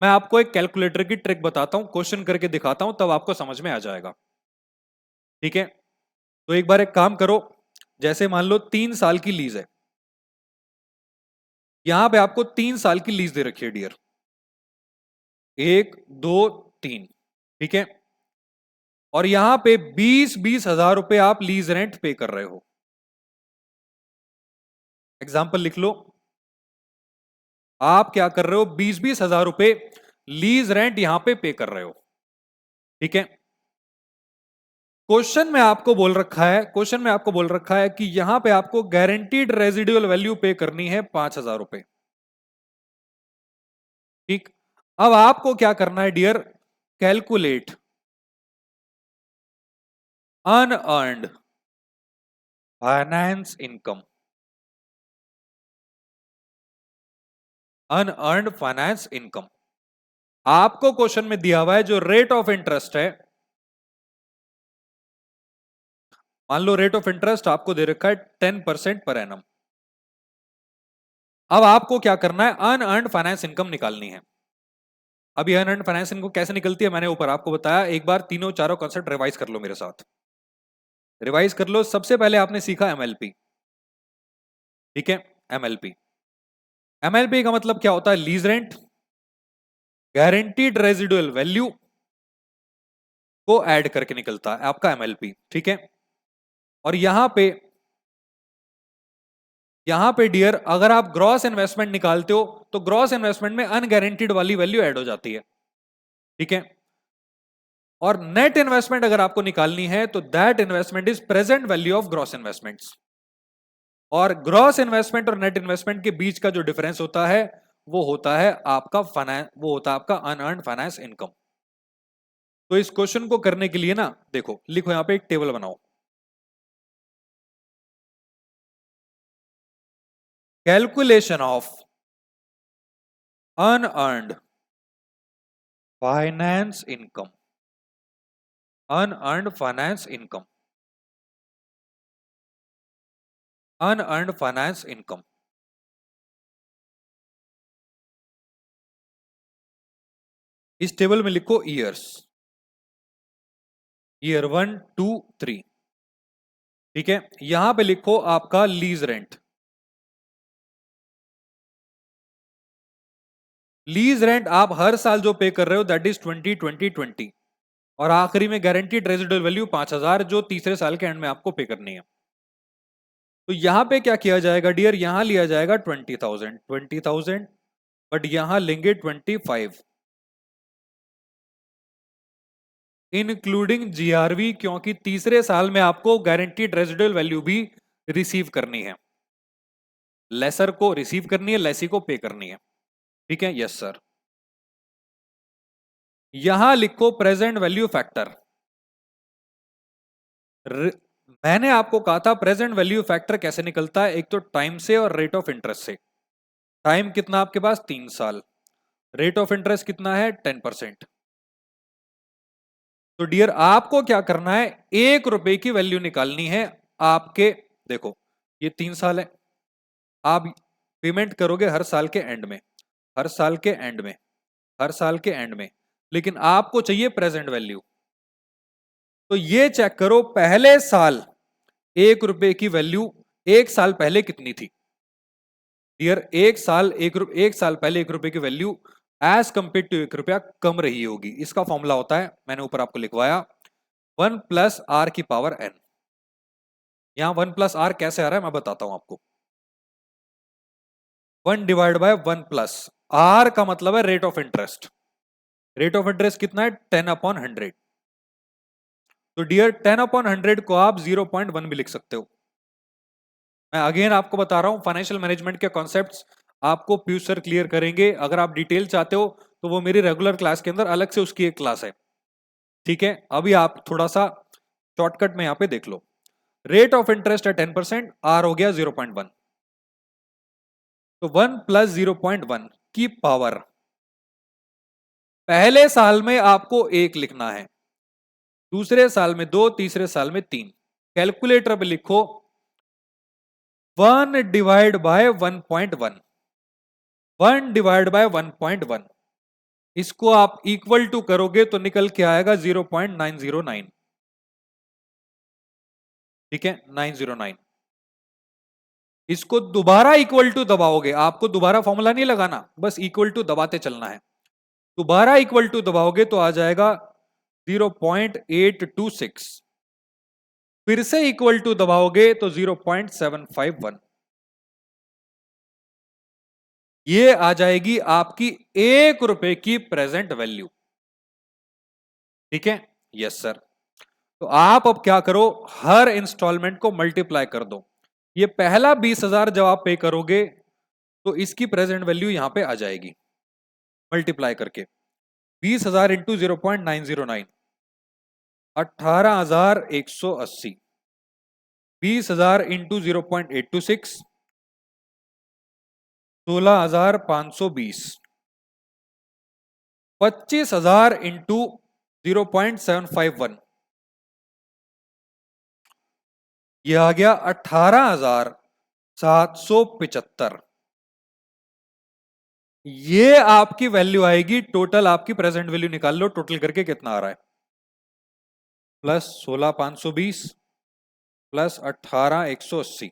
मैं आपको एक कैलकुलेटर की ट्रिक बताता हूं, क्वेश्चन करके दिखाता हूं, तब आपको समझ में आ जाएगा। ठीक है? तो एक बार एक काम करो, जैसे मान लो 3 साल की लीज है, यहां पे आपको 3 साल की लीज दे रखी है डियर, 1 2 3। ठीक है? और यहां पे 20-20 हजार रुपए आप लीज रेंट पे कर रहे हो। एग्जाम्पल लिख लो, आप क्या कर रहे हो, 20-20 हजार रुपए लीज रेंट यहां पे कर रहे हो। ठीक है? क्वेश्चन में आपको बोल रखा है, क्वेश्चन में आपको बोल रखा है कि यहां पे आपको गारंटीड रेजिडुअल वैल्यू पे करनी है 5,000 रुपए। ठीक? अब आपको क्या करना है dear, calculate unearned finance income. Unearned finance income आपको क्वेश्चन में दिया हुआ है जो रेट ऑफ इंटरेस्ट है। मान लो रेट ऑफ इंटरेस्ट आपको दे रखा है 10% पर एनम। अब आपको क्या करना है, अनअर्न्ड फाइनेंस इनकम निकालनी है। अब ये अनअर्न्ड फाइनेंस इनकम कैसे निकलती है मैंने ऊपर आपको बताया, एक बार तीनों चारों कॉन्सेप्ट रिवाइज कर लो मेरे साथ। रिवाइज कर लो। सबसे पहले आपने सीखा एमएलपी। ठीक है? एमएलपी। MLP का मतलब क्या होता है? Lease rent, guaranteed residual value को ऐड करके निकलता है आपका MLP, ठीक है। और यहां पे डियर अगर आप ग्रॉस इन्वेस्टमेंट निकालते हो तो ग्रॉस इन्वेस्टमेंट में अनगारंटीड वाली वैल्यू ऐड हो जाती है, ठीक है। और नेट इन्वेस्टमेंट अगर आपको निकालनी है तो that investment is present value of gross investments. और ग्रॉस इन्वेस्टमेंट और नेट इन्वेस्टमेंट के बीच का जो डिफरेंस होता है वो होता है आपका अनअर्न्ड फाइनेंस इनकम। तो इस क्वेश्चन को करने के लिए ना देखो, लिखो यहां पे एक टेबल बनाओ, calculation of unearned finance income, unearned finance income, unearned finance income. इस टेबल में लिखो ईयर्स, ईयर 1 2 3, ठीक है। यहां पे लिखो आपका लीज रेंट, लीज रेंट आप हर साल जो पे कर रहे हो दैट इज 20 और आखिरी में गारंटीड रेजिडुअल वैल्यू 5000 जो तीसरे साल के एंड में आपको पे करनी है। तो यहां पे क्या किया जाएगा डियर, यहां लिया जाएगा 20,000 बट यहां लेंगे 25 इंक्लूडिंग GRV, क्योंकि तीसरे साल में आपको गारंटीड रेजिडुअल वैल्यू भी रिसीव करनी है, लेसर को रिसीव करनी है, लेसी को पे करनी है, ठीक है। Yes sir. यहां लिखो प्रेजेंट वैल्यू फैक्टर। मैंने आपको कहा था प्रेजेंट वैल्यू फैक्टर कैसे निकलता है, एक तो टाइम से और रेट ऑफ इंटरेस्ट से। टाइम कितना आपके पास 3 साल, रेट ऑफ इंटरेस्ट कितना है 10%। तो डियर आपको क्या करना है, 1 रुपए की वैल्यू निकालनी है आपके, देखो ये 3 साल है, आप पेमेंट करोगे हर साल के एंड में, हर साल के एंड में, हर साल के एंड में, लेकिन आपको चाहिए प्रेजेंट वैल्यू। तो ये चेक करो पहले साल 1 रुपए की वैल्यू एक साल पहले कितनी थी डियर, एक साल पहले 1 रुपए की वैल्यू एज कंपेयर टू 1 रुपया कम रही होगी। इसका फॉर्मूला होता है, मैंने ऊपर आपको लिखवाया, 1 + r की पावर n। यहां 1 + r कैसे आ रहा है मैं बताता हूं आपको। 1/1 + r का मतलब है rate of interest, rate of interest कितना है 10/100। तो डियर 10/100 को आप 0.1 भी लिख सकते हो। मैं अगेन आपको बता रहा हूं फाइनेंशियल मैनेजमेंट के कॉन्सेप्ट्स आपको पीयूष सर क्लियर करेंगे। अगर आप डिटेल चाहते हो तो वो मेरी रेगुलर क्लास के अंदर अलग से उसकी एक क्लास है, ठीक है। अभी आप थोड़ा सा शॉर्टकट में यहां पे देख लो, रेट ऑफ इंटरेस्ट है 10%, आर हो गया 0.1, तो 1 + 0.1 की पावर पहले साल में आपको 1 लिखना है, दूसरे साल में 2, तीसरे साल में 3। कैलकुलेटर पे लिखो 1/1.1, 1/1.1, इसको आप इक्वल टू करोगे तो निकल के आएगा 0.909, ठीक है 909। इसको दोबारा इक्वल टू दबाओगे, आपको दोबारा फॉर्मूला नहीं लगाना, बस इक्वल टू दबाते चलना है। दोबारा इक्वल टू दबाओगे तो आ जाएगा 0.826, फिर से इक्वल टू दबाओगे तो 0.751, ये आ जाएगी आपकी 1 रुपए की प्रेजेंट वैल्यू, ठीक है। Yes sir. तो आप अब क्या करो, हर इंस्टॉलमेंट को मल्टीप्लाई कर दो। ये पहला 20,000 जब आप पे करोगे तो इसकी प्रेजेंट वैल्यू यहां पे आ जाएगी मल्टीप्लाई करके, 20,000 इंटू 0.909, 18,180, 20,000 इंटू 0.826, 16,520, 25,000 इंटू 0.751, यह आ गया 18,775। ये आपकी वैल्यू आएगी, टोटल आपकी प्रेजेंट वैल्यू निकाल लो, टोटल करके कितना आ रहा है, प्लस 16,520 प्लस 18,180।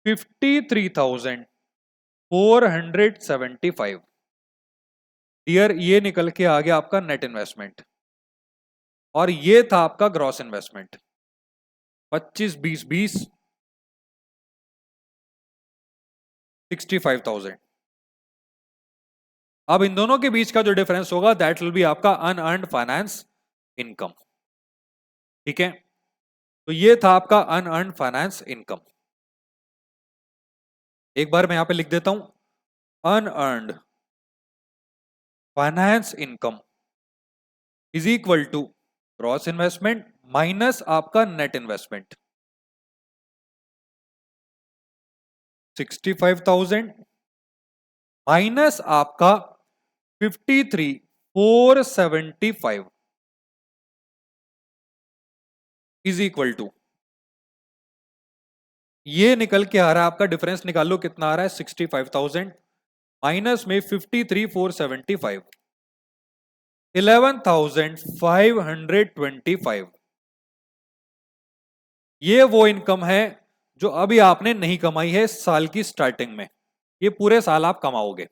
53,475। डियर ये निकल के आ गया आपका नेट इन्वेस्टमेंट, और ये था आपका ग्रॉस इन्वेस्टमेंट। 25 20 20 65,000। अब इन दोनों के बीच का जो डिफरेंस होगा दैट विल बी आपका अनअर्न्ड फाइनेंस इनकम। ठीक है, तो ये था आपका अनअर्न्ड फाइनेंस इनकम। एक बार मैं यहां पे लिख देता हूं, unearned finance income is equal to gross investment minus आपका नेट इन्वेस्टमेंट। 65,000 माइनस आपका 53,475 इज इक्वल टू, ये निकल के आ रहा है आपका, डिफरेंस निकाल लो कितना आ रहा है, 65,000 माइनस में 53,475, 11,525। ये वो इनकम है जो अभी आपने नहीं कमाई है साल की स्टार्टिंग में, ये पूरे साल आप कमाओगे।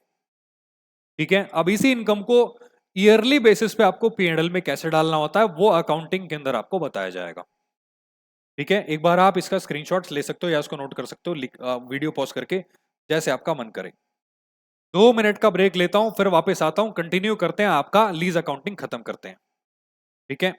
ठीक है, अब इसी इनकम को ईयरली बेसिस पे आपको P&L में कैसे डालना होता है वो अकाउंटिंग के अंदर आपको बताया जाएगा। ठीक है, एक बार आप इसका स्क्रीनशॉट्स ले सकते हो या इसको नोट कर सकते हो, वीडियो पॉज करके, जैसे आपका मन करे। 2 मिनट का ब्रेक लेता हूं, फिर वापस आता हूं, कंटिन्यू करते हैं, आपका लीज अकाउंटिंग खत्म करते हैं। ठीक है।